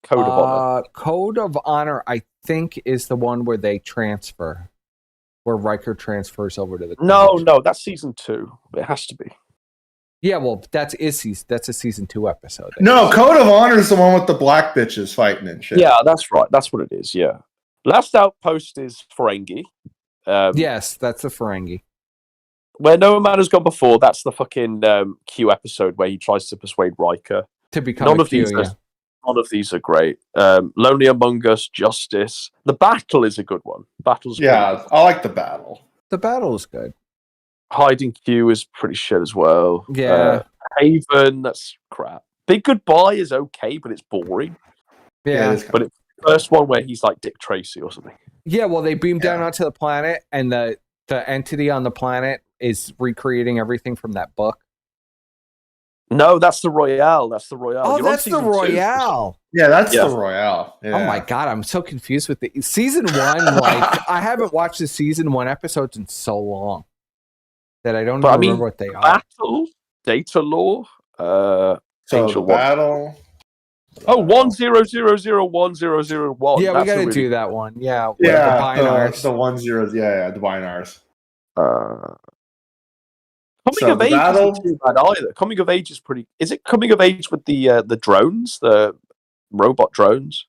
Code of Honor. Code of Honor, I think, is the one where they transfer, where Riker transfers over to the. No, that's season 2. It has to be. Yeah, well, that's a season 2 episode. No, Code of Honor is the one with the black bitches fighting and shit. Yeah, that's right. That's what it is. Yeah. Last Outpost is Ferengi. Yes, that's the Ferengi. Where No Man Has Gone Before, that's the fucking Q episode where he tries to persuade Riker to become a Q. None of these are great. Lonely Among Us, Justice. The Battle is a good one. Battle's I like The Battle. The Battle is good. Hiding Q is pretty shit as well. Yeah. Haven, that's crap. Big Goodbye is okay, but it's boring. Yeah. But it's the first one where he's like Dick Tracy or something. Yeah, well, they beam down onto the planet, and the entity on the planet is recreating everything from that book. No, that's the Royale. That's the Royale. Oh, that's the Royale. Yeah, that's the Royale. Yeah. Oh my god, I'm so confused with the season 1. Like, I haven't watched the season 1 episodes in so long that I don't remember what they are. Battle, Data Law, so the Battle. Oh, 10001001. Yeah, we got to do that one. Yeah, the binars. The 10, the binars. Coming of Age isn't too bad either. Coming of Age is pretty. Is it Coming of Age with the drones, the robot drones?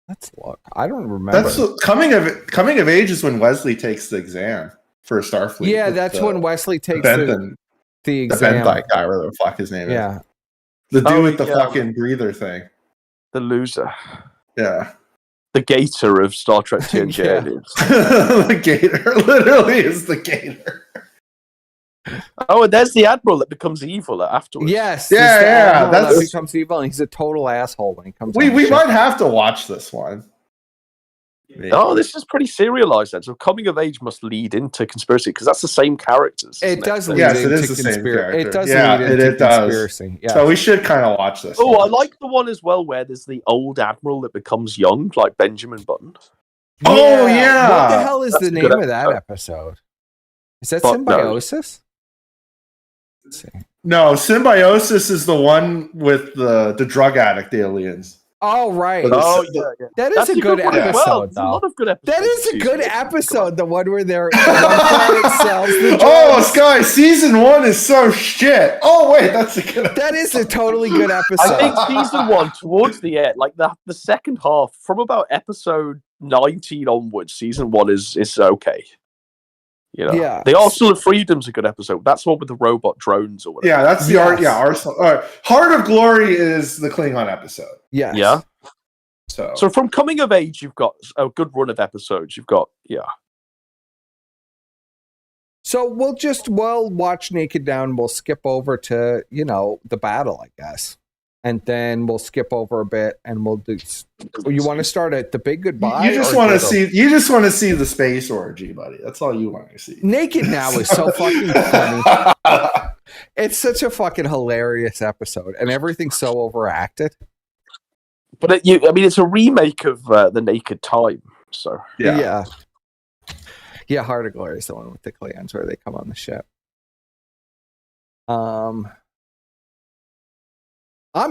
Let's look. I don't remember. That's Coming of Age is when Wesley takes the exam for Starfleet. Yeah, that's when Wesley takes the exam. The guy, whatever the fuck his name is. Yeah, the dude with the fucking breather thing. The loser. Yeah. The Gator of Star Trek TNG. The Gator literally is the Gator. Oh, and there's the Admiral that becomes evil afterwards. Yes. Yeah. That becomes evil, and he's a total asshole when he comes. We might have to watch this one. Maybe. Oh, this is pretty serialized then. So Coming of Age must lead into conspiracy because that's the same characters. It does lead yes, into it is the same character. It does lead into conspiracy. Yeah. So we should kind of watch this. Oh, I like the one as well where there's the old Admiral that becomes young, like Benjamin Button. Oh, yeah. What the hell is the name of that episode? Is that Symbiosis? Let's see. No, Symbiosis is the one with the drug addict aliens. Oh, right. Yeah. That's a good episode, well, though. A lot of good episodes. That is a good episode. The one where they're sells the drugs. Oh, Sky, season 1 is so shit. Oh, wait, that's a good episode. That is a totally good episode. I think season 1, towards the end, like the second half, from about episode 19 onwards, season 1 is okay. You know, the Arsenal of Freedom's a good episode. That's the one with the robot drones or whatever. Yeah, that's the Arsenal. All right. Heart of Glory is the Klingon episode. Yes. Yeah. So from Coming of Age, you've got a good run of episodes. You've got So we'll watch Naked Down. We'll skip over to the battle, I guess, and then we'll skip over a bit, and we'll do. You want to start at the Big Goodbye? You just want to see. You just want to see the space orgy, buddy. That's all you want to see. Naked Now is so fucking funny. It's such a fucking hilarious episode, and everything's so overacted. But it's a remake of the Naked Time. So yeah. Heart of Glory is the one with the Klingons where they come on the ship. I'm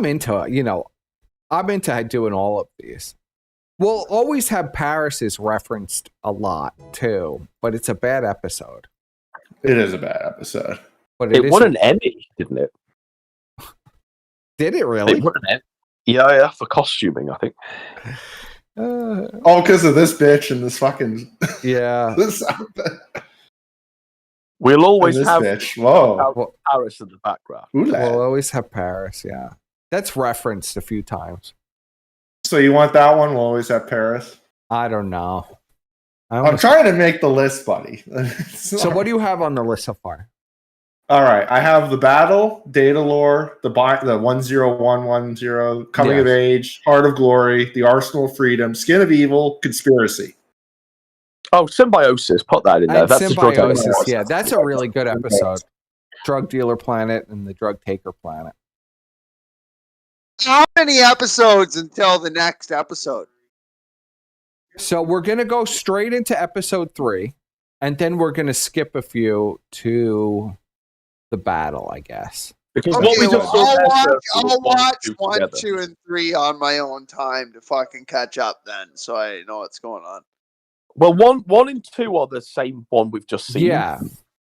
into doing all of these. We'll always have Paris is referenced a lot too, but it's a bad episode. It is a bad episode. But it won an Emmy, didn't it? Did it really? It won an Emmy. Yeah, for costuming, I think. Because of this bitch and this fucking yeah. this We'll always this have bitch. Whoa. Paris in the background. We'll always have Paris. Yeah, that's referenced a few times. So you want that one? We'll always have Paris. I don't know. I'm trying to make the list, buddy. So what do you have on the list so far? All right, I have the battle, data lore, the 10110, coming of age, heart of glory, the arsenal of freedom, skin of evil, conspiracy. Oh, symbiosis. Put that in there. That's symbiosis. Yeah, that's a really good episode. Drug dealer planet and the drug taker planet. How many episodes until the next episode? So we're gonna go straight into episode 3, and then we're gonna skip a few to the battle, I guess. Because okay, I'll watch 1, 2, and 3 on my own time to fucking catch up then, so I know what's going on. Well, 1 and 2 are the same one we've just seen. Yeah.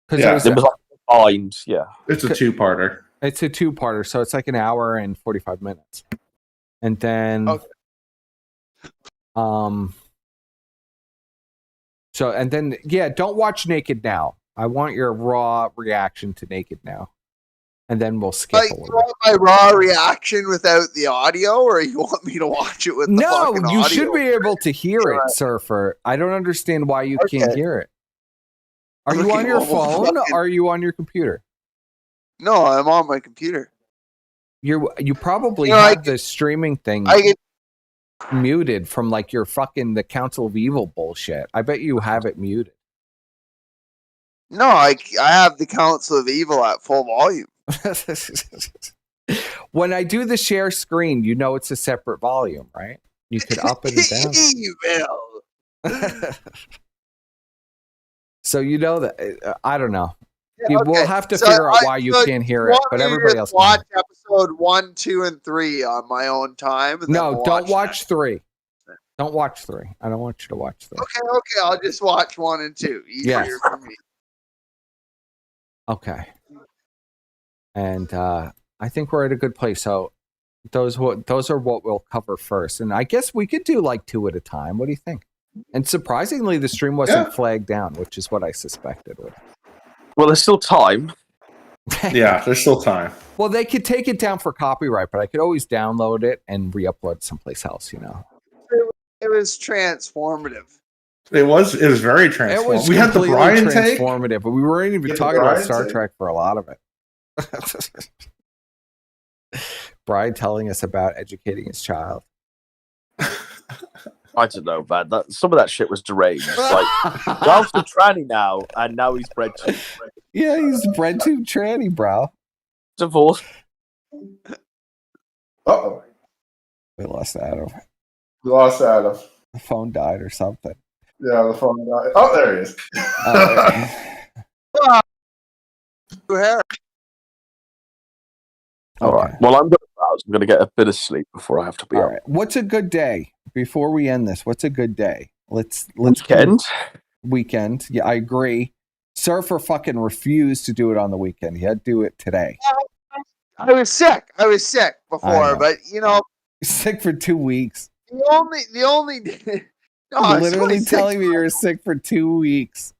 Because it was like combined, yeah. It's a 2-parter. It's a 2-parter, so it's like an hour and 45 minutes. And then don't watch Naked Now. I want your raw reaction to Naked Now. And then we'll skip a little. You want my raw reaction without the audio, or you want me to watch it with the fucking audio? No, you should be able to hear it, Surfer. I don't understand why you can't hear it. Are you on your phone or are you on your computer? No, I'm on my computer. You probably have the streaming thing muted from like your fucking the Council of Evil bullshit. I bet you have it muted. No, I have the Council of Evil at full volume. When I do the share screen, you know it's a separate volume, right? You could up and down. So you know that I don't know. Yeah, we'll have to figure out why you can't hear it, but everybody else can. Watch episode 1, 2, and 3 on my own time. And no, don't watch 3. Don't watch 3. I don't want you to watch 3. Okay, I'll just watch 1 and 2. Easier for me. Okay. And I think we're at a good place. So those are what we'll cover first. And I guess we could do like 2 at a time. What do you think? And surprisingly, the stream wasn't flagged down, which is what I suspected. Well, there's still time. Yeah, there's still time. Well, they could take it down for copyright, but I could always download it and re-upload it someplace else, you know. It was transformative. It was very transformative. It was we had the Brian transformative, take, but we weren't even talking about Star Trek for a lot of it. Brian telling us about educating his child. I don't know, man. Some of that shit was deranged. Like, Ralph's a tranny now, and now he's bred to. Yeah, he's bred to tranny, bro. Divorce. Uh-oh. We lost Adam. We lost Adam. The phone died or something. Yeah, the phone died. Oh, there he is. All right. Well, I'm going to get a bit of sleep before I have to be All up. right. What's a good day? Before we end this, what's a good day? Let's weekend. Yeah, I agree. Surfer fucking refused to do it on the weekend. He had to do it today. I was sick. Before, but you know, sick for 2 weeks. The only. No, literally telling me you're sick for 2 weeks.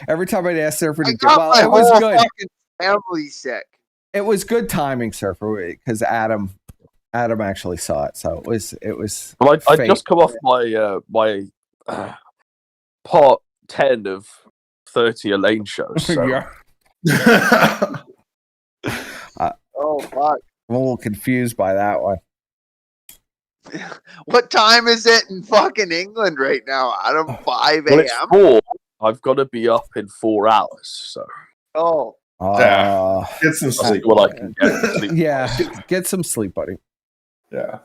Every time I'd ask Surfer to do it, was good. Family sick. It was good timing, Surfer, because Adam actually saw it, so it was. Well, I just come off my part 10 of 30 Elaine shows. So. Oh fuck! I'm a little confused by that one. What time is it in fucking England right now? Adam, 5 a.m. Well, 4. I've got to be up in 4 hours. So. Oh. Get some sleep. What I can get. Yeah, get some sleep, buddy. Yeah.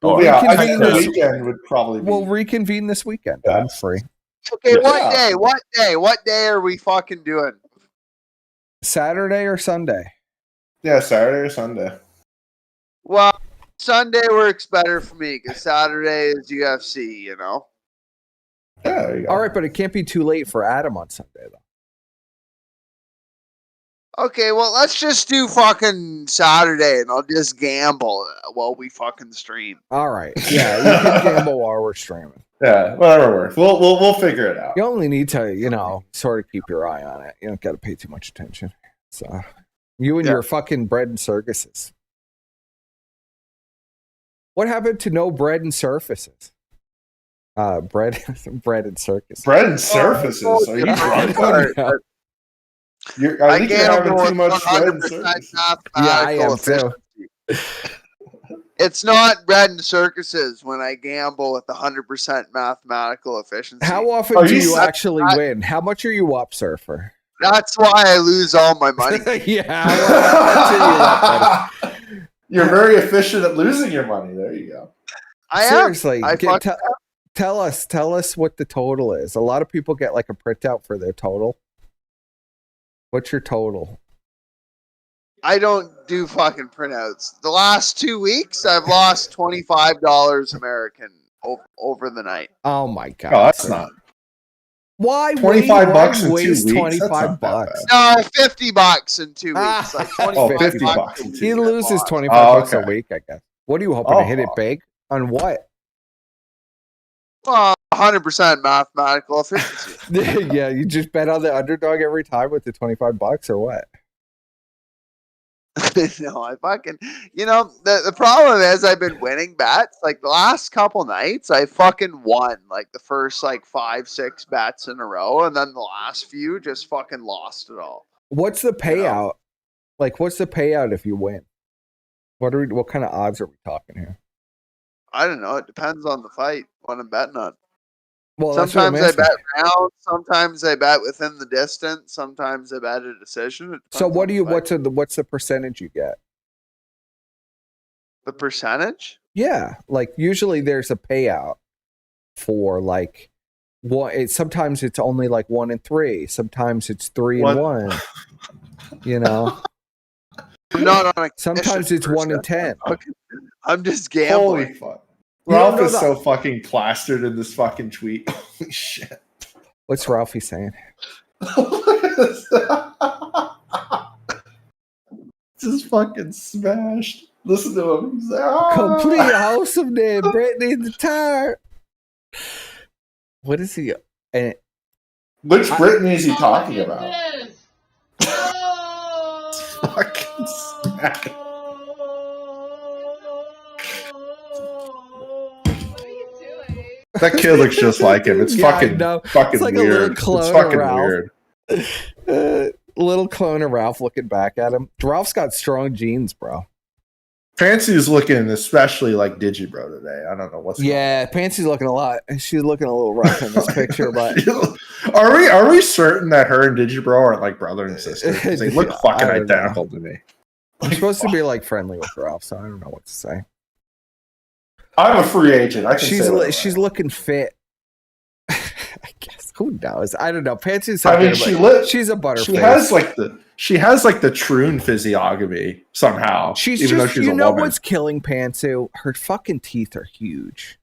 We'll reconvene this weekend would probably. We'll reconvene this weekend. Yeah. I'm free. Okay, What day are we fucking doing? Saturday or Sunday? Yeah, Saturday or Sunday. Well, Sunday works better for me because Saturday is UFC, you know? Yeah, there you go. All right, but it can't be too late for Adam on Sunday, though. Okay, well, let's just do fucking Saturday, and I'll just gamble while we fucking stream. All right. Yeah, you can gamble while we're streaming. Yeah, whatever works. We'll figure it out. You only need to, sort of keep your eye on it. You don't got to pay too much attention. So, you and your fucking bread and circuses. What happened to no bread and surfaces? Bread and circus. Bread and surfaces. Are you drunk? I think you're having too much bread and circuses. Yeah, I am too. It's not bread and circuses when I gamble with 100% mathematical efficiency. How often do you actually win? How much are you up, Surfer? That's why I lose all my money. Yeah. You're very efficient at losing your money. There you go. Seriously, tell us what the total is. A lot of people get like a printout for their total. What's your total? I don't do fucking printouts. The last 2 weeks, I've lost $25 American over the night. Oh my god! Oh, that's not. Why $25 in 2 weeks? $25. No, $50 in 2 weeks. Like $50. He loses $25 a week, I guess. What are you hoping to hit it big on? What? 100% mathematical efficiency. Yeah, you just bet on the underdog every time with the $25 or what? No, I fucking, the problem is I've been winning bets. Like the last couple nights, I fucking won like the first like 5-6 bets in a row, and then the last few just fucking lost it all. What's the payout? Like, what's the payout if you win? What kind of odds are we talking here? I don't know. It depends on the fight. What I'm betting on. Well, sometimes I bet round. Sometimes I bet within the distance. Sometimes I bet a decision. So what do you? What's the percentage you get? The percentage? Yeah, like usually there's a payout for like what. Sometimes it's only like 1 and 3. Sometimes it's 3 and 1. I'm not on a sometimes it's 1 and 10. I'm just gambling. Holy fuck. Ralph is so fucking plastered in this fucking tweet. Holy shit. What's Ralphie saying? Just fucking smashed. Listen to him. He's like, complete awesome name, Brittany the Tire. What is he? Which Brittany is he talking about? Fucking smashed. That kid looks just like him. It's fucking it's like weird. It's fucking weird. Little clone of Ralph looking back at him. Ralph's got strong genes, bro. Fancy's looking especially like Digibro today. I don't know what's going on. Fancy's looking a lot. She's looking a little rough in this picture, but are we certain that her and Digibro are like brother and sister? Because they look fucking identical to me. I'm supposed to be like friendly with Ralph, so I don't know what to say. I'm a free agent. She's looking fit. I guess. Who knows? I don't know. Fancy's. I mean, she's a butterface. She has like the Troon physiognomy somehow. Even though she's a woman. What's killing Pantsu? Her fucking teeth are huge.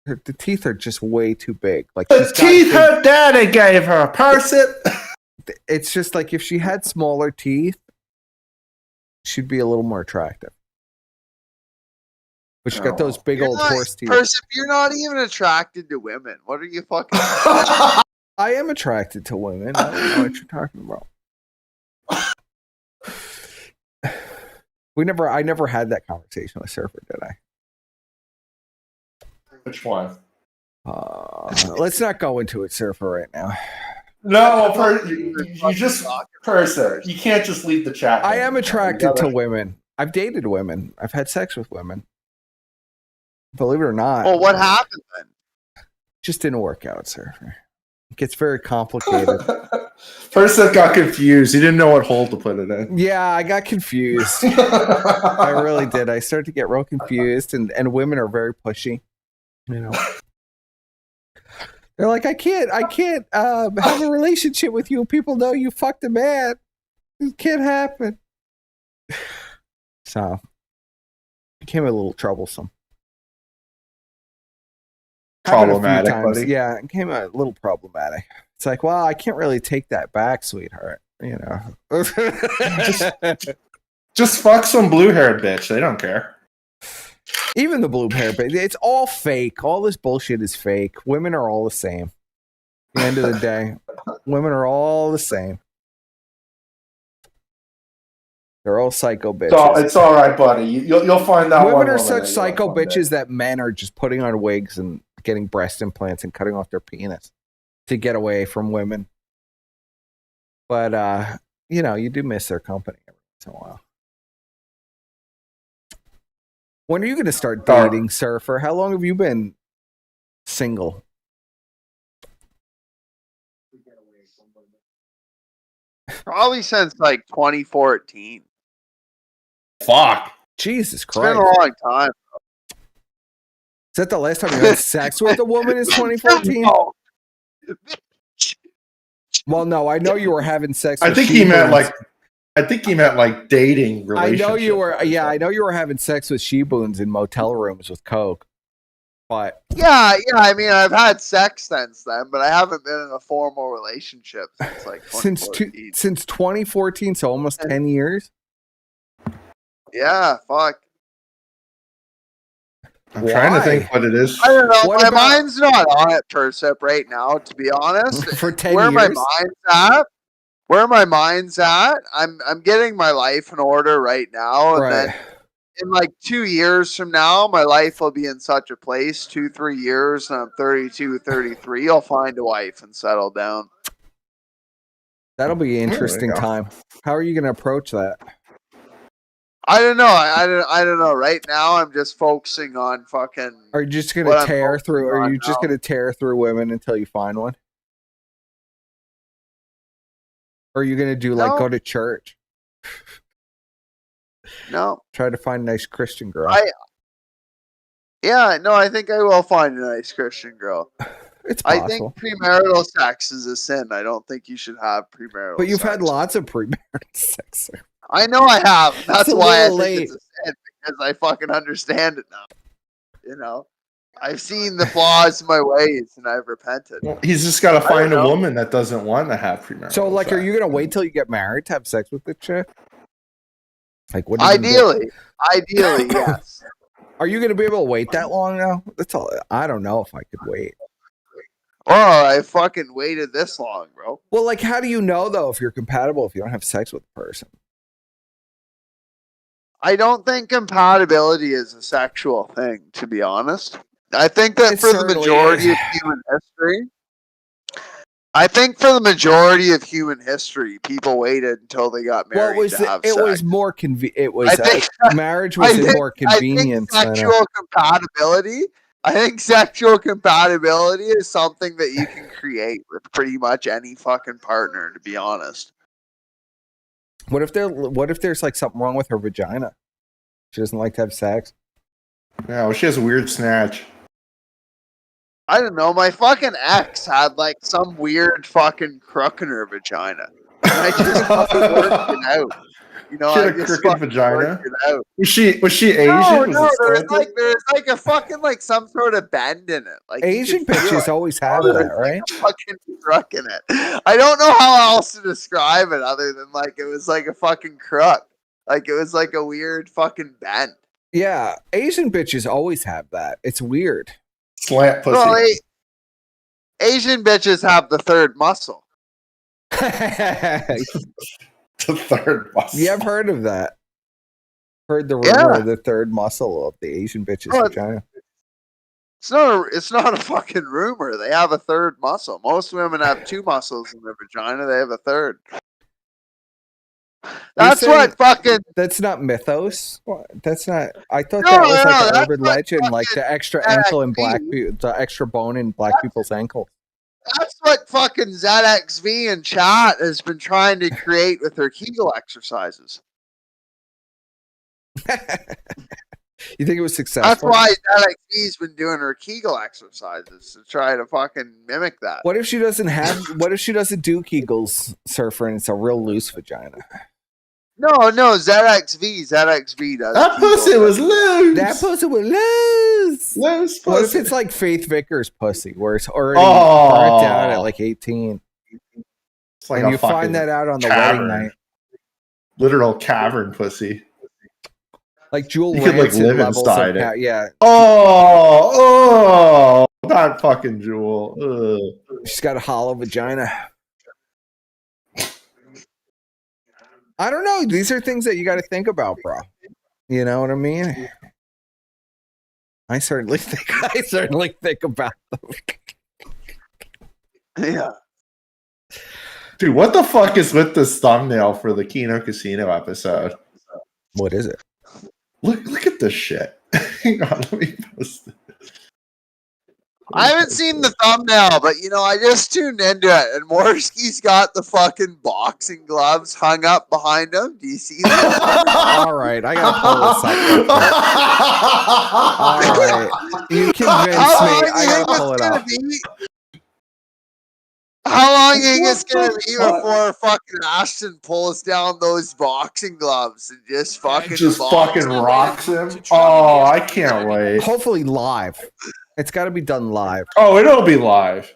The teeth are just way too big. Like the teeth her daddy gave her. Person. It's just like if she had smaller teeth, she'd be a little more attractive. But she's got those big old horse teeth. If you're not even attracted to women, what are you fucking? I am attracted to women. I don't know what you're talking about. I never had that conversation with Surfer, did I? Which one? Let's not go into it, Surfer, right now. No, you just Purser. You can't just leave the chat. I am attracted to women. I've dated women. I've had sex with women. Believe it or not. Well, what happened then? Just didn't work out, Surfer. It gets very complicated. Person got confused. He didn't know what hole to put it in. Yeah, I got confused. I really did. I started to get real confused, and women are very pushy. They're like, I can't have a relationship with you. People know you fucked a man. It can't happen. So, it became a little troublesome. Problematic, buddy. Yeah, it became a little problematic. It's like, well, I can't really take that back, sweetheart. You know. Just fuck some blue-haired bitch. They don't care. Even the blue hair, but it's all fake. All this bullshit is fake. Women are all the same. At the end of the day, women are all the same. They're all psycho bitches. It's all right, buddy. You'll find out. Women are such psycho bitches that men are just putting on wigs and getting breast implants and cutting off their penis to get away from women. But you know, you do miss their company every once in a while. When are you going to start dating, Surfer? How long have you been single? Probably since like 2014. Fuck. Jesus It's Christ. been a long time. Is that the last time you had sex with a woman is 2014? Well, no, I know you were having sex with I think he meant like dating relationship. I know you were I know you were having sex with she-boons in motel rooms with coke. But yeah, I mean, I've had sex since then, but I haven't been in a formal relationship since like 2014. since 2014, so almost 10 years. Yeah, fuck. I'm trying to think what it is. I don't know. My mind's not on it, Persip, right now, to be honest. For 10 Where years? Where my mind's at, I'm getting my life in order right now. And then in like 2 years from now, my life will be in such a place, 2-3 years, and I'm 32, 33, I'll find a wife and settle down. That'll be an interesting time. How are you going to approach that? I don't know. I don't know. Right now, I'm just focusing on fucking. Are you just going to tear through? Are you just going to tear through women until you find one? Or are you going to do like go to church? No. Try to find a nice Christian girl. I think I will find a nice Christian girl. It's possible. I think premarital sex is a sin. I don't think you should have premarital. But you've sex. had lots of premarital sex. Sir. I know I have. That's why I think late. it's a sin, because I fucking understand it now. You know, I've seen the flaws in my ways and I've repented. Well, he's just got to find a woman that doesn't want to have premarital. So, like, are you gonna wait till you get married to have sex with the chick? Like, what? Ideally, yes. Are you gonna be able to wait that long now? That's all. I don't know if I could wait. Oh, I fucking waited this long, bro. Well, like, how do you know though if you're compatible if you don't have sex with the person? I don't think compatibility is a sexual thing, to be honest. I think that for the majority of human history, people waited until they got married to have sex. It was more convenient. It was marriage was more convenient. I think sexual compatibility is something that you can create with pretty much any fucking partner, to be honest. What if there's like something wrong with her vagina? She doesn't like to have sex. Yeah, well, she has a weird snatch. I don't know. My fucking ex had like some weird fucking crook in her vagina. And I just fucking worked it out. You know, she had a crooked vagina. Was she Asian? No, there's like a fucking like some sort of bend in it. Like Asian bitches always have that, right? Like a fucking crook in it. I don't know how else to describe it other than like it was like a fucking crook. Like it was like a weird fucking bend. Yeah, Asian bitches always have that. It's weird. Slant pussy. Well, Asian bitches have the third muscle. The third muscle. Yeah, I've heard of that. Heard the rumor of the third muscle of the Asian bitch's vagina. It's not a fucking rumor. They have a third muscle. Most women have two muscles in their vagina. They have a third. That's what fucking. That's not mythos. That's not. I thought that was like an urban legend, like the extra ankle in the extra bone in black people's ankle. That's what fucking ZXV and chat has been trying to create with their Kegel exercises. You think it was successful? That's why ZXV's been doing her Kegel exercises to try to fucking mimic that. What if she doesn't do Kegels, Surfer, and it's a real loose vagina? No, ZXV does. That pussy was loose. That pussy was loose. Loose pussy. What if it's like Faith Vickers' pussy, where it's already burnt out at like 18? It's like and a you fucking find that out on the cavern. wedding night. Literal cavern pussy. Like Jewel You could like Rancid live levels inside of it. yeah. Oh, not fucking Jewel. Ugh. She's got a hollow vagina. I don't know. These are things that you got to think about, bro. You know what I mean? I certainly think about them. Yeah. Dude, what the fuck is with this thumbnail for the Kino Casino episode? What is it? Look at this shit. Hang on, let me post it. I haven't seen the thumbnail, but I just tuned into it, and Morsky's got the fucking boxing gloves hung up behind him. Do you see that? All right, I gotta pull this up. All right, you convinced me. I gotta pull it up. How long do you think it's gonna be before fucking Ashton pulls down those boxing gloves and just fucking rocks him? Oh, I can't wait. Hopefully live. It's got to be done live. Oh, it'll be live.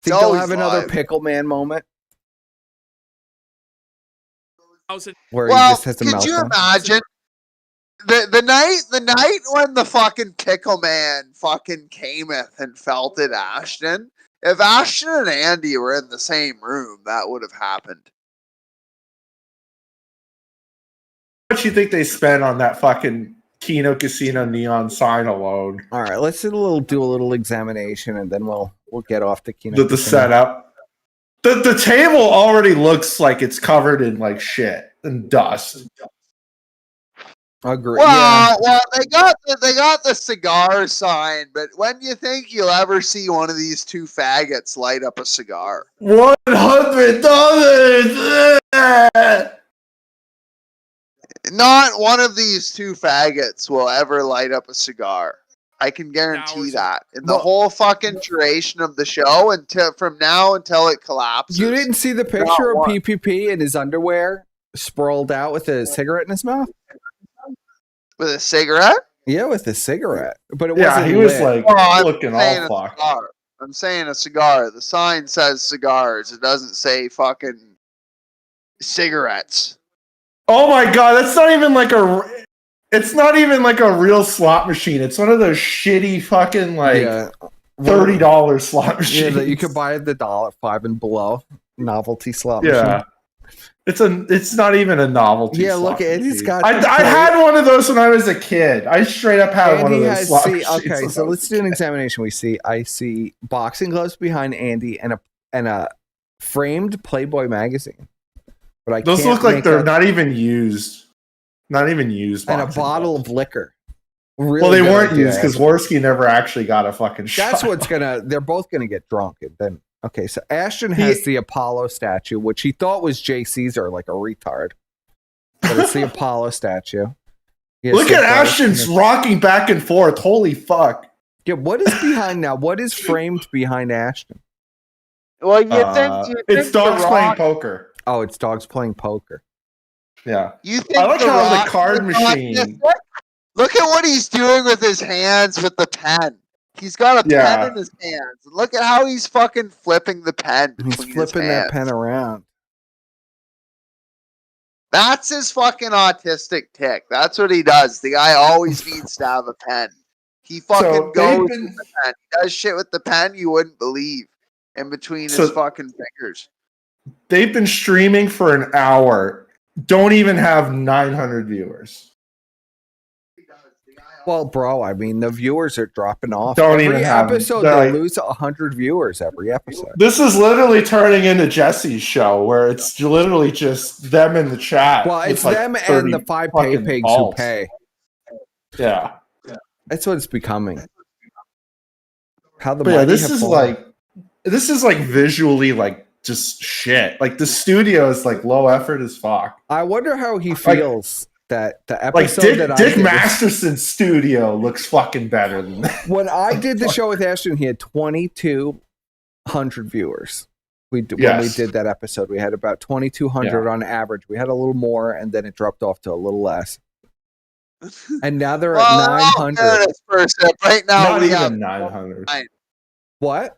Think they'll have another Pickle Man moment? Where he just has a could you imagine the night when the fucking Pickle Man fucking cameth and felt it, Ashton? If Ashton and Andy were in the same room, that would have happened. How much you think they spent on that fucking Kino Casino neon sign alone? All right, let's do a little examination, and then we'll get off the Kino. The setup. The table already looks like it's covered in like shit and dust. Agree. Well, they got the cigar sign, but when do you think you'll ever see one of these two faggots light up a cigar? $100. Not one of these two faggots will ever light up a cigar. I can guarantee that. In the whole fucking duration of the show, from now until it collapses. You didn't see the picture of PPP in his underwear, sprawled out with a cigarette in his mouth? With a cigarette? Yeah, with a cigarette. But it wasn't he was lit. like looking all fucked. I'm saying a cigar. The sign says cigars. It doesn't say fucking cigarettes. Oh my god, that's not even like a. It's not even like a real slot machine. It's one of those shitty fucking $30 slot machines. Yeah, that you could buy at the $1.05 and below novelty slot machine. Yeah, it's not even a novelty. Yeah, slot look, Eddie's got. I had one of those when I was a kid. I straight up had one of those slot machines. Okay, so let's do an examination. I see boxing gloves behind Andy and a framed Playboy magazine. But those look like they're not even used. Not even used. And a bottle of liquor. Really well, they weren't used because Worski never actually got a fucking shot. That's what's they're both gonna get drunk. And then, okay, so Ashton has the Apollo statue, which he thought was Jay Caesar, like a retard. But it's the Apollo statue. Look at Ashton's rocking back and forth. Holy fuck. Yeah, what is behind now? What is framed behind Ashton? Well, you think it's dogs playing poker. Oh, it's dogs playing poker. Yeah. You think I like how the card machine. Look at what he's doing with his hands with the pen. He's got a pen in his hands. Look at how he's fucking flipping the pen. He's flipping that pen around. That's his fucking autistic tick. That's what he does. The guy always needs to have a pen. He fucking goes with the pen. He does shit with the pen you wouldn't believe in between his fucking fingers. They've been streaming for an hour. Don't even have 900 viewers. Well, bro, I mean, the viewers are dropping off. Don't every even have episode, they lose 100 viewers every episode. This is literally turning into Jesse's show, where it's literally just them in the chat. Well, it's them and the 5 pay pigs who pay. Yeah. That's what it's becoming. How the this is like visually like just shit. Like the studio is like low effort as fuck. I wonder how he feels that the episode like Dick Masterson's studio looks fucking better than that. When I did the show with Ashton, he had 2,200 viewers. When we did that episode, we had about 2,200 on average. We had a little more, and then it dropped off to a little less. And now they're at 900. Right now, not we even have 900. What?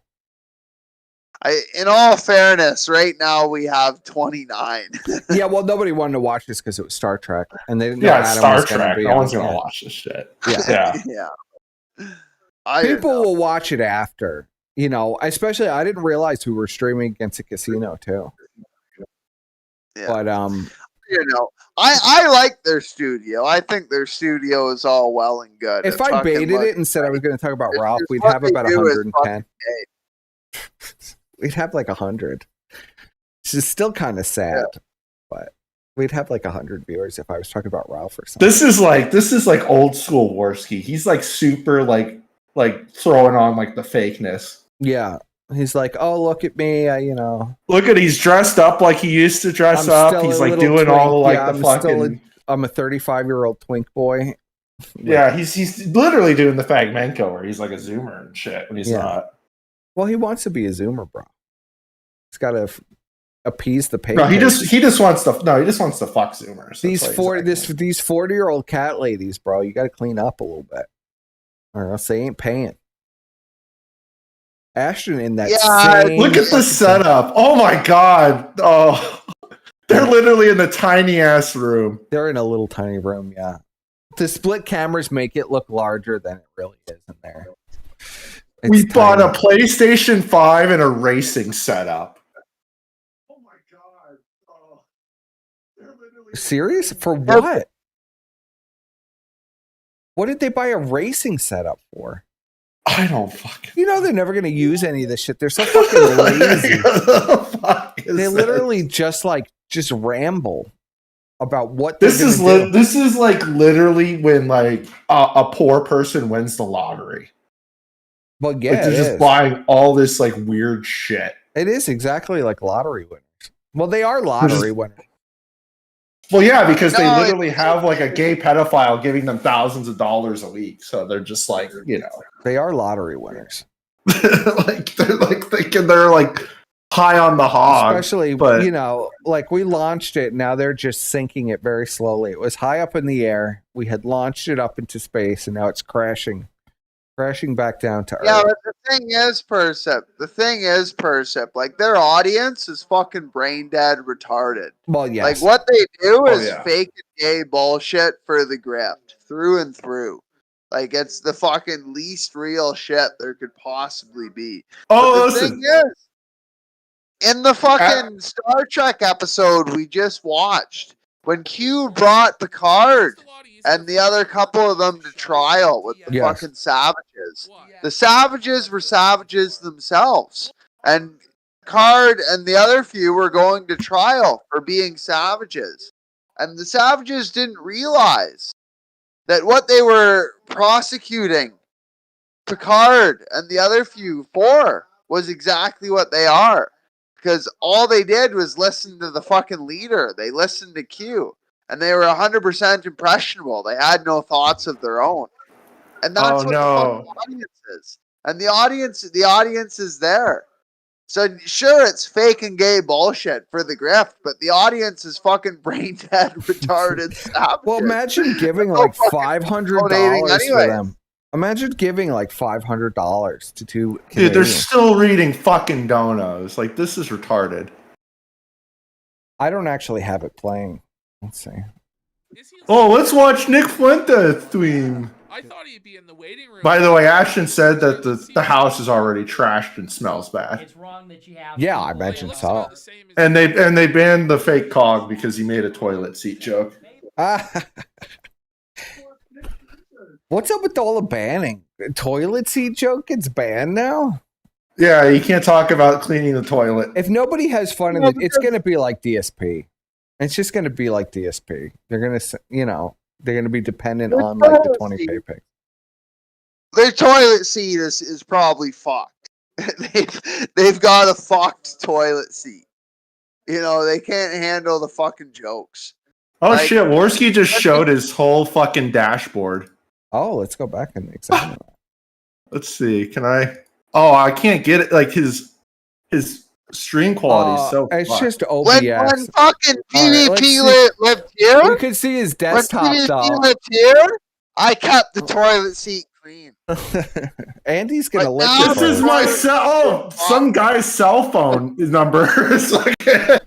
In all fairness, right now we have 29. Yeah, well, nobody wanted to watch this because it was Star Trek, and they didn't know Yeah, Adam Star was going to Trek. be No on one's gonna it. watch this shit. Yeah. Yeah. People will watch it after. You know, especially I didn't realize we were streaming against a casino too. Yeah. But you know, I like their studio. I think their studio is all well and good. if I baited it and said I was going to talk about Ralph, we'd what have they about do is 110. We'd have like 100. It's still kind of sad, but we'd have like 100 viewers if I was talking about Ralph or something. This is like old school Worski. He's like super like throwing on like the fakeness. Yeah. He's like, oh, look at me, Look at he's dressed up like he used to dress I'm up. still He's a like little doing twink. all like Yeah, the fucking. I'm a 35-year-old twink boy. Yeah, he's literally doing the Fagmenko where he's like a zoomer and shit when he's not. Well, he wants to be a zoomer, bro. He's got to appease the pay. No, he just wants to fuck zoomers. These 40-year-old cat ladies, bro. You got to clean up a little bit, or else they ain't paying. Ashton in that. Look at the setup. Oh my god. Oh, they're literally in the tiny ass room. They're in a little tiny room. Yeah, the split cameras make it look larger than it really is in there. We bought a PlayStation 5 and a racing setup. Oh my god. Oh. Serious? For what? What did they buy a racing setup for? I don't fucking. You know they're never going to use any of this shit. They're so fucking lazy. They literally just ramble about what this is. This is like literally when like a poor person wins the lottery. Well, yeah, like they're just buying all this like weird shit. It is exactly like lottery winners. Well, they are lottery winners. Well, yeah, because they literally have like a gay pedophile giving them thousands of dollars a week. So they're just like, they are lottery winners. like they're like thinking they're like high on the hog. Especially, like we launched it. Now they're just sinking it very slowly. It was high up in the air. We had launched it up into space, and now it's crashing back down to Earth. Yeah, but the thing is, Persip, like their audience is fucking brain dead retarded. Well, yes. Like what they do is fake and gay bullshit for the grift through and through. Like it's the fucking least real shit there could possibly be. Oh, but the thing is, in the fucking Star Trek episode we just watched, when Q brought Picard and the other couple of them to trial with the fucking savages. The savages were savages themselves. And Picard and the other few were going to trial for being savages. And the savages didn't realize that what they were prosecuting Picard and the other few for was exactly what they are. Because all they did was listen to the fucking leader. They listened to Q. And they were 100% impressionable. They had no thoughts of their own. And that's what the fucking audience is. And the audience is there. So sure, it's fake and gay bullshit for the grift, but the audience is fucking brain dead, retarded savages. Well, imagine giving like $500 for them. Imagine giving like $500 to two Canadians. Dude, they're still reading fucking donos. Like, this is retarded. I don't actually have it playing. Let's see. Oh, let's watch Nick Fuente stream. I thought he'd be in the waiting room. By the way, Ashton said that the house is already trashed and smells bad. It's wrong that you have. Yeah, I mentioned so. And they banned the fake cog because he made a toilet seat joke. What's up with all the banning? Toilet seat joke gets banned now? Yeah, you can't talk about cleaning the toilet. If nobody has fun in it, it's going to be like DSP. It's just going to be like DSP. They're going to, they're going to be dependent on like the 20 pay pick. Their toilet seat is probably fucked. they've got a fucked toilet seat. They can't handle the fucking jokes. Oh shit, Worski just showed his whole fucking dashboard. Oh, let's go back and examine that. Let's see. Can I? Oh, I can't get it. Like his stream quality is so. It's fucked. just OBS. When fucking PvP lived here, you can see his desktop. When PvP lived here, I kept the toilet seat clean. Andy's gonna lick This is my some guy's cell phone number. It's like,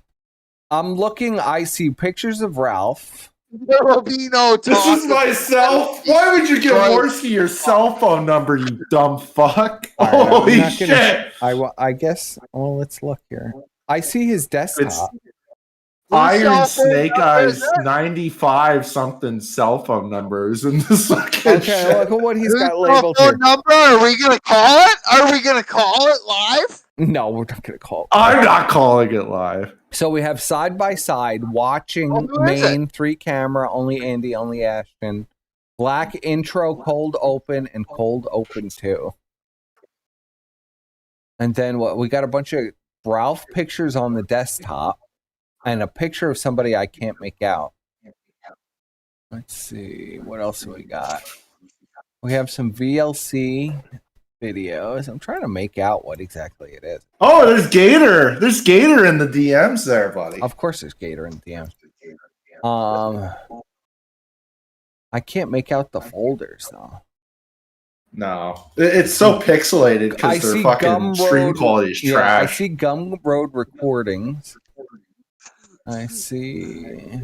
I'm looking. I see pictures of Ralph. There will be no talk. This is my cell. Why would you give Worski your cell phone number, you dumb fuck? Right, Holy shit! I guess. Well, let's look here. I see his desktop. Iron Snake Eyes 95 something cell phone numbers in this fucking Okay, shit. look at what he's got Cell labeled phone here. number? Are we gonna call it? Are we gonna call it live? No, we're not gonna call it. I'm not calling it live. So we have side by side watching main 3 camera, only Andy, only Ashton. Black intro, cold open, and cold open 2. And then what? We got a bunch of Ralph pictures on the desktop and a picture of somebody I can't make out. Let's see. What else do we got? We have some VLC videos. I'm trying to make out what exactly it is. Oh, there's Gator. There's Gator in the DMs there, buddy. Of course there's Gator in the DMs. I can't make out the folders though. No. It's so pixelated because their fucking stream quality is trash. I see Gumroad recordings. I see.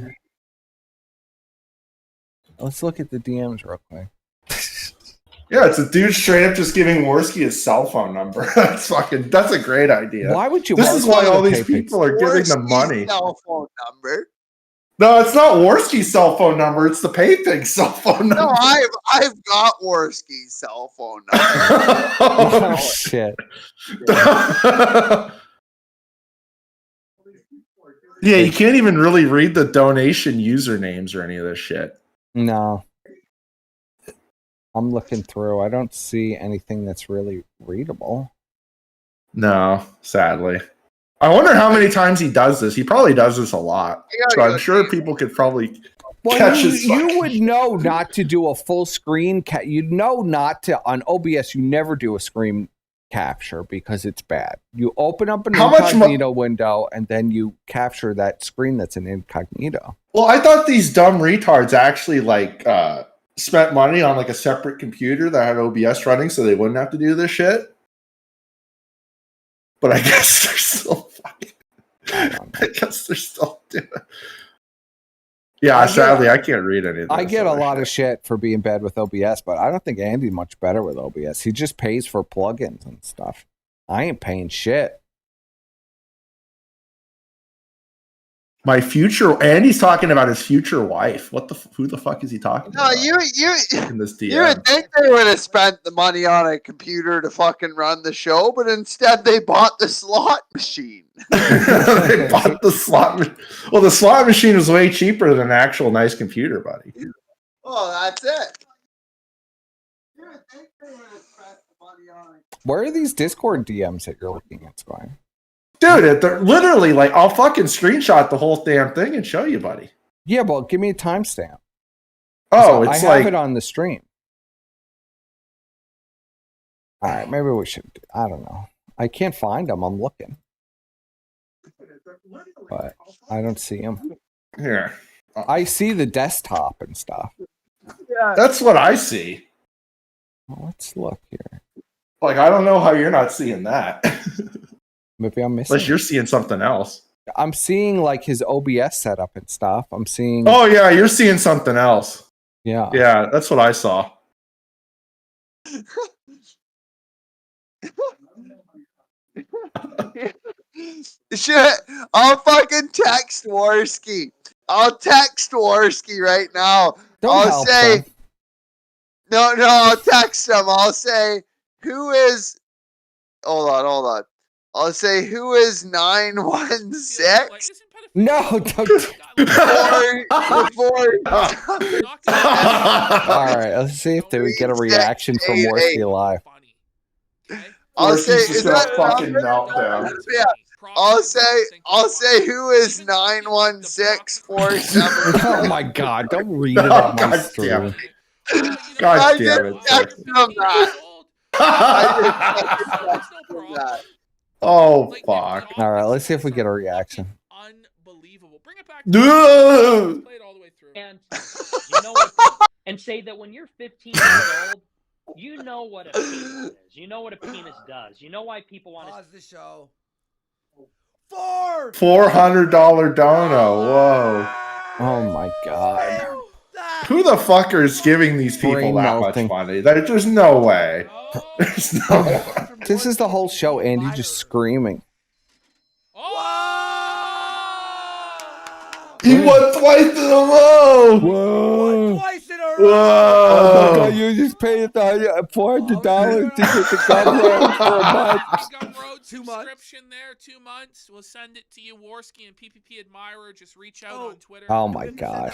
Let's look at the DMs real quick. Yeah, it's a dude straight up just giving Worski his cell phone number. That's a great idea. Why would you? This is why all these people are giving them money. Cell phone number. No, it's not Worski's cell phone number. It's the PayPig cell phone number. No, I've got Worski's cell phone number. Oh shit. Yeah, you can't even really read the donation usernames or any of this shit. No. I'm looking through. I don't see anything that's really readable. No, sadly. I wonder how many times he does this. He probably does this a lot. So I'm sure people could probably catch his you would know not to do a full screen. You'd know not to, on OBS, you never do a screen capture because it's bad. You open up an incognito window and then you capture that screen that's an incognito. Well, I thought these dumb retards actually spent money on like a separate computer that had OBS running so they wouldn't have to do this shit. But I guess they're still fucking. I guess they're still doing it. Yeah, sadly, I can't read any of this. I get a lot of shit for being bad with OBS, but I don't think Andy's much better with OBS. He just pays for plugins and stuff. I ain't paying shit. My future, Andy's talking about his future wife. Who the fuck is he talking about? No, you in this DM. You would think they would have spent the money on a computer to fucking run the show, but instead they bought the slot machine. They bought the slot. Well, the slot machine was way cheaper than an actual nice computer, buddy. Oh, that's it. Where are these Discord DMs that you're looking at, Squire? Dude, they're literally like, I'll fucking screenshot the whole damn thing and show you, buddy. Yeah, well, give me a timestamp. Oh, I it's have like it on the stream. All right, maybe we should. I don't know. I can't find them. I'm looking, but I don't see them. Here, I see the desktop and stuff. Yeah, that's what I see. Well, let's look here. Like, I don't know how you're not seeing that. Maybe I'm missing. Unless you're seeing something else. I'm seeing like his OBS setup and stuff. I'm seeing. Oh yeah, you're seeing something else. Yeah. Yeah, that's what I saw. Shit, I'll fucking text Worski. I'll text Worski right now. I'll say, no, I'll text him. I'll say, who is, hold on. I'll say, who is 916? No, don't. All right, let's see if we get a reaction from Worski live. I'll say, is that fucking meltdown? Yeah. I'll say, who is 91647? Oh my god! Don't read it on my stream. God damn it! Oh fuck! All right, let's see if we get a reaction. Unbelievable. Bring it back. Dude. Play it all the way through. And you know what? And say that when you're 15 years old, You know what a penis is. You know what a penis does. You know why people want to pause the show. $400 dono. Whoa. Oh my god. Who the fucker is giving these people Brain that melting. much money? There's no way. There's no way. This is the whole show, Andy just screaming. He won twice in a row. Whoa. Twice in a row. Oh my god, you just paid $400 to get the gun road for a month. Gumroad subscription there, 2 months. We'll send it to you, Warski and PPP Admirer. Just reach out on Twitter. Oh my god.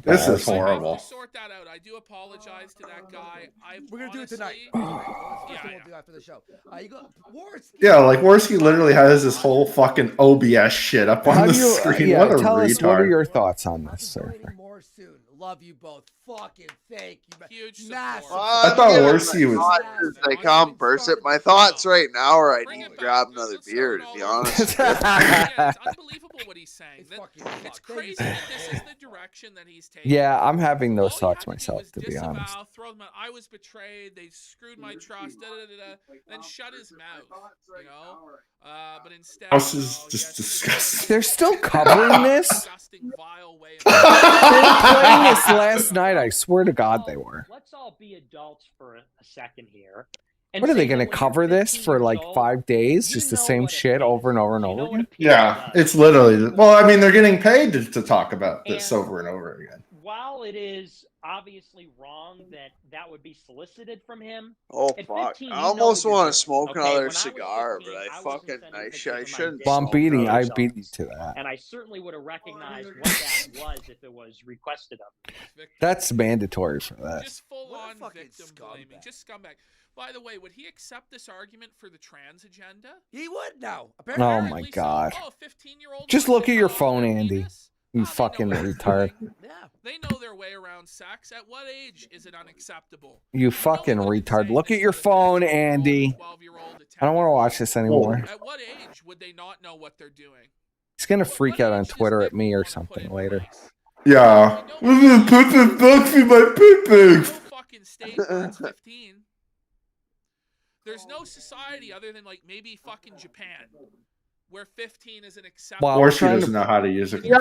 This is horrible. Sort that out. I do apologize to that guy. We're gonna do it tonight. Yeah, We'll do after the show. You go, Warski. Yeah, like Worski literally has this whole fucking OBS shit up on the screen. Yeah, What a tell us, what are retard. your thoughts on this, sir? More soon. Love you both. Fucking thank you. Huge massive. I thought Warski was. As they come, Bursit. My thoughts right now are I need to grab another beer, to be honest. It's unbelievable what he's saying. It's crazy that this is the direction that he's taking. Yeah, I'm having those thoughts myself, to be honest. Throw them out. I was betrayed. They screwed my trust. Then shut his mouth. You know. But instead, House is just disgusting. They're still covering this? They were playing this last night. I swear to God they were. Let's all be adults for a second here. What are they going to cover this for like 5 days? Just the same shit over and over and over again? Yeah, it's literally. Well, I mean, they're getting paid to talk about this over and over again. While it is obviously wrong that would be solicited from him. Oh at fuck! 15, I almost want to smoke okay? another When I was cigar, 15, but I wasn't fucking sending I pictures of my shouldn't. dick Well, I'm to beating. I others. beat you to that. And I certainly would have recognized what that was if it was requested of me. That's mandatory for that. Just full on victim blaming. Just scumbag. By the way, would he accept this argument for the trans agenda? He would now. Oh my god. Oh, 15-year-old. Just look at your phone, Andy. You fucking retard. They know their way around sex. At what age is it unacceptable? You fucking retard. Look at your phone, Andy. I don't want to watch this anymore. At what age would they not know what they're doing? He's going to freak out on Twitter at me or something later. Yeah. Put the books in my poop. Fucking state where it's 15. There's no society other than like maybe fucking Japan where 15 is an acceptable. Or she doesn't know how to use a computer.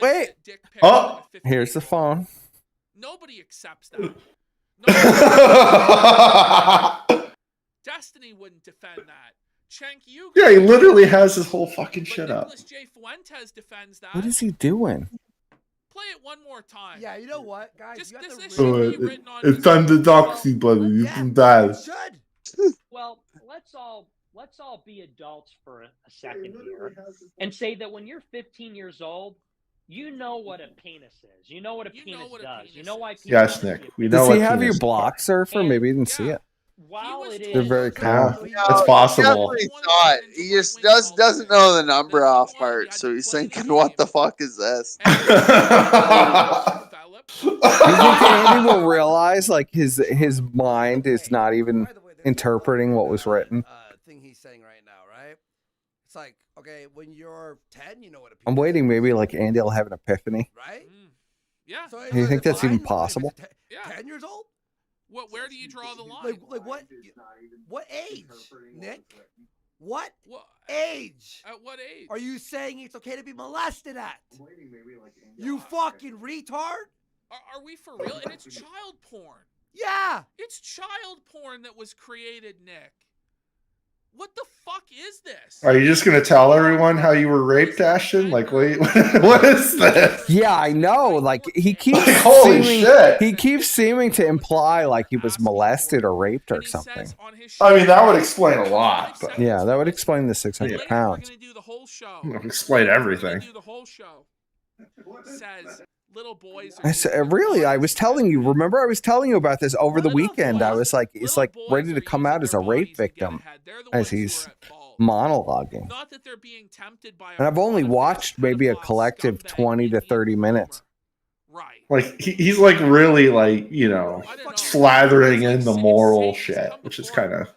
Wait. Oh, here's the phone. Nobody accepts that. Destiny wouldn't defend that. Cenk, you. Yeah, he literally has his whole fucking shit up. J. Fuentes defends that. What is he doing? Play it one more time. Yeah, you know what, guys? It's time to doxy, buddy. You can die. Well, let's all be adults for a second here and say that when you're 15 years old, you know what a penis is. You know what a penis does. You know why people. Yes, Nick. We know. Does he have you blocked, Surfer? Maybe you didn't see it. While it is, they're very common. It's possible. He thought he just doesn't know the number off part, so he's thinking, "What the fuck is this?" Do you think Andy will realize like his mind is not even interpreting what was written? Thing he's saying right now, right? It's like, okay, when you're 10, you know what a penis I'm waiting. Maybe like Andy will have an epiphany. right? Yeah. So Do you think that's even possible? 10 years old? Where do you draw the line? Like what age, Nick? What age? At what age? Are you saying it's okay to be molested at? You fucking retard? Are we for real? And it's child porn. Yeah. It's child porn that was created, Nick. What the fuck is this? Are you just gonna tell everyone how you were raped, Ashton? Like, wait, what is this? Yeah, I know. Like he keeps Like, holy shit. He keeps seeming to imply like he was molested or raped or something. I mean, that would explain a lot. But Yeah, that would explain the 600 pounds. explain everything. The whole show says little boys. I said, really? I was telling you. Remember, I was telling you about this over the weekend. I was like, it's like ready to come out as a rape victim as he's monologuing. Not that they're being tempted by. And I've only watched maybe a collective 20 to 30 minutes. Like he's like really like, you know, slathering in the moral shit, which is kind of.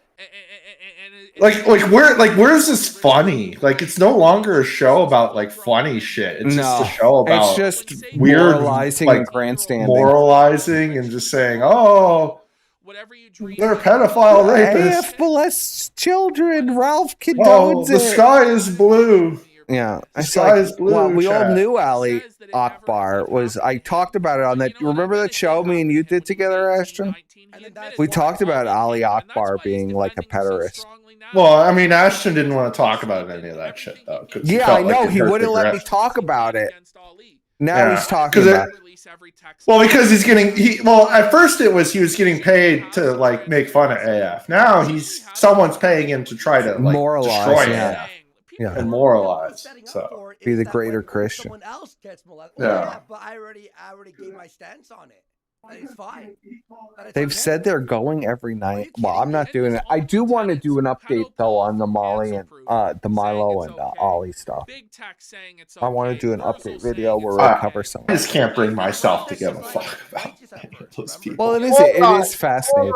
where's this funny? Like, it's no longer a show about like funny shit. It's just a show about it's just weird moralizing like and grandstanding. moralizing and just saying, oh, they're pedophile rapists. AF molests children. Ralph Oh, condones the it. sky is blue. Yeah, The it's sky like, is blue. well, we all chat. knew Ali Akbar was. I talked about it on that. You remember that show me and you did together, Ashton? We talked about Ali Akbar being like a pederast. Well, I mean, Ashton didn't want to talk about any of that shit though. 'Cause he Yeah, felt I like know. it He hurt wouldn't the let me grip. talk about it. Now Yeah, he's talking 'cause about it. Well, because he's getting at first he was getting paid to like make fun of AF. Now someone's paying him to try to like Moralize, destroy yeah. AF Yeah. and moralize. So Be the greater Christian. Someone else gets molested. Yeah. But I already gave my stance on it. That it's fine. That it's They've okay. said they're going every night. Well, I'm not doing it. I do want to do an update though on the Molly and the Milo and Ollie stuff. I want to do an update video where we cover some. I just can't bring myself to give a fuck about those people. Well, it is fascinating.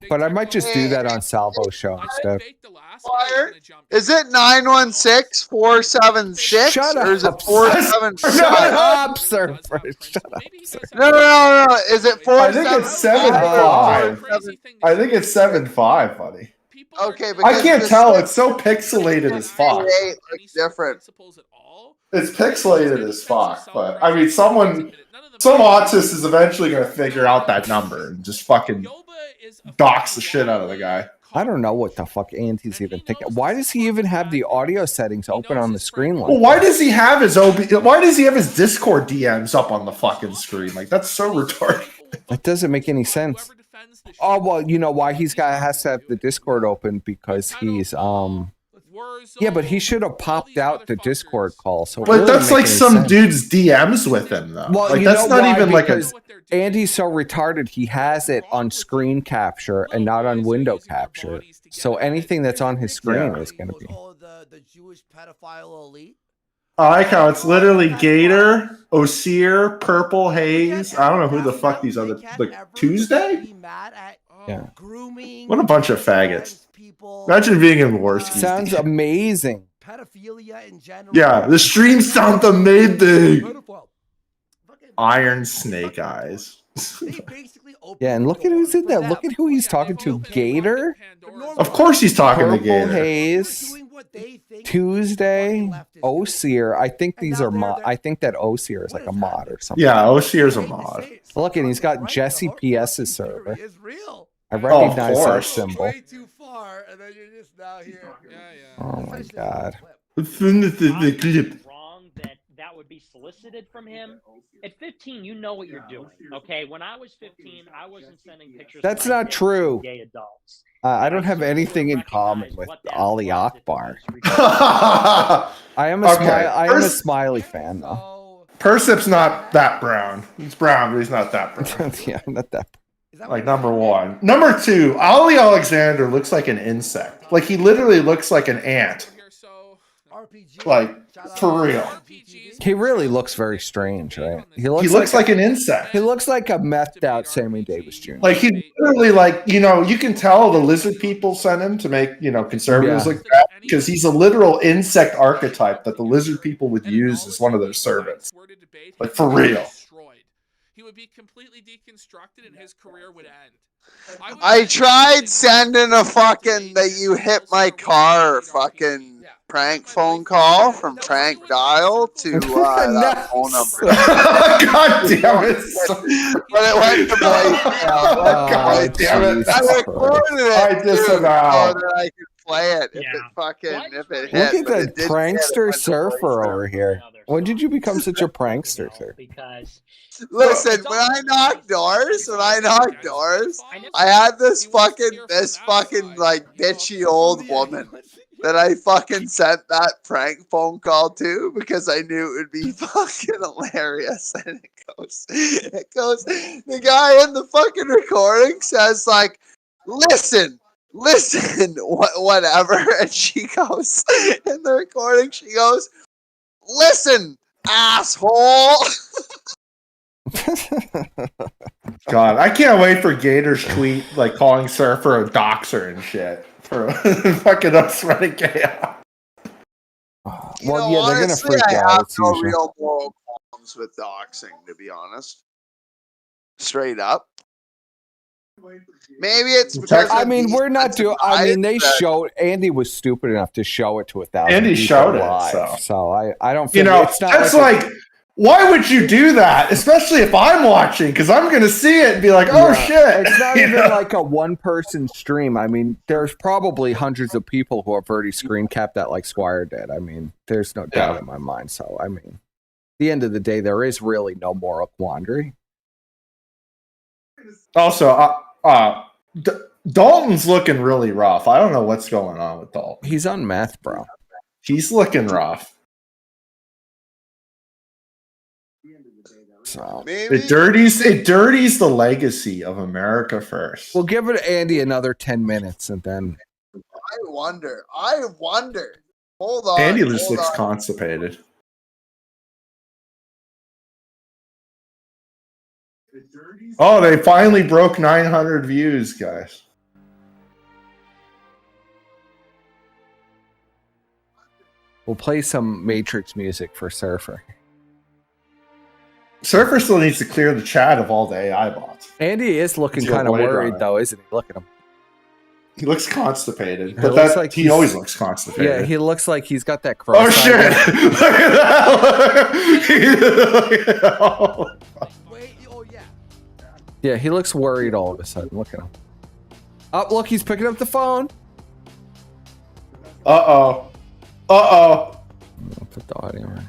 But I might just do that on Salvo's show instead. Is it 916-476? Shut or is it up, 476? Shut up, Surfer. Shut up, Surfer. No. Is it 475? I think it's 7.5. I think it's 7.5, buddy. Okay, I can't tell. It's so pixelated as fuck. Looks different. It's pixelated as fuck. But I mean, some autist is eventually going to figure out that number and just fucking dox the shit out of the guy. I don't know what the fuck Andy's even thinking. Why does he even have the audio settings open on the screen? Like Well, why does he have his Why does he have his Discord DMs up on the fucking screen? Like, that's so retarded. That doesn't make any sense. Oh well, you know why has to have the Discord open because he's yeah, but he should have popped out the Discord call. So, But that's like some dude's DMs with him, though. Well, like you that's know not why? even like a. Because Andy's so retarded, he has it on screen capture and not on window capture. So anything that's on his screen is going to be. The Jewish pedophile elite. I like how it's literally Gator, Osir, Purple Haze. I don't know who the fuck these other like Tuesday. Yeah. What a bunch of faggots. Imagine being in Worski's. Sounds amazing. Pedophilia in general. Yeah, the stream sounds amazing. Iron Snake Eyes. Yeah, and look at who's in there. Look at who he's talking to. Gator? Of course he's talking to Purple Gator. Haze. Tuesday. Osir. I think these are mod. I think that Osir is like a mod or something. Yeah, Osir's a mod. Look, and he's got Jesse PS's server. I of recognize that course. symbol. Way too far, and then you're just now here. Oh my god. Wrong that would be solicited from him. At 15, you know what you're doing. Okay, when I was 15, I wasn't sending pictures. That's of my not dick true. to gay adults. I don't have anything in common with Ali Akbar. I am a Smiley fan though. Persip's not that brown. He's brown, but he's not that brown. Yeah, not that. Like number one. Number two, Ali Alexander looks like an insect. Like he literally looks like an ant. Like for real. He really looks very strange, right? He looks like an insect. He looks like a methed out Sammy Davis Jr. Like he literally like, you can tell the lizard people sent him to make, conservatives like that because he's a literal insect archetype that the lizard people would use as one of their servants. Like for real. He would be completely deconstructed and his career would end. I tried sending a fucking that you hit my car fucking prank phone call from prank dial to that phone number. God damn it. But it went to voicemail. God damn it. I recorded it. I disavow. So that I could play it if it hit. Look at that prankster surfer over here. When did you become such a prankster, sir? Because listen, when I knock doors, I had this fucking like bitchy old woman that I fucking sent that prank phone call to because I knew it would be fucking hilarious. And it goes, the guy in the fucking recording says like, listen, whatever. And she goes, in the recording, she goes, listen, asshole. God, I can't wait for Gator's tweet like calling Surfer a doxer and shit. for fucking us running chaos. Well, yeah, they're honestly, gonna freak I out. have It's no usual. real moral qualms with doxing, to be honest. Straight up. Maybe it's because I mean, of we're not doing. I mean, they that- showed. Andy was stupid enough to show it to 1,000 Andy people showed it, live. so. I don't feel. You know, it's not that's like. like why would you do that? Especially if I'm watching, because I'm going to see it and be like, oh, shit. It's not You even know? like a one-person stream. I mean, there's probably hundreds of people who have already screen capped that like Squire did. I mean, there's no doubt in my mind. So, I mean, at the end of the day, there is really no moral quandary. Also, Dalton's looking really rough. I don't know what's going on with Dalton. He's on meth, bro. He's looking rough. So it dirties the legacy of America first. We'll give it Andy another 10 minutes and then I wonder. Hold on. Andy just hold looks on. constipated. Oh, they finally broke 900 views, guys. we'll play some Matrix music for Surfer. Surfer still needs to clear the chat of all the AI bots. Andy is looking He's got kind of Blade worried Runner. though, isn't he? Look at him. He looks constipated, It but looks like he he's- always looks constipated. Yeah, he looks like he's got that cross. Oh shit! Look at that! Oh. Yeah, he looks worried all of a sudden. Look at him. Oh, look, he's picking up the phone. Uh-oh. I'll put the audio right now.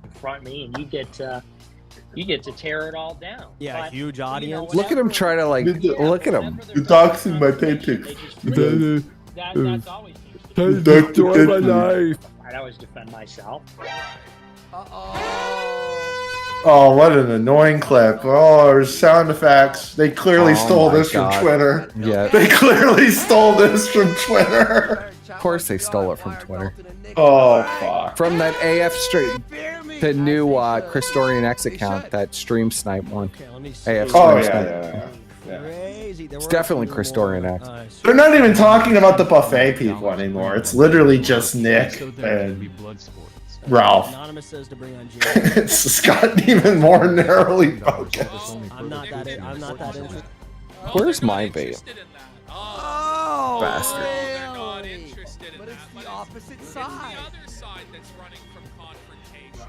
Confront me, and you get to tear it all down. Yeah, But, huge you know, audience. Look at him try to like. Look at him. You're doxing my paycheck. That's always Destroy my life. I'd always defend myself. Oh, what an annoying clip. Oh, there's sound effects. They clearly stole my this God. from Twitter. Yeah. They clearly stole this from Twitter. Of course, they stole it from Twitter. Oh, fuck. From that AF stream, the new Chris Dorian X account, that Stream Snipe one. AF Stream Oh, Snipe. yeah. It's definitely Chris Dorian X. They're not even talking about the buffet people anymore. It's literally just Nick and Ralph. Anonymous says to bring on It's just gotten even more narrowly focused. I'm not that interested. Where's my bait? Oh, Bastard. really? But it's the opposite side. The other side that's running from confrontation.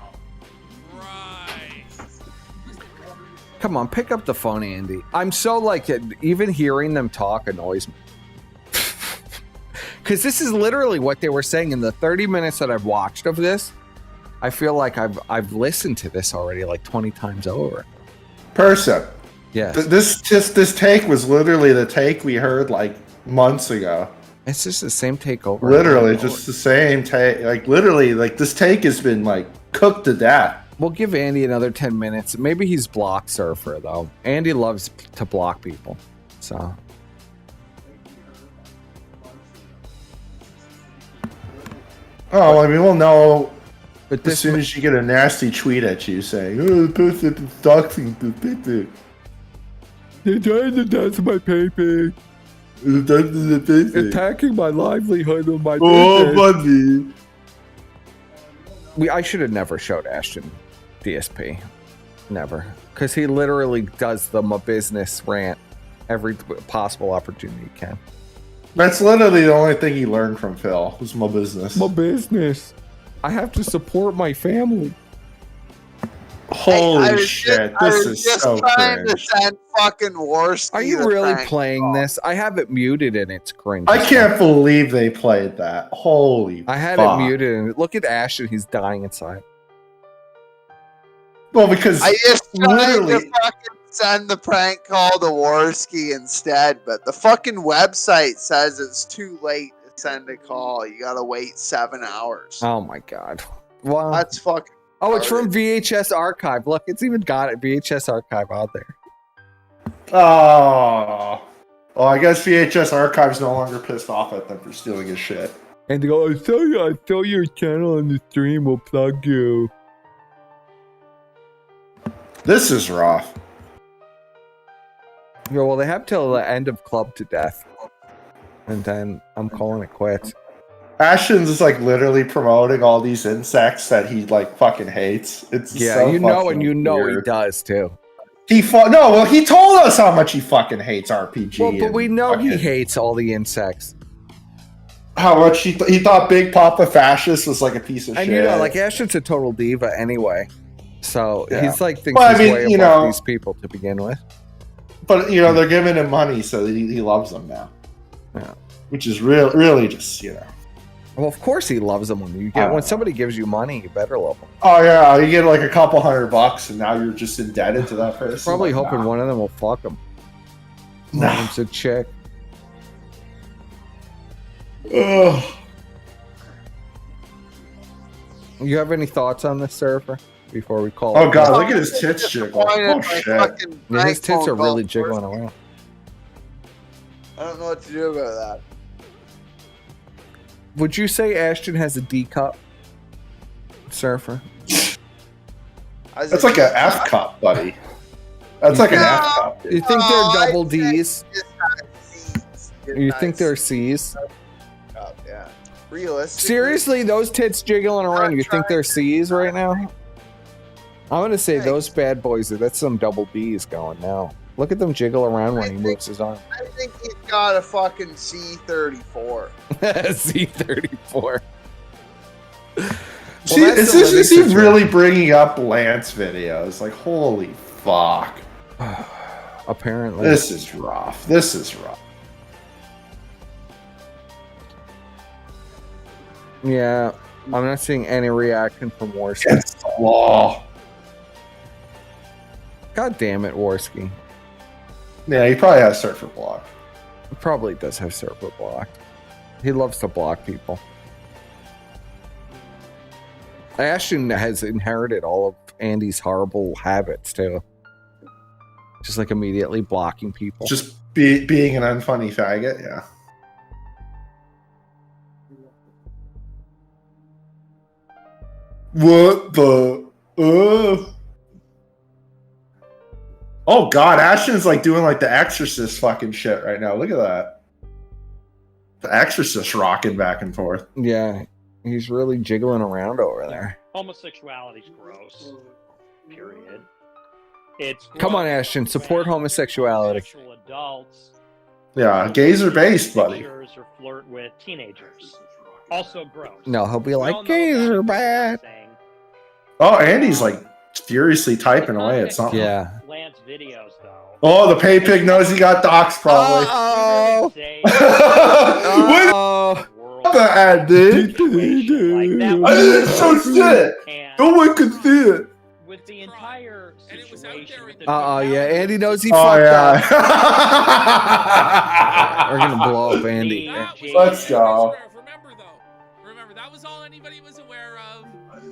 Right. Come on, pick up the phone, Andy. I'm so like, even hearing them talk annoys me. Because this is literally what they were saying in the 30 minutes that I've watched of this. I feel like I've listened to this already like 20 times over. Person. Yes. This take was literally the take we heard like months ago. It's just the same take over. Literally, just the same take. Like literally, like this take has been like cooked to death. We'll give Andy another 10 minutes. Maybe he's blocked Surfer though. Andy loves to block people. So Oh, I mean, we'll know but as soon as you get a nasty tweet at you saying, "Oh, the person is doxing the people." they're trying to dance my paper. Attacking my livelihood of my Oh, buddy. I should have never showed Ashton DSP. Never. Because he literally does the my business rant every possible opportunity he can. That's literally the only thing he learned from Phil was my business. My business. I have to support my family. Holy I was shit, I this was is just so trying cringe. to send fucking Warski. Are you the really prank playing call. this? I have it muted and it's cringe. I can't believe they played that. Holy I had fuck. it muted and look at Ashton. He's dying inside. Well, because I just tried literally, to fucking send the prank call to Warski instead, but the fucking website says it's too late to send a call. You gotta wait 7 hours. Oh my god. Wow. That's fucking. Oh, it's from VHS Archive. Look, it's even got it. VHS Archive out there. oh, well, I guess VHS Archive's no longer pissed off at them for stealing his shit. And they go, I saw your channel on the stream. We'll plug you. This is rough. Yeah, well, they have till the end of Club to Death. and then I'm calling it quits. Ashton's is like literally promoting all these insects that he like fucking hates. It's Yeah, so you know, and fucking you know weird. he does too. He told us how much he fucking hates RPG. Well, but we and know he fucking- hates all the insects. how much he thought Big Papa Fascist was like a piece of And shit. you know, like Ashton's a total diva anyway. So Yeah. he's like thinks Well, I he's mean, way you above know- these people to begin with. But you know, they're giving him money, so he loves them now. Yeah. Which is really just, you know. Well, of course he loves them when you get when somebody gives you money, you better love them. Oh yeah, you get like a couple $100 and now you're just indebted to that person. Probably Like, hoping nah. one of them will fuck him. Nah. One of them's a chick. Ugh. You have any thoughts on this, Surfer? Before we call. Oh it? god, look at his tits jiggle. Oh shit. Yeah, his tits are really jiggling around. I don't know what to do about that. Would you say Ashton has a D cup, Surfer? That's like an F cup, buddy. That's like an F cup. You think they're double D's? You think they're C's? Yeah. Realistically. Seriously, those tits jiggling around, you think they're C's right now? I'm gonna say those bad boys, that's some double B's going now. Look at them jiggle around when he moves his arm. I think he's got a fucking C-34. C-34. See, is he really bringing up Lance videos? Like, holy fuck. Apparently. This is rough. This is rough. Yeah, I'm not seeing any reaction from Warski. It's the law. God damn it, Warski. Yeah, he probably has Surfer block. He probably does have Surfer blocked. He loves to block people. Ashton has inherited all of Andy's horrible habits too. Just like immediately blocking people. Just being an unfunny faggot, yeah. What the? Oh god, Ashton's like doing like the Exorcist fucking shit right now. Look at that. The Exorcist rocking back and forth. Yeah, he's really jiggling around over there. Homosexuality's gross. Period. It's gross. Come on, Ashton, support homosexuality. Homosexual adults. Yeah, gays are based, buddy. Or flirt with teenagers. Also gross. No, he'll be like, gays are bad. Oh, Andy's like furiously typing away at something. Yeah. Lance videos though. Oh, the pay pig knows he got doxxed probably. Oh. What the ad, dude? I didn't show shit. No one could see it. With the entire situation. Yeah, Andy knows he Oh, fucked yeah. up. We're gonna blow up Andy. Let's go. Remember, that was all anybody was aware of.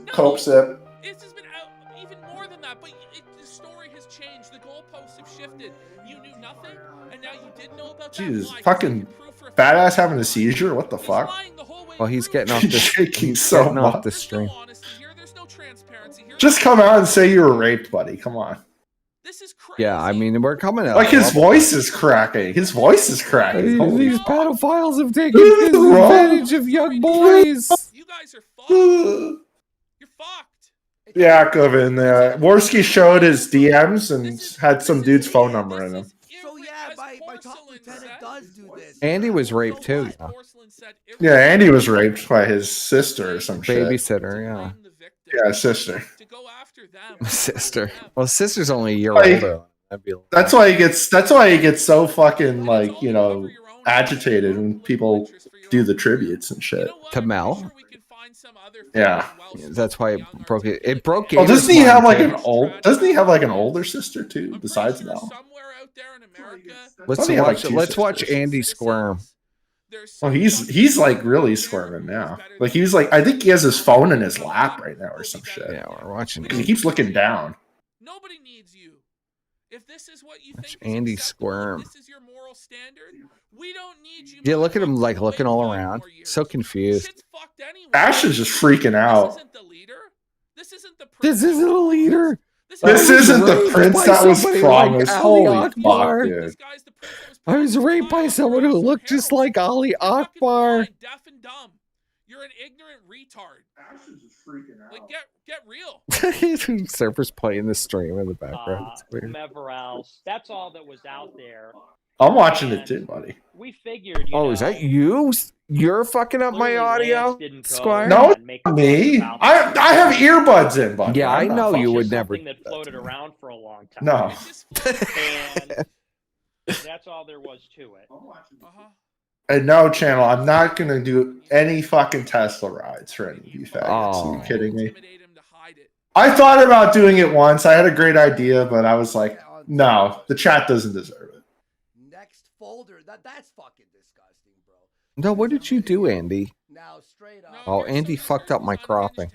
No, Coke sip. This has been out even more than that, but the story has changed. The goalposts have shifted. You knew nothing, and now you did know about that. Jesus, Why? fucking badass having a seizure? What the fuck? Well, he's getting off the shaking he's so getting off much. the stream. Just come out and say you were raped, buddy. Come on. Yeah, I mean, we're coming out. Like his voice is cracking. His voice is cracking. Holy These pedophiles have taken What is wrong? advantage of young boys. You guys are fucked. You're fucked. Yeah, Govin. Worski showed his DMs and had some dude's phone number in them. So yeah, my top lieutenant does do this. Andy was raped too. You know? Yeah, Andy was raped by his sister or some shit. Babysitter, yeah. Yeah, sister. Sister. Well, sister's only a year Like, older. That'd be That's why he gets so fucking like, you know, agitated when people do the tributes and shit. to Mel. Yeah. That's why it broke it. It broke. Oh, doesn't he Gator's have mind, like too. an old? Doesn't he have like an older sister too, besides Mel? Let's Doesn't he have, like, watch. two Let's watch sisters? Andy squirm. Oh, he's like really squirming now. Like he's like, I think he has his phone in his lap right now or some shit. Yeah, we're watching. He keeps looking down. Nobody needs you. If this is what you Watch think Andy squirm. this is your moral standard, we don't need you. Yeah, look at him like looking all around. So confused. Ashton's just freaking out. This isn't a leader. This isn't the prince that was promised. Like Holy Akbar. fuck, dude. I was raped by someone who looked just like Ali Akbar. Deaf and dumb. You're an ignorant retard. Like, get real. Surfer's playing the stream in the background. It's weird. Whomever else. That's all that was out there. I'm watching it too, buddy. We figured. Is that you? You're fucking up my audio, Squire? No, it's not me. I have earbuds in, buddy. Yeah, I know you would never. Something that floated around for a long time. No. And that's all there was to it. And no, channel, I'm not going to do any fucking Tesla rides for any of you faggots. Are you kidding me? I thought about doing it once. I had a great idea, but I was like, no, the chat doesn't deserve it. Next folder. That's fucking disgusting, bro. No, what did you do, Andy? Now, straight up. Oh, Andy fucked up my cropping.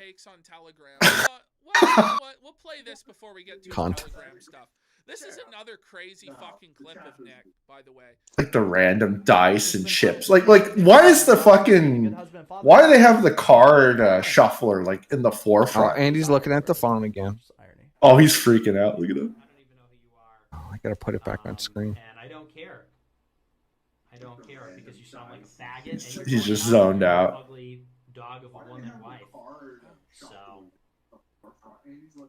We'll play this before we get to Cunt. Telegram stuff. This is another crazy fucking clip of Nick, by the way. Like the random dice and chips. Like, why is the fucking... Why do they have the card shuffler, like, in the forefront? Andy's looking at the phone again. Oh, he's freaking out. Look at him. Oh, I gotta put it back on screen. And I don't care. I don't care because you sound like a faggot. And He's just zoned out. Ugly dog of a woman wife. So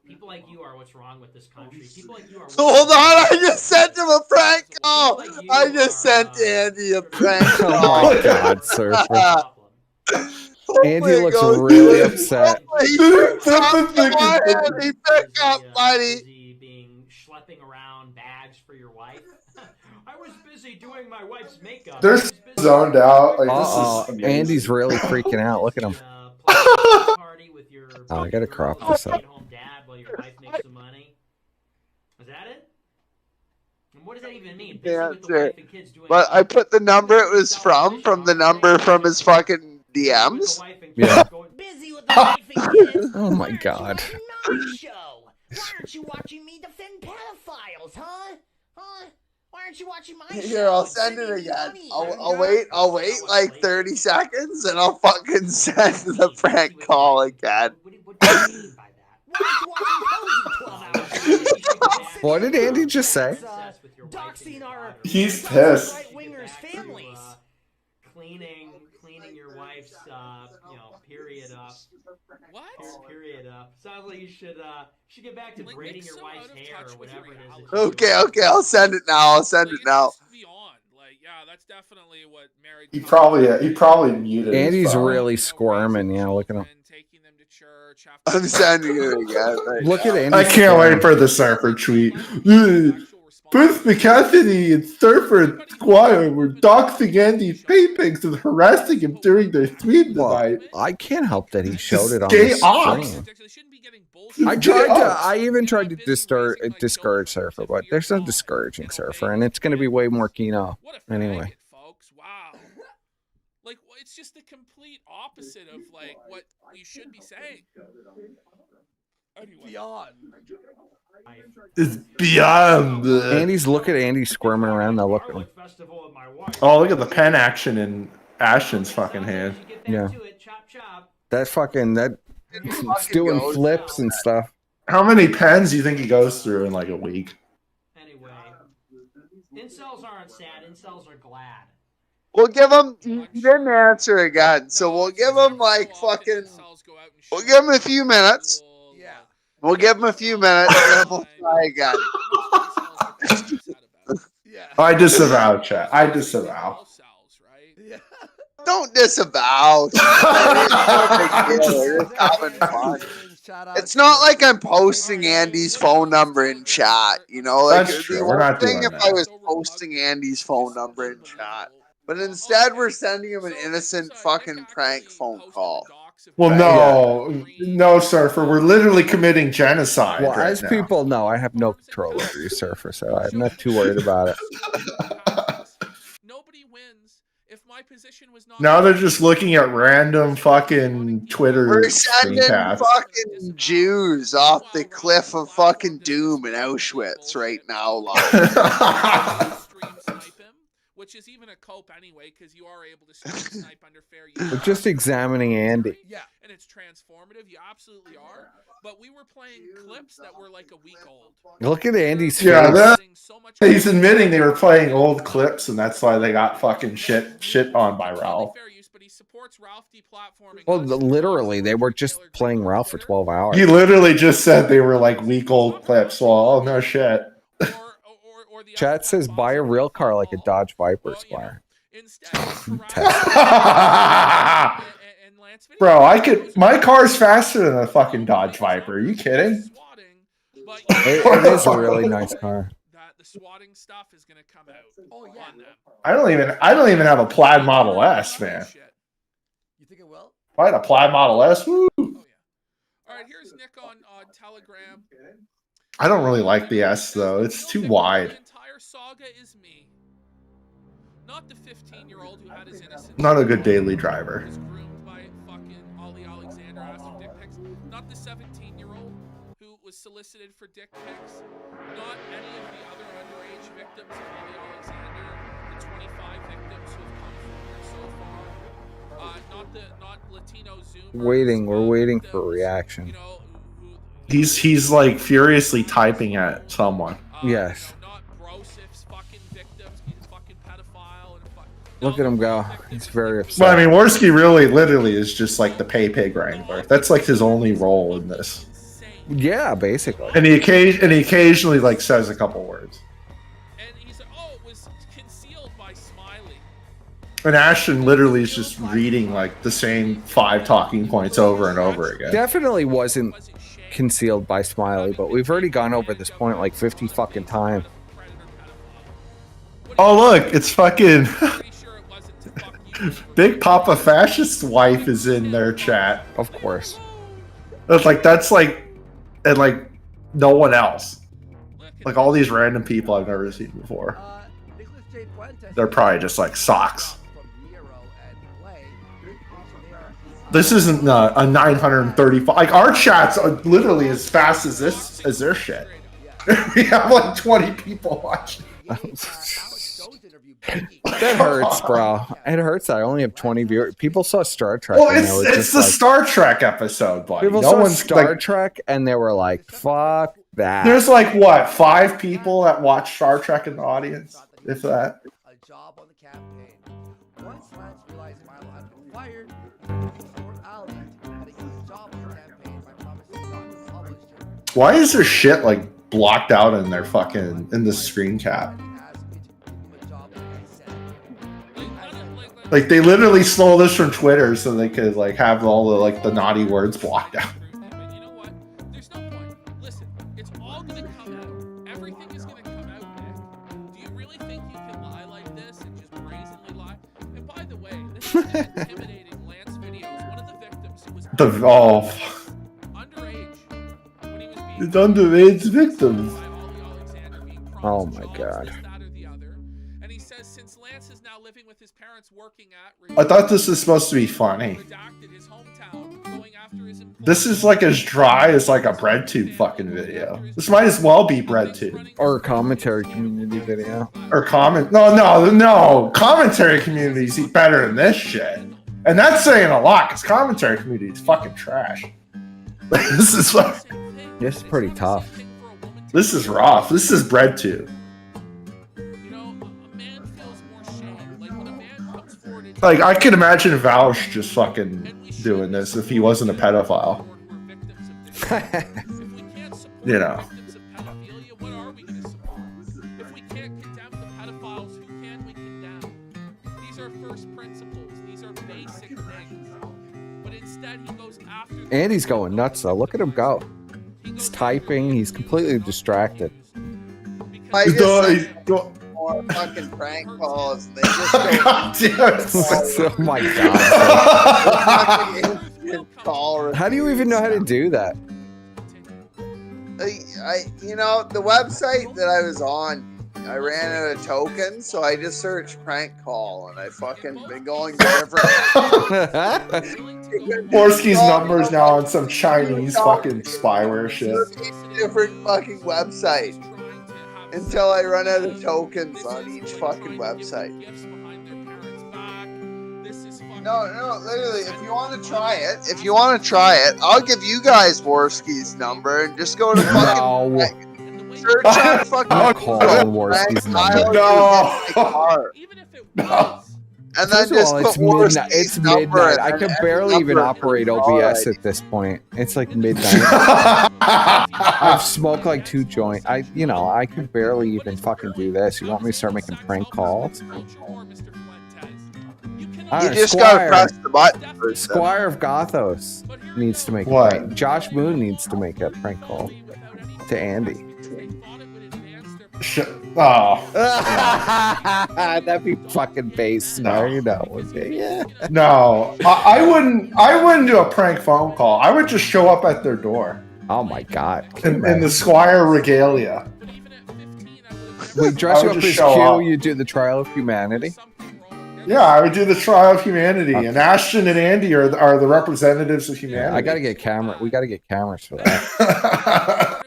people like you are what's wrong with this country. People like you are. Hold on, I just sent him a prank call. I just sent Andy a prank call. Oh my God, Surfer. Andy looks really upset. He pick up, buddy. Being schlepping around bags for your wife. I was busy doing my wife's makeup. They're zoned out. Like, this is Andy's really freaking out. Look at him. Oh, I gotta crop this up. Dad while your wife makes some money. Is that it? And what does that even mean? But I put the number it was from the number from his fucking DMs. Yeah. Busy with the wife and kids. Oh my God. Show. Why aren't you watching me defend pedophiles, huh? Huh? Why aren't you watching my show? Here, I'll send it again. I'll wait like 30 seconds and I'll fucking send the prank call again. What did Andy just say? He's pissed. Cleaning your wife's period up. What? Period up. Sounds like you should get back to braiding your wife's hair or whatever it is. Okay, I'll send it now. Like, yeah, that's definitely what married. He probably muted. Andy's really squirming. Yeah, look at him. I'm sending it again. Look at Andy. I can't wait for the Surfer tweet. Booth McCaffrey and Surfer Squire were doxing Andy's pay pics and harassing him during their stream tonight. I can't help that he showed it on Gay the ops. stream. I even tried to discourage Surfer, but there's no discouraging Surfer, and it's going to be way more Kino anyway. Folks, wow. Like, it's just the complete opposite of like what you should be saying. Anyway. Beyond. It's beyond. Andy's look at Andy squirming around. Now look at him. Oh, look at the pen action in Ashton's fucking hand. Yeah. It's doing flips and stuff. How many pens do you think he goes through in like a week? Anyway, incels aren't sad. Incels are glad. We'll give him. He didn't answer again, so we'll give him like fucking. We'll give him a few minutes. Yeah. We'll give him a few minutes, and then we'll try again. I disavow, chat. I disavow. Don't disavow. It's not like I'm posting Andy's phone number in chat. You know, like That's it'd true. be We're one not thing doing if that. I was posting Andy's phone number in chat. But instead, we're sending him an innocent fucking prank phone call. Well, no, Surfer. We're literally committing genocide. Well, right as now. people know, I have no control over you, Surfer, so I'm not too worried about it. Nobody wins if my position was not. Now they're just looking at random fucking Twitter We're sending screencasts. fucking Jews off the cliff of fucking doom in Auschwitz right now. Live. which is even a cope anyway, because you are able to snipe under fair use. We're just examining Andy. Yeah, and it's transformative. You absolutely are. But we were playing clips that were like a week old. Look at Andy's face. Yeah, he's admitting they were playing old clips, and that's why they got fucking shit on by Ralph. Well, literally, they were just playing Ralph for 12 hours. He literally just said they were like week-old clips. Well, oh no shit. Chat says buy a real car like a Dodge Viper, Squire. Bro, my car's faster than a fucking Dodge Viper. Are you kidding? It is a really nice car. The swatting stuff is gonna come out. Oh yeah. I don't even have a Plaid Model S, man. You think it will? If I had a Plaid Model S, woo. All right, here's Nick on Telegram. I don't really like the S though. It's too wide. The entire saga is me. Not the 15-year-old who had his innocence. Not a good daily driver. Was groomed by fucking Ollie Alexander asked for dick pics. Not the 17-year-old who was solicited for dick pics. Not any of the other underage victims of Ollie Alexander. The 25 victims who have come forward so far. Not Latino Zoom. We're waiting for a reaction. He's like furiously typing at someone. Yes. Look at him go. He's very upset. Well, I mean, Worski literally is just like the pig wrangler. That's like his only role in this. Yeah, basically. And he occasionally like says a couple words. And he's like, oh, it was concealed by Smiley. And Ashton literally is just reading like the same 5 talking points over and over again. Definitely wasn't concealed by Smiley, but we've already gone over this point like 50 fucking times. Oh look, it's fucking Big Papa Fascist's wife is in their chat. Of course. It's like and like no one else. Like all these random people I've never seen before. They're probably just like socks. This isn't a 935. Like our chats are literally as fast as their shit. We have like 20 people watching. That hurts, bro. It hurts that I only have 20 viewers. People saw Star Trek. Well, it's the Star Trek episode, buddy. People saw Star Trek and they were like, fuck that. There's like, what, 5 people that watch Star Trek in the audience? If that. A job on the campaign. Once Lance realized Milo had been fired, Ali had a huge job on the campaign by promising not to publish it. Why is there shit like blocked out in their fucking in the screen cap? Like they literally stole this from Twitter so they could like have all the like the naughty words blocked out. But you know what? There's no point. Listen, it's all gonna come out. Everything is gonna come out, Nick. Do you really think you can lie like this and just brazenly lie? And by the way, this is intimidating Lance videos. One of the victims who was underage when he was being underage victims. Oh my god. And he says since Lance is now living with his parents working at I thought this was supposed to be funny. This is like as dry as like a BreadTube fucking video. This might as well be BreadTube. Or a commentary community video. Or no. Commentary communities eat better than this shit. And that's saying a lot, because commentary community is fucking trash. This is pretty tough. This is rough. This is BreadTube. Like, I could imagine Vouch just fucking doing this if he wasn't a pedophile. You know. If we can't condemn the pedophiles, who can we condemn? These are first principles. These are basic things. But instead, he goes after. And he's going nuts though. Look at him go. He's typing. He's completely distracted. More fucking prank calls. They just Oh my god. How do you even know how to do that? The website that I was on, I ran out of tokens, so I just searched prank call, and I fucking been going to different. Borski's number's now on some Chinese fucking spyware shit. Different fucking website. Until I run out of tokens on each fucking website. No, literally, if you want to try it, I'll give you guys Worski's number and just go to fucking search on fucking I'm calling Worski's number. No. And then First of all, just it's put midnight. Worski's It's number midnight. and I then can every barely even number operate for OBS already. at this point. It's like midnight. I've smoked like 2 joints. I can barely even fucking do this. You want me to start making prank calls? You just gotta press the button. first, then. Squire of Gothos needs to make What? a prank. Josh Moon needs to make a prank call to Andy. Oh. That'd be fucking base. No, you know. Yeah. No, I wouldn't do a prank phone call. I would just show up at their door. Oh my god. In the Squire regalia. We dress I you would up just as show Q, up. you do the trial of humanity. Yeah, I would do the trial of humanity, and Ashton and Andy are the representatives of humanity. I gotta get camera. We gotta get cameras for that.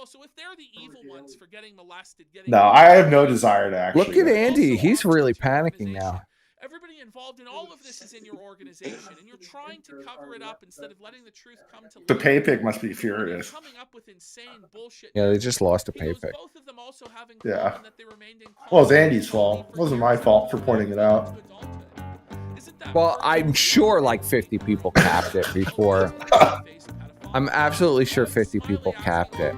So if they're the evil ones for getting molested, No, I have no desire to actually. Look at Andy. He's really panicking now. Everybody involved in all of this is in your organization, and you're trying to cover it up instead of letting the truth come to light. The pay pick must be furious. Coming up with insane bullshit. Yeah, they just lost a pay pick. Both of them also having Yeah. Well, it's Andy's fault. It wasn't my fault for pointing it out. Well, I'm sure like 50 people capped it before. I'm absolutely sure 50 people capped it.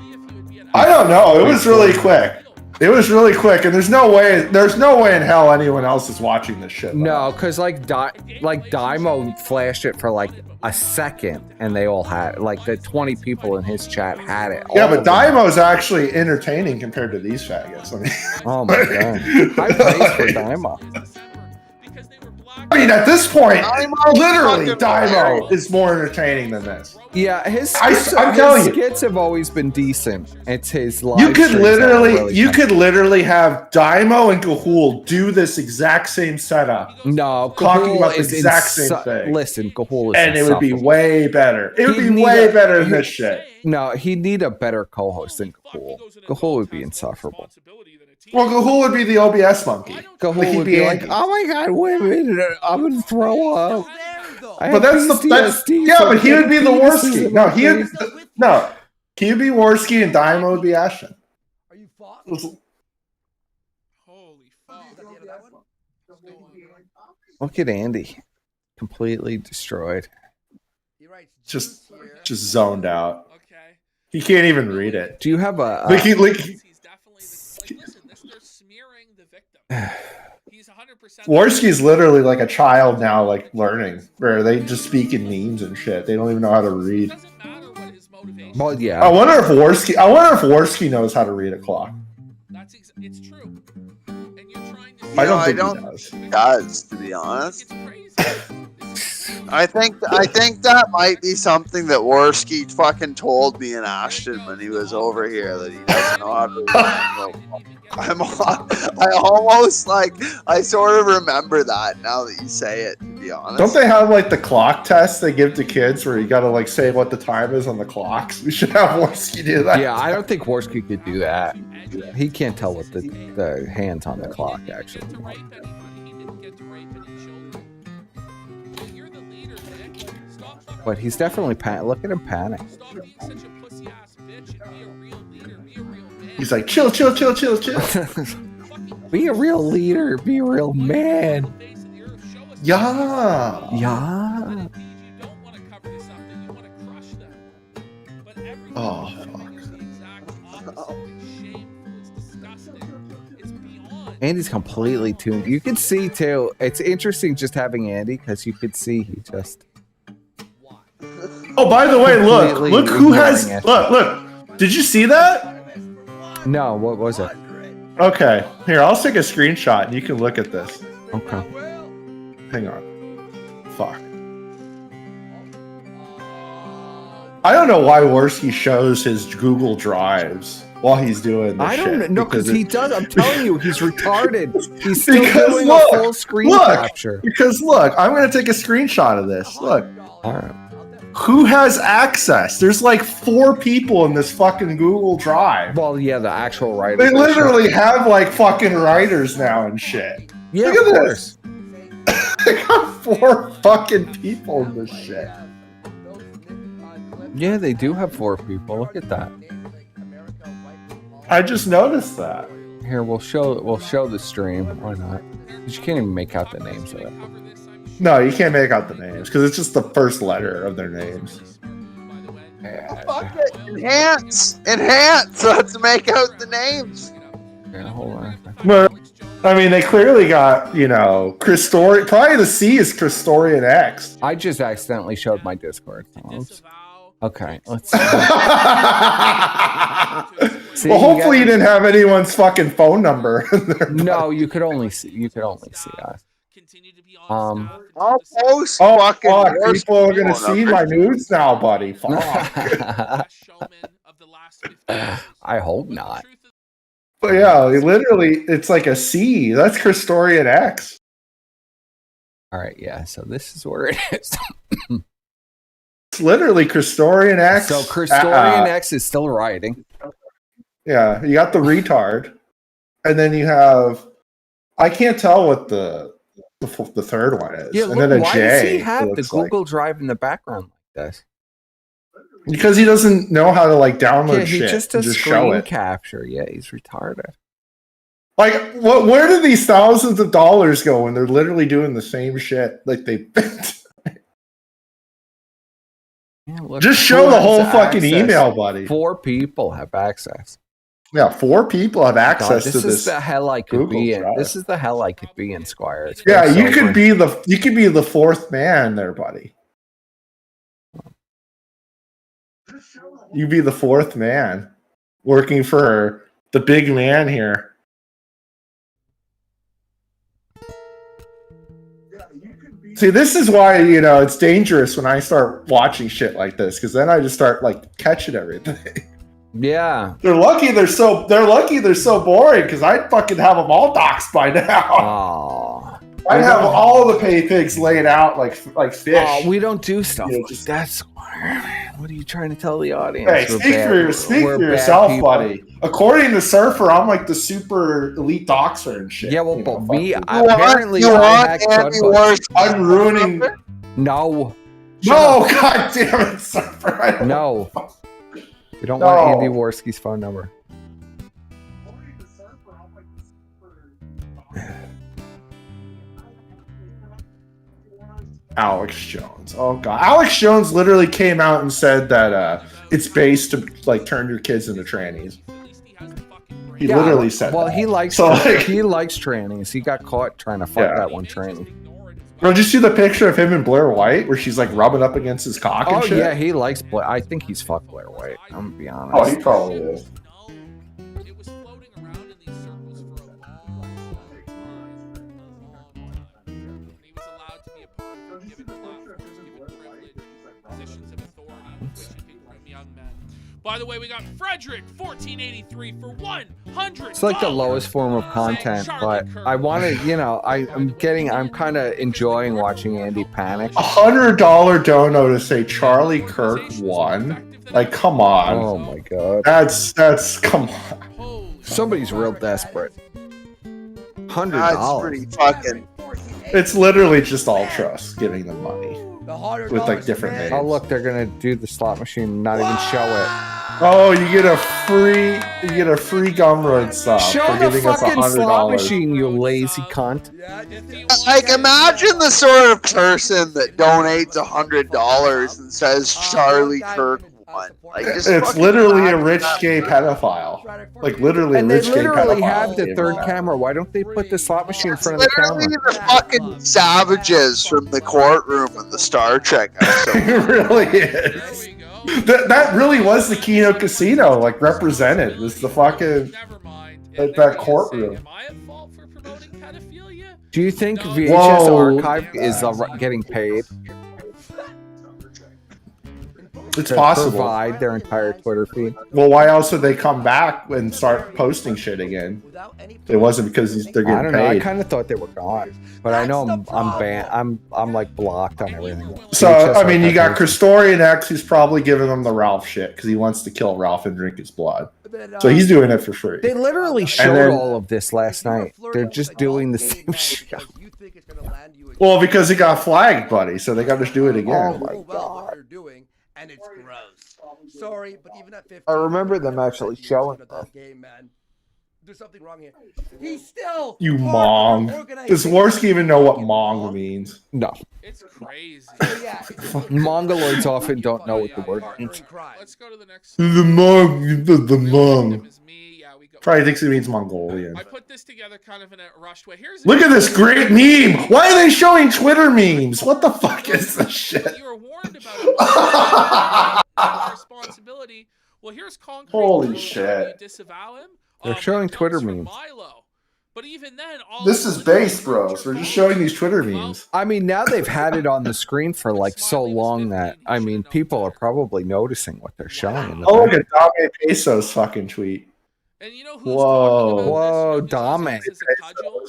I don't know. It was really quick. It was really quick, and there's no way in hell anyone else is watching this shit. No, because like Dymo flashed it for like a second, and they all had like the 20 people in his chat had it. Yeah, All but of them. Dymo's actually entertaining compared to these faggots. I mean, Oh my god! High praise for Dymo. I mean, at this point, literally, fucking Dymo is more entertaining than this. Yeah, his I'm skits, telling you. skits have always been decent. It's his live You could streams that are literally, really you fun. could literally have Dymo and Gahul do this exact same setup, No, talking Gahul about the is exact same thing. Listen, Gahul is and it would be insufferable. way better. It would He'd be need way a- better than he- this shit. No, he'd need a better co-host than Gahul. Gahul would be insufferable. Well, Gahul would be the OBS monkey. Gahul Like, he'd would be be like, Andy. "Oh my god, women! I'm gonna throw up." I But have that's PTSD yeah, from but he would be the getting penises Worski. in No, my he would face. no, he would be Worski and Dymo would be Ashton. Look at Andy, completely destroyed. Just zoned out. He can't even read it. Do you have a? Worski's literally like a child now, like learning, where they just speak in memes and shit. They don't even know how to read. Well, yeah. I wonder if Worski knows how to read a clock. It's true. I don't think I he does. He does, to be honest. I think that might be something that Worski fucking told me and Ashton when he was over here, that he doesn't know how to read. I sort of remember that now that you say it, to be honest. Don't they have like the clock test they give to kids where you gotta like say what the time is on the clocks? We should have Worski do that. Yeah, I don't think Worski could do that. He can't tell what the hands on the clock actually. But he's definitely look at him panic. He's like, chill. Be a real leader. Be a real man. Yeah. Yeah. Oh, Andy's completely tuned. You can see too. It's interesting just having Andy because you could see he just. Oh, by the way, Completely look who has ignoring it. look. Did you see that? No, what was it? Okay, here, I'll take a screenshot and you can look at this. Okay. Hang on. Fuck. I don't know why Worski shows his Google Drives while he's doing this I don't shit, know because it- he does. I'm telling you, he's retarded. He's still Because doing look, a full screen look, capture. Because look, I'm gonna take a screenshot of this. Look. All right. Who has access? There's like 4 people in this fucking Google Drive. Well, yeah, the actual writers. They literally have like fucking writers now and shit. Yeah, Look of at course. this. They got 4 fucking people in this shit. Yeah, they do have 4 people. Look at that. I just noticed that. Here, we'll show the stream. Why not? 'Cause you can't even make out the names of it. No, you can't make out the names because it's just the first letter of their names. Fuck it. Enhance. Let's make out the names. Yeah, hold on. But I mean, they clearly got, you know, Christorian. Probably the C is Christorian X. I just accidentally showed my Discord. Oops. Okay, let's see. See, well, hopefully you didn't have anyone's fucking phone number. No, you could only see us. I'll post fuck, people are gonna see my nudes now, buddy. Fuck. I hope not. But yeah, it's like a C. That's Christorian X. All right, yeah. So this is where it is. It's literally Christorian X. So Christorian X is still writing. Yeah, you got the retard, and then you have. I can't tell what the third one is. Yeah, and look, then a why J. does he have the looks like. Google Drive in the background like this? Because he doesn't know how to like download Yeah, he shit. just and does just show screen it. capture. Yeah, he's retarded. Like, where do these thousands of dollars go when they're literally doing the same shit? Like they Yeah, look, just who show the has whole fucking access? email, buddy. 4 people have access. Yeah, 4 people have access God, to this this. is the hell I could Google be in. Drive. This is the hell I could be in, Squire. It's Yeah, very you could sobering. be the 4th man there, buddy. You be the 4th man working for the big man here. See, this is why, you know, it's dangerous when I start watching shit like this, because then I just start like catching everything. Yeah. They're lucky they're so boring, because I'd fucking have them all doxed by now. Oh. I'd have all the pay pigs laid out like fish. Oh, we don't do stuff You know, like just- that, Squire. What are you trying to tell the audience? Hey, speak for yourself, buddy. According to Surfer, I'm like the super elite doxer and shit. Yeah, well, You but know, me, fuck apparently I hacked Chud. I'm ruining. No. No, god damn it, Surfer. I don't No. We don't No. want Andy Worski's phone number. Alex Jones. Oh god, Alex Jones literally came out and said that it's based to like turn your kids into trannies. He literally said. Well, that. he likes So, like, he likes trannies. He got caught trying to fuck Yeah. that one tranny. bro, did you see the picture of him and Blair White where she's like rubbing up against his cock and Oh shit? yeah, he likes Blair. I think he's fucked Blair White. I'm gonna be honest. Oh, he probably is. By the way, we got Frederick 1483 for 100. It's like the lowest form of content, but I want to, you know, I'm kind of enjoying watching Andy panic. $100 dono to say Charlie Kirk won. Like, come on. Oh my god. That's come on. Somebody's real desperate. $100. That's pretty fucking. It's literally just all trust giving them money with like different names. Oh look, they're gonna do the slot machine and not even show it. Oh, you get a free Gumroad sub Show for the giving us fucking slot $100. machine, you lazy cunt. Like, imagine the sort of person that donates $100 and says Charlie Kirk won. Like, just It's fucking literally a laugh rich at gay pedophile. Like literally And a they rich gay literally pedophile. have the gave third that. camera. Why don't they put the slot machine in front of the Literally camera? the fucking savages from the courtroom in the Star Trek episode. It really is. That really was the Kino Casino, like represented. Was the fucking that courtroom. Do you think VHS Whoa. Archive is getting paid? It's to possible. provide their entire Twitter feed. Well, why else would they come back and start posting shit again? It wasn't because they're getting I don't know. I paid. kind of thought they were gone, but I know I'm banned. I'm like blocked on everything. So I mean, you got Christorian X, who's probably giving them the Ralph shit because he wants to kill Ralph and drink his blood. So he's doing it for free. They literally showed all of this last night. They're just doing the same shit. Well, because it got flagged, buddy, so they got to do it again. Oh my god. What they're doing, and it's gross. Sorry, but even at 15, I remember them actually showing that game, man. There's something wrong here. He's still You mong. Does Worski even know what mong means? No. It's crazy. Mongoloids often don't know what the word means. Let's go to the next. The mong. The mong. Probably thinks it means Mongolian. I put this together kind of in a rushed way. Look at this great meme. Why are they showing Twitter memes? What the fuck is this shit? You were warned about it. Responsibility. Well, here's concrete. Holy shit. You disavow him. They're showing Twitter memes. But even then, This is base, bros. We're just showing these Twitter memes. I mean, now they've had it on the screen for like so long that I mean, people are probably noticing what they're showing. In the Oh, look at Dame Pesos fucking tweet. And you know Whoa, Dame.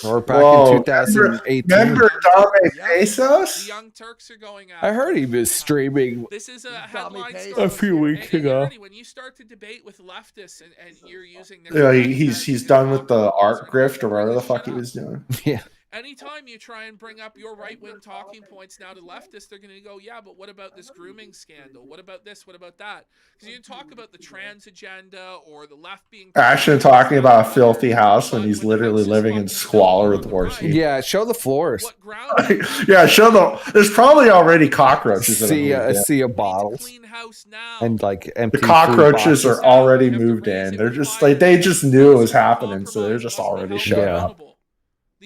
We're back in 2018. Remember Dame Pesos? Young Turks are going out. I heard he was streaming This is a headline a few weeks ago. When you start to debate with leftists and you're using Yeah, he's done with the art grift or whatever the fuck he was doing. Yeah. Anytime you try and bring up your right-wing talking points now to leftists, they're going to go, yeah, but what about this grooming scandal? What about this? What about that? Because you talk about the trans agenda or the left being... Ashton talking about a filthy house when he's literally living in squalor with Worski. Yeah, show the floors. Yeah, show the... There's probably already cockroaches in A it. sea of bottles. And like empty The cockroaches food boxes. are already moved in. They're just like, they just knew it was happening, so they're just already showing up.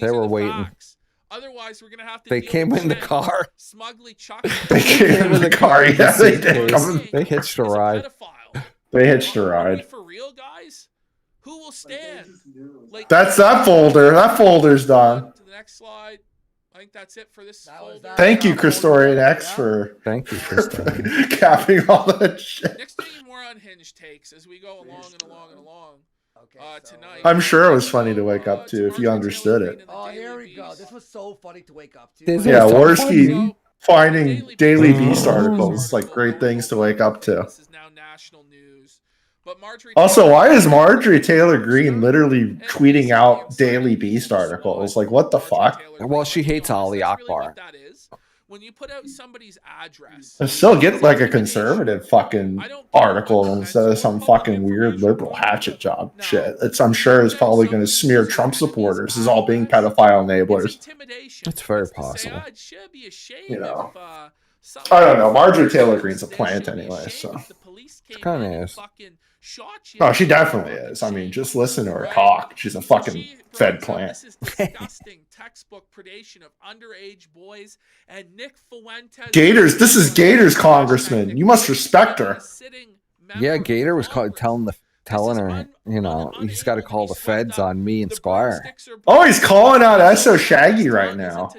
They were waiting. Otherwise, we're gonna have to. They came in the car. Smugly chuck. They came in the car. Yeah, they did. They hitched a ride. They hitched a ride. For real, guys, who will stand? Like That's that folder. That folder's done. to the next slide. I think that's it for this folder. Thank you, Christorian X, for capping all that shit. Next thing, more unhinged takes as we go along and along and along. Tonight. I'm sure it was funny to wake up to if you understood it. Oh, here we go. This was so funny to wake up to. Yeah, Worski finding Daily Beast articles like great things to wake up to. This is now national news. But Marjorie Also, why is Marjorie Taylor Greene literally tweeting out Daily Beast articles? Like, what the fuck? Well, she hates Ali Akbar. when you put out somebody's address, I still get like a conservative fucking article instead of some fucking weird liberal hatchet job shit. I'm sure it's probably going to smear Trump supporters as all being pedophile enablers. It's very possible. You know, I don't know. Marjorie Taylor Greene's a plant anyway, so it kind of is. Oh, she definitely is. I mean, just listen to her talk. She's a fucking fed plant. This is disgusting textbook predation of underage boys and Nick Fuentes. Gators. This is Gators congressman. You must respect her. Yeah, Gator was telling her, you know, he's got to call the feds on me and Squire. Oh, he's calling out SO Shaggy right now.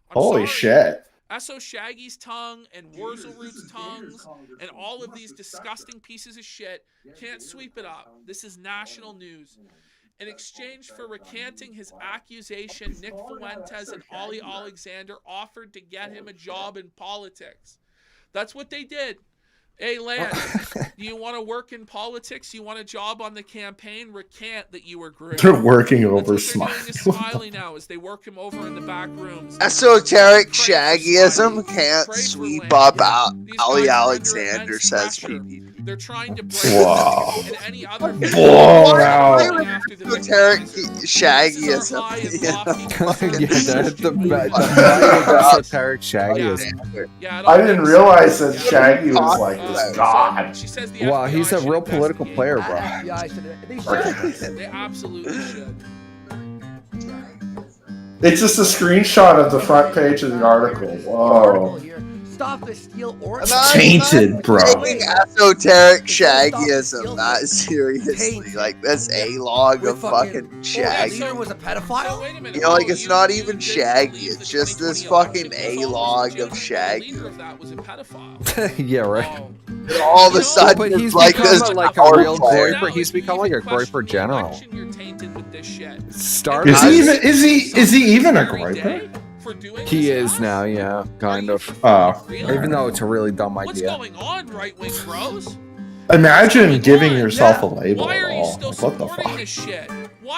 Holy shit. S.O. Shaggy's tongue and Wurzelroot's tongues and all of these disgusting pieces of shit can't sweep it up. This is national news. In exchange for recanting his accusation, Nick Fuentes and Ollie Alexander offered to get him a job in politics. That's what they did. Hey, Lance, do you want to work in politics? You want a job on the campaign? Recant that you were groomed. They're working over Smiley now as they work him over in the back rooms. Esoteric shaggyism can't sweep up Ali Alexander, says PP. They're trying to break wow. and any other Blown out. Esoteric shaggyism. Esoteric shaggyism. I didn't realize that Shaggy was like this god. Wow, he's a real political player, bro. They absolutely should. It's just a screenshot of the front page of the article. Whoa. stop the steal or Tainted, bro. Taking esoteric Shaggyism not seriously. Like, that's A-log of fucking Shaggy. Leader was a pedophile? You know, like, it's not even Shaggy. It's just this fucking A-log of Shaggy. Yeah, right. All of a sudden, but he's like become this like a power real player. Groyper. He's become like a Groyper general. Star Is he even a Groyper? He is now, yeah, kind of. Oh. Even though it's a really dumb idea. on, right-wing bros? Imagine giving yourself a label at all. Like, what the fuck?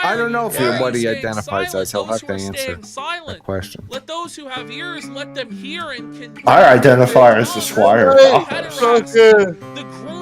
I don't know if what he identifies as. He'll have to answer that question. Let those who have ears, let them hear and can. I identify as the Squire.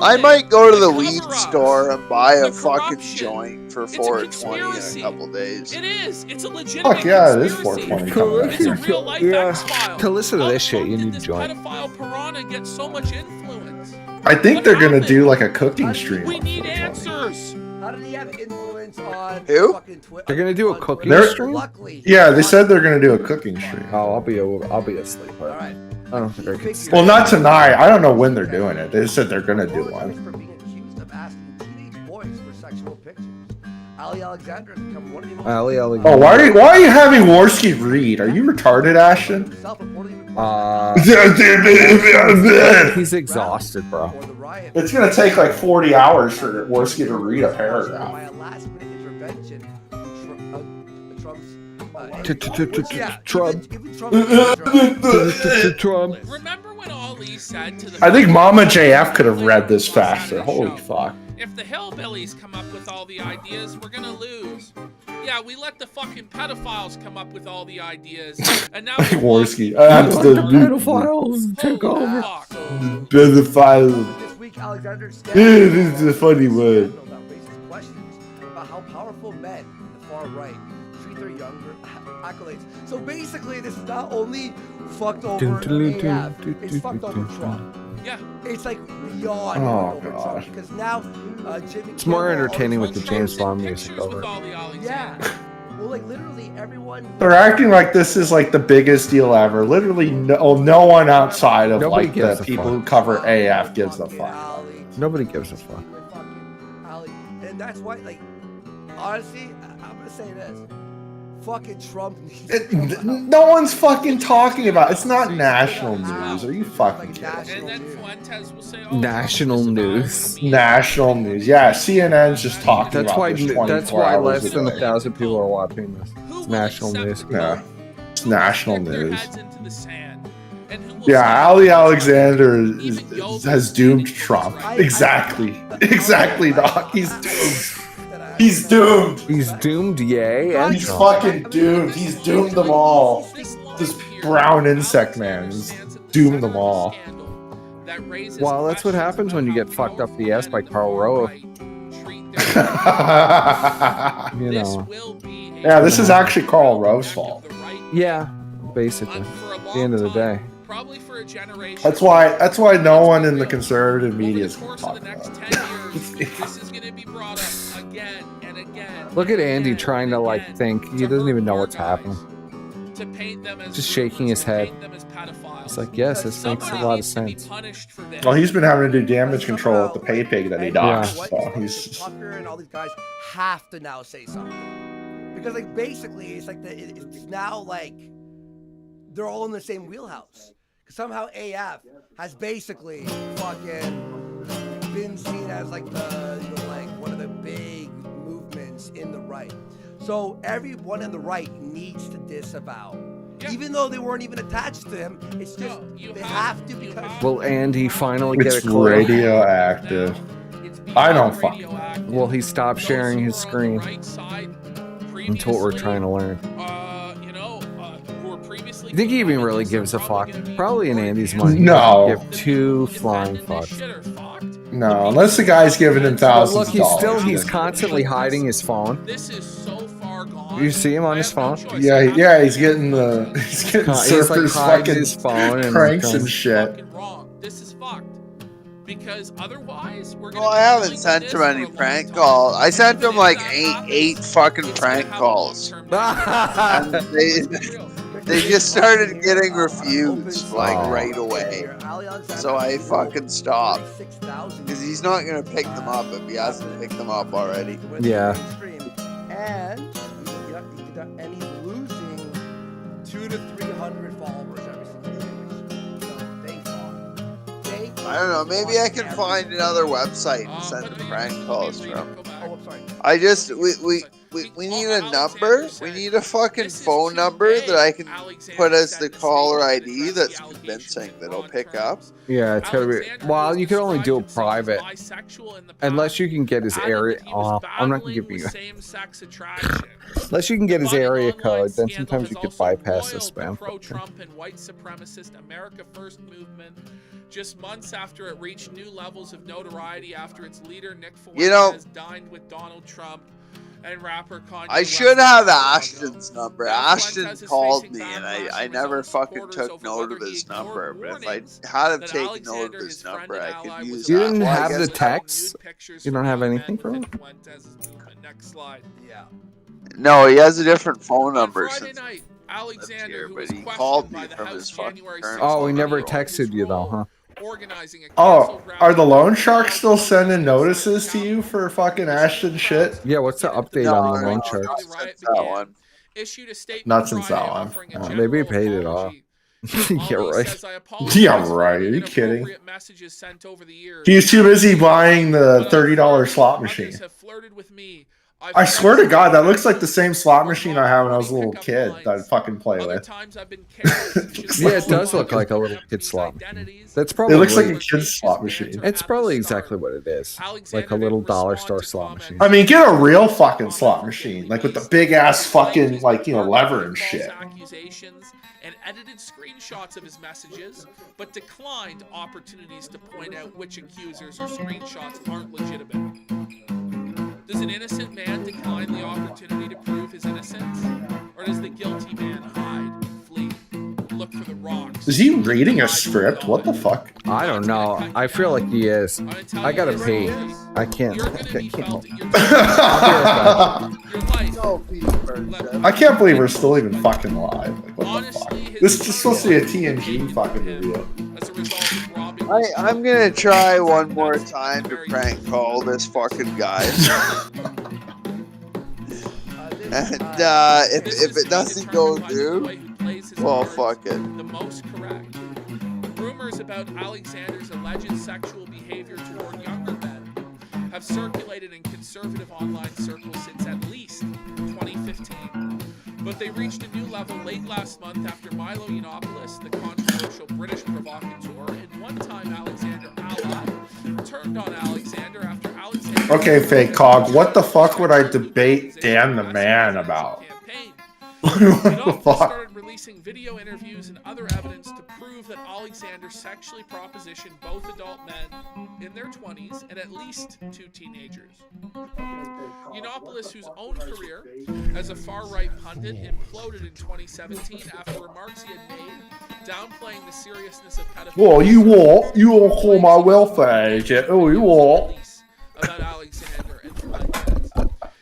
I might go to the weed store and buy a fucking joint for 420 in a couple days. It is. It's a legitimate. Fuck yeah, it is 420 coming up It's a here. real life X-File. To listen to this shit, you need to join. Pedophile piranha gets so much influence. I think they're gonna do like a cooking stream. We need answers. How did he have influence on Who? fucking Twitter? They're gonna do a cooking They're- stream. Yeah, they said they're gonna do a cooking stream. Oh, I'll be asleep. All right. I don't think I can. Well, not tonight. I don't know when they're doing it. They just said they're gonna do one. For being accused of asking teenage boys for sexual pictures. Ali Alexander has become one of the most Ali Alexander. Oh, why are you having Worski read? Are you retarded, Ashton? He's exhausted, bro. It's gonna take like 40 hours for Worski to read a paragraph. By a last-minute intervention, Trump. Remember when Ali said to the I think Mama JF could have read this faster. Holy fuck. if the hillbillies come up with all the ideas, we're gonna lose. Yeah, we let the fucking pedophiles come up with all the ideas, and now Worski. Pedophiles take over. Pedophile. This week, Alexander This is a funny word. questions about how powerful men in the far right treat their younger accolades. So basically, this is not only fucked over AF, it's fucked over Trump. Yeah. It's like beyond Oh, over God. Trump because now Jimmy It's more Kimmel, entertaining all with the these James Bond music over. Yeah. Well, like literally everyone. They're acting like this is like the biggest deal ever. Literally, no one outside of Nobody like gives the a people fuck. who cover AF gives a fuck. Nobody gives a fuck. Ali, and that's why, like, honestly, I'm gonna say this: fucking Trump needs. No one's fucking talking about it. It's not national news. Are you fucking kidding? And then Fuentes will say, "Oh, National news. National news. Yeah, CNN's just talking That's about why. this That's 24 why hours less a than day. 1,000 people are watching this. It's national news. Yeah, it's national news. into the sand." And who will Yeah, Ali Alexander has doomed Trump. Exactly. Exactly, Doc. He's doomed. He's doomed. He's doomed, yay. And He's Trump. fucking doomed. He's doomed them all. This brown insect man. He's doomed them all. Well, that's what happens when you get fucked up the ass by Karl Rove. You know. Yeah, this is actually Karl Rove's fault. Yeah, basically. At the end of the day. Probably for a generation. That's why no one in the conservative media is going to talk about it. This is going to be brought up again and again. Look at Andy trying to like think. He doesn't even know what's happening. To paint them as Just shaking his head. It's like, yes, this makes a lot of sense. Well, he's been having to do damage control with the pay pig that he docs. Yeah. So he's Tucker and all these guys have to now say something because, like, basically, it's like it's now like they're all in the same wheelhouse. Because somehow AF has basically fucking been seen as like like one of the big movements in the right. So everyone on the right needs to disavow. Even though they weren't even attached to him, it's just they have to because. Will Andy finally get it's a clue? radioactive. I don't fucking. Will he stop sharing his screen? That's what we're trying to learn. You think he even really gives a fuck? Probably in Andy's money. No. Give two flying fucks. No, unless the guy's giving him But thousands look, of dollars. he's constantly hiding his phone. This is so far gone. You see him on his phone? Yeah, he's getting He's like surfers hides fucking his phone and pranks going- and shit. Wrong. This is fucked. because otherwise we're gonna. Well, I haven't sent him any prank calls. I sent him like eight fucking prank calls. And they just started getting refused like right away. So I fucking stopped. Because he's not gonna pick them up if he hasn't picked them up already. Yeah. And he's losing 200 to 300 followers every single day. I don't know. Maybe I can find another website and send the prank calls from. I just we need a number. We need a fucking phone number that I can put as the caller ID that's convincing that'll pick up. Yeah, it's gotta be. Well, you can only do it private, unless you can get his area. Oh, I'm not gonna give you. Unless you can get his area code, then sometimes you could bypass the spam. Pro-Trump and white supremacist America First movement. Just months after it reached new levels of notoriety after its leader Nick Fuentes dined with Donald Trump and rapper Kanye. I should have Ashton's number. Ashton called me and I never fucking took note of his number. But if I had him take note of his number, I could use You didn't that. Well, I have the guess- text? You don't have anything from him? Next slide. Yeah. No, he has a different phone number since Alexander, here, who but was he called me questioned by the from House his fucking January current 6th Oh, he never texted you though, huh? organizing a Oh, are the loan sharks still sending notices to you for fucking Ashton shit? Yeah, what's the update on the loan sharks? That one. issued a statement Not since that one. Maybe he paid it off. Yeah, right. Yeah, right. Are you kidding? He's too busy buying the $30 slot machine. I swear to God, that looks like the same slot machine I had when I was a little kid that I'd fucking play with. Yeah, it does look like a little kid slot machine. That's probably. It looks like a kid's slot machine. It's probably exactly what it is. Like a little dollar store slot machine. I mean, get a real fucking slot machine, like with the big ass fucking lever and shit. And edited screenshots of his messages, but declined opportunities to point out which accusers or screenshots aren't legitimate. Does an innocent man decline the opportunity to prove his innocence? Or does the guilty man hide, flee, look for the rocks? Is he reading a script? What the fuck? I don't know. I feel like he is. I gotta pee. I can't. I can't believe we're still even fucking live. Like, what the fuck? This is supposed to be a TNG fucking review. I'm gonna try one more time to prank call this fucking guy. And if it doesn't go through, well, fuck it. The most correct. Rumors about Alexander's alleged sexual behavior toward younger men have circulated in conservative online circles since at least 2015. But they reached a new level late last month after Milo Yiannopoulos, the controversial British provocateur, and one-time Alexander ally, turned on Alexander after Alexander... Okay, fake cog. What the fuck would I debate Dan the Man about? What the fuck? Started releasing video interviews and other evidence to prove that Alexander sexually propositioned both adult men in their 20s and at least 2 teenagers. Yiannopoulos, whose own career as a far-right pundit imploded in 2017 after remarks he had made downplaying the seriousness of pedophilia. Well, you won't call my welfare agent. Oh, you won't. About Alexander and Fuentes.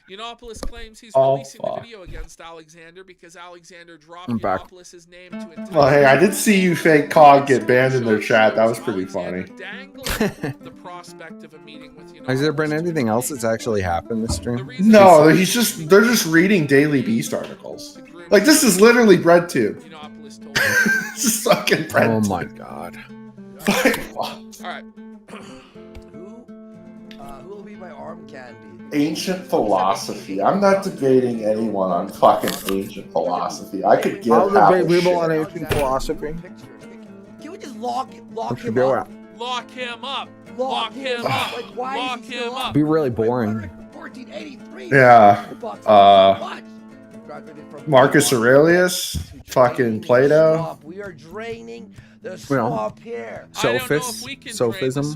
Yiannopoulos claims he's releasing the video against Alexander because Alexander dropped Yiannopoulos' name to Well, hey, I did see you fake cog get banned in their chat. That was pretty funny. the prospect of a meeting with Has there been anything else that's actually happened this stream? No, they're just reading Daily Beast articles. Like, this is literally BreadTube. This is fucking BreadTube. Oh my god. Alright. Who will be my arm candy? Ancient philosophy. I'm not debating anyone on fucking ancient philosophy. I could give I'll half debate a people shit. on ancient philosophy. Can we just lock him up? Lock him up. Lock him Lock up. him Like, why Lock is he him still up. Be really boring. 1483. Yeah. Marcus Aurelius, fucking Plato. Swamp. We are draining the You know, swamp here. Sophism,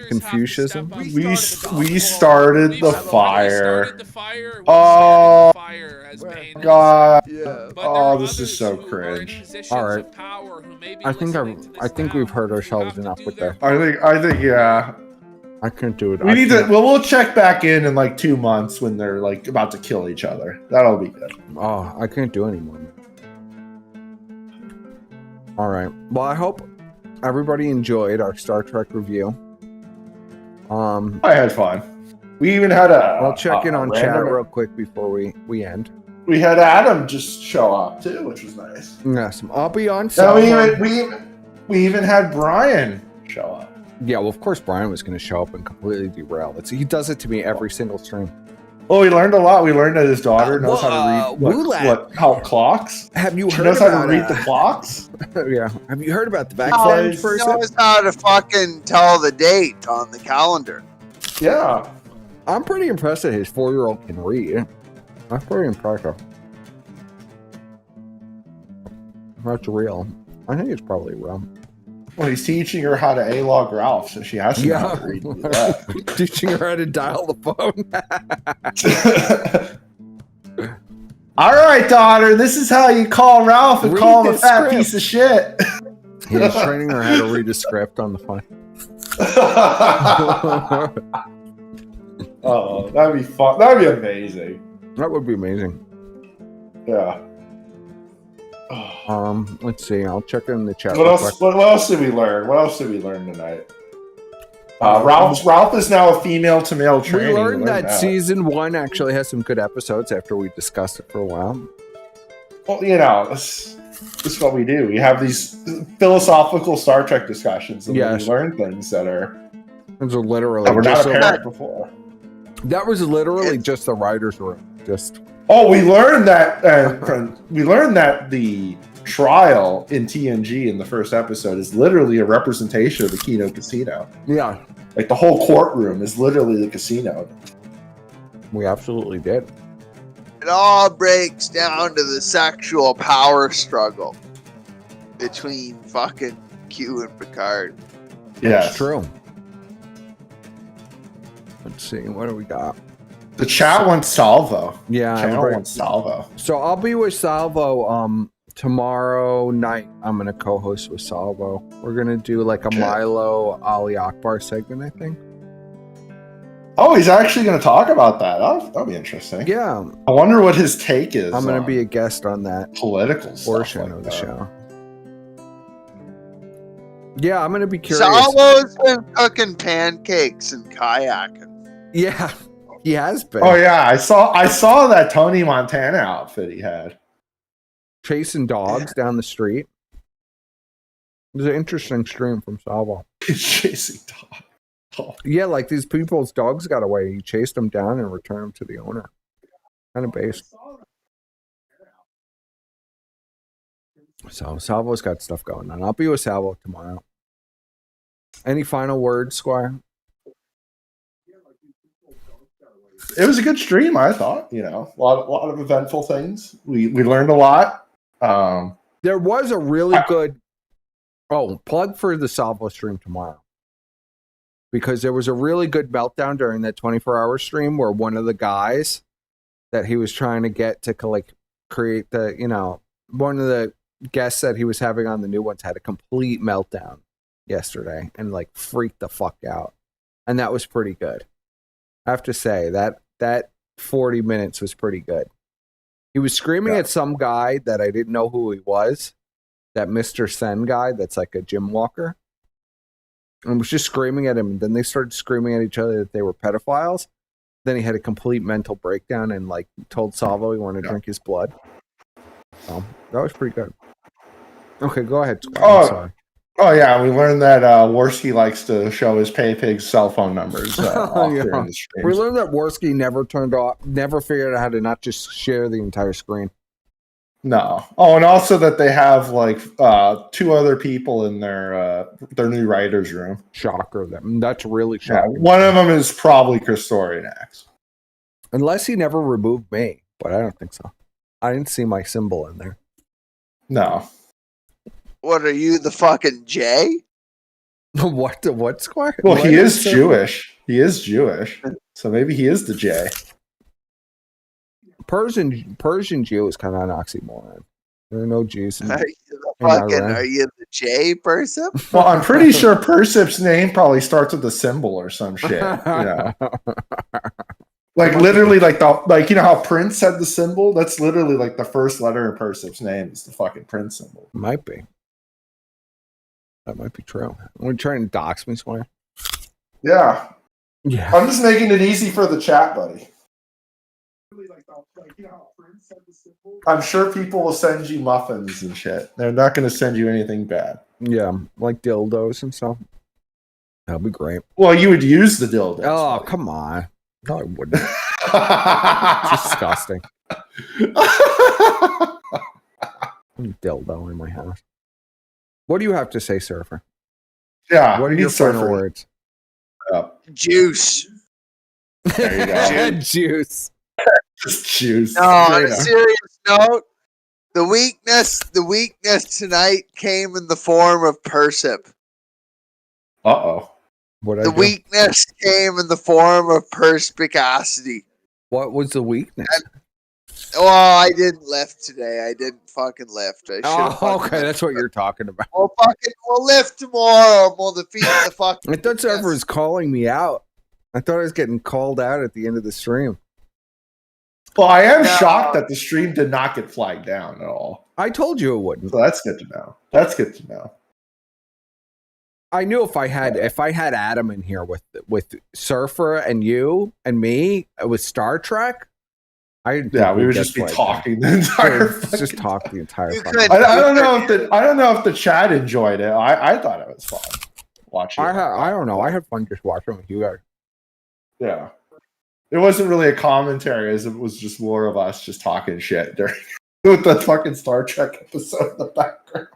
Confucianism. We started the fire. Oh God! Oh, this is so cringe. All right, I think we've heard ourselves enough with that. I think yeah. I can't do it. We need to. Well, we'll check back in like 2 months when they're like about to kill each other. That'll be good. Oh, I can't do anymore. All right. Well, I hope everybody enjoyed our Star Trek review. I had fun. We even had a. I'll check in on chat random- real quick before we end. We had Adam just show up too, which was nice. Yes, I'll be on. No, we even had Brian show up. Yeah, well, of course Brian was going to show up and completely derail it. So he does it to me every single stream. Well, we learned a lot. We learned that his daughter knows how to read how clocks. Have you She heard knows how to about, read the clocks. Yeah. Have you heard about the backflash He knows how to fucking tell the date on the calendar. Yeah. I'm pretty impressed that his 4-year-old can read. That's pretty impressive. That's real. I think it's probably real. Well, he's teaching her how to A-log Ralph, so she has to know how to read and do that. Teaching her how to dial the phone. All right, daughter, this is how you call Ralph and Read call him a the fat script. piece of shit. He's training her how to read a script on the phone. Oh, that'd be fun. That'd be amazing. That would be amazing. Yeah. Let's see. I'll check in the chat. What real else? quick. What else did we learn? What else did we learn tonight? Ralph is now a female to male We trainee. learned that season 1 actually has some good episodes after we discussed it for a while. Well, you know, this is what we do. We have these philosophical Star Trek discussions, and Yes. we learn things that are Those are literally that were not just apparent before. that was literally just the writer's room. Just Oh, we learned that. We learned that the trial in TNG in the first episode is literally a representation of the Kino Casino. yeah, Like the whole courtroom is literally the casino. we absolutely did. It all breaks down to the sexual power struggle between fucking Q and Picard. Yes. It's true. Let's see. What do we got? The chat wants Salvo. Yeah, Channel everybody- wants Salvo. So I'll be with Salvo tomorrow night. I'm gonna co-host with Salvo. We're gonna do like a Milo Ali Akbar segment, I think. Oh, he's actually going to talk about that. That'll be interesting. Yeah. I wonder what his take is. I'm gonna on be a guest on that political portion stuff like of the that. show. Yeah, I'm gonna be curious. Salvo's been cooking pancakes and kayaking. Yeah, he has been. Oh yeah, I saw that Tony Montana outfit he had. Chasing dogs down the street. It was an interesting stream from Salvo. Chasing dogs. Oh. Yeah, like these people's dogs got away. He chased them down and returned them to the owner. Kind of based. So Salvo's got stuff going on. I'll be with Salvo tomorrow. Any final words, Squire? It was a good stream, I thought. You know, a lot of eventful things. We learned a lot. There was a really good plug for the Salvo stream tomorrow. Because there was a really good meltdown during that 24-hour stream where one of the guys that he was trying to get to like create the, you know, one of the guests that he was having on the new ones had a complete meltdown yesterday and like freaked the fuck out. And that was pretty good. I have to say that 40 minutes was pretty good. He was screaming at some guy that I didn't know who he was, that Mr. Sen guy that's like a gym walker. And was just screaming at him. And then they started screaming at each other that they were pedophiles. Then he had a complete mental breakdown and like told Salvo he wanted to drink his blood. That was pretty good. Okay, go ahead. I'm sorry. Oh yeah, we learned that Worski likes to show his pay pig's cell phone numbers off Yeah. during the streams. We learned that Worski never figured out how to not just share the entire screen. No. Oh, and also that they have like 2 other people in their new writers' room. Shocker! That's really Yeah, shocking. one of them is probably Christorianax. Unless he never removed me, but I don't think so. I didn't see my symbol in there. No. What are you, the fucking J? What square? Well, What he is symbol? Jewish. He is Jewish. So maybe he is the J. Persian Jew is kind of an oxymoron. There are no Jews in, Are you the in fucking? Iran. Are you the J person? Well, I'm pretty sure Persip's name probably starts with a symbol or some shit. You know, like literally, like you know how Prince had the symbol. That's literally like the first letter in Persip's name is the fucking Prince symbol. Might be. That might be true. We're trying to dox me, Squire. Yeah. Yeah. I'm just making it easy for the chat, buddy. I'm sure people will send you muffins and shit. They're not going to send you anything bad. Yeah, like dildos and stuff. That'd be great. Well, you would use the dildos. Oh, come on. No, I wouldn't. Disgusting. Dildo in my house. What do you have to say, Surfer? Yeah. What are your final words? Juice. There you go. Juice. Just juice. No, on a serious note, the weakness tonight came in the form of Persip. Uh-oh. The weakness came in the form of perspicacity. What was the weakness? Well, I didn't lift today. I didn't fucking lift. Okay, that's what you're talking about. We'll lift tomorrow. We'll defeat the fucking. I thought Surfer was calling me out. I thought I was getting called out at the end of the stream. Well, I am shocked that the stream did not get flagged down at all. I told you it wouldn't. So that's good to know. That's good to know. I knew if I had Adam in here with Surfer and you and me with Star Trek, we would just be talking the entire. Just talk the entire. I don't know if the chat enjoyed it. I thought it was fun watching. I don't know. I had fun just watching with you guys. Yeah, it wasn't really a commentary, as it was just more of us just talking shit during with the fucking Star Trek episode in the background.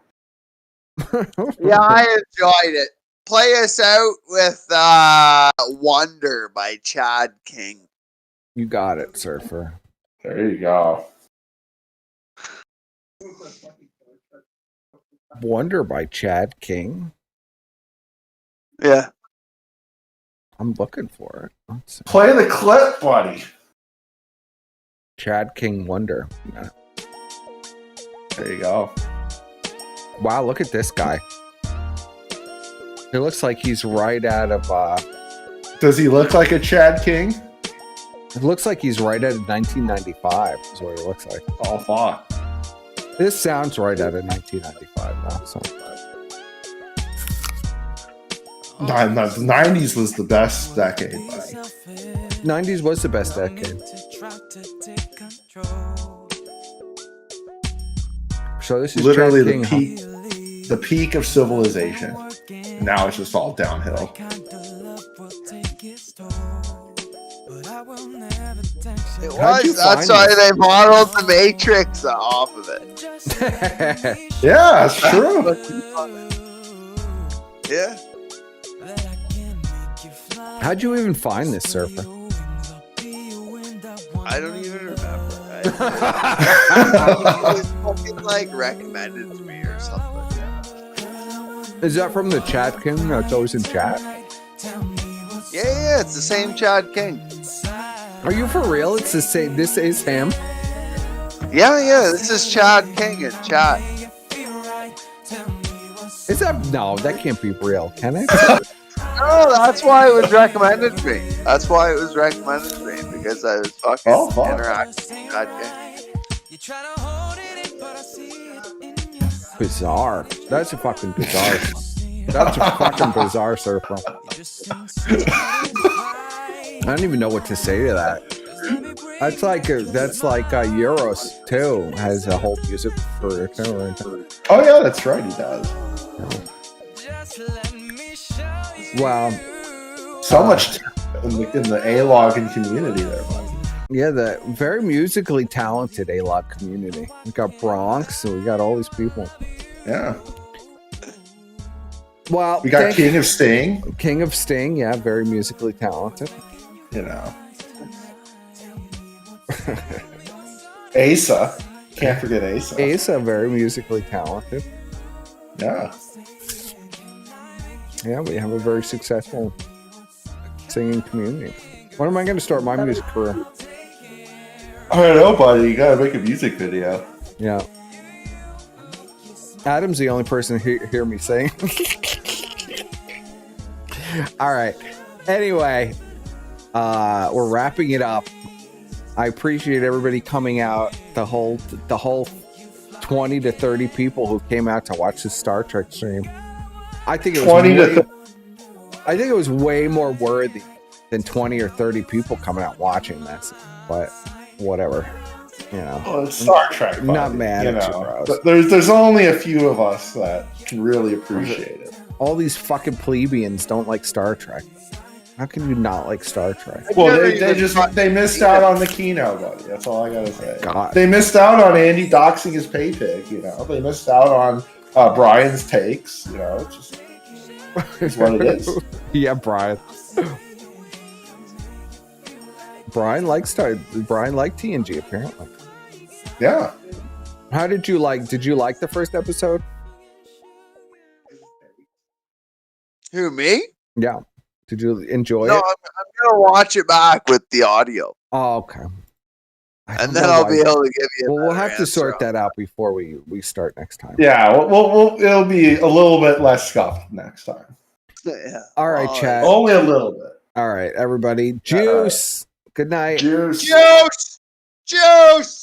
Yeah, I enjoyed it. Play us out with Wonder by Chad King. You got it, Surfer. There you go. Wonder by Chad King. Yeah. I'm looking for it. Let's see. Play the clip, buddy. Chad King Wonder. Yeah. There you go. Wow, look at this guy. He looks like he's right out of Does he look like a Chad King? It looks like he's right out of 1995 is what it looks like. Oh fuck. This sounds right out of 1995 now. So. The 90s was the best decade, buddy. 90s was the best decade. So this is literally Chad King, the peak of civilization. Now it's just all downhill. It was. That's why they modeled the Matrix off of it. Yeah, it's true. Yeah. How'd you even find this, Surfer? I don't even remember. It was fucking like recommended to me or something like that. Is that from the Chad King? No, it's always in chat. Yeah, it's the same Chad King. Are you for real? It's the same. This is him. Yeah. This is Chad King in chat. Is that no? That can't be real, can it? No, that's why it was recommended to me. That's why it was recommended to me because I was fucking interacting with Chad King. Bizarre. That's a fucking bizarre. That's a fucking bizarre Surfer. I don't even know what to say to that. That's like Euros too has a whole music for it too. Right? Oh yeah, that's right. He does. Wow. So much in the A-Log community there, buddy. Yeah, the very musically talented A-Log community. We got Bronx, so we got all these people. Yeah. Well, we got King of Sting. King of Sting, yeah, very musically talented. You know. Asa. Can't forget Asa. Asa, very musically talented. Yeah. Yeah, we have a very successful singing community. When am I going to start my music career? I don't know, buddy. You gotta make a music video. Yeah. Adam's the only person who hear me sing. All right. Anyway, we're wrapping it up. I appreciate everybody coming out. The whole 20 to 30 people who came out to watch the Star Trek stream. I think it was I think it was way more worthy than 20 or 30 people coming out watching this. But whatever, you know. Well, it's Star Trek. Buddy, not mad you at know. you, bros. There's only a few of us that can really appreciate it. All these fucking plebeians don't like Star Trek. How can you not like Star Trek? Well, they missed out on the Kino, buddy. That's all I gotta say. God. They missed out on Andy doxing his pay pig. You know, they missed out on Brian's takes. You know, it's just it's what it is. Yeah, Brian. Brian liked TNG apparently. Yeah. How did you like? Did you like the first episode? Who, me? Yeah. Did you enjoy No, it? I'm gonna watch it back with the audio. Oh, okay. And then I'll be able to give you. Well, we'll have to sort that out before we start next time. Yeah, it'll be a little bit less scuffed next time. Yeah. All right, chat. Only a little bit. All right, everybody. Juice. Good night. Juice. Juice.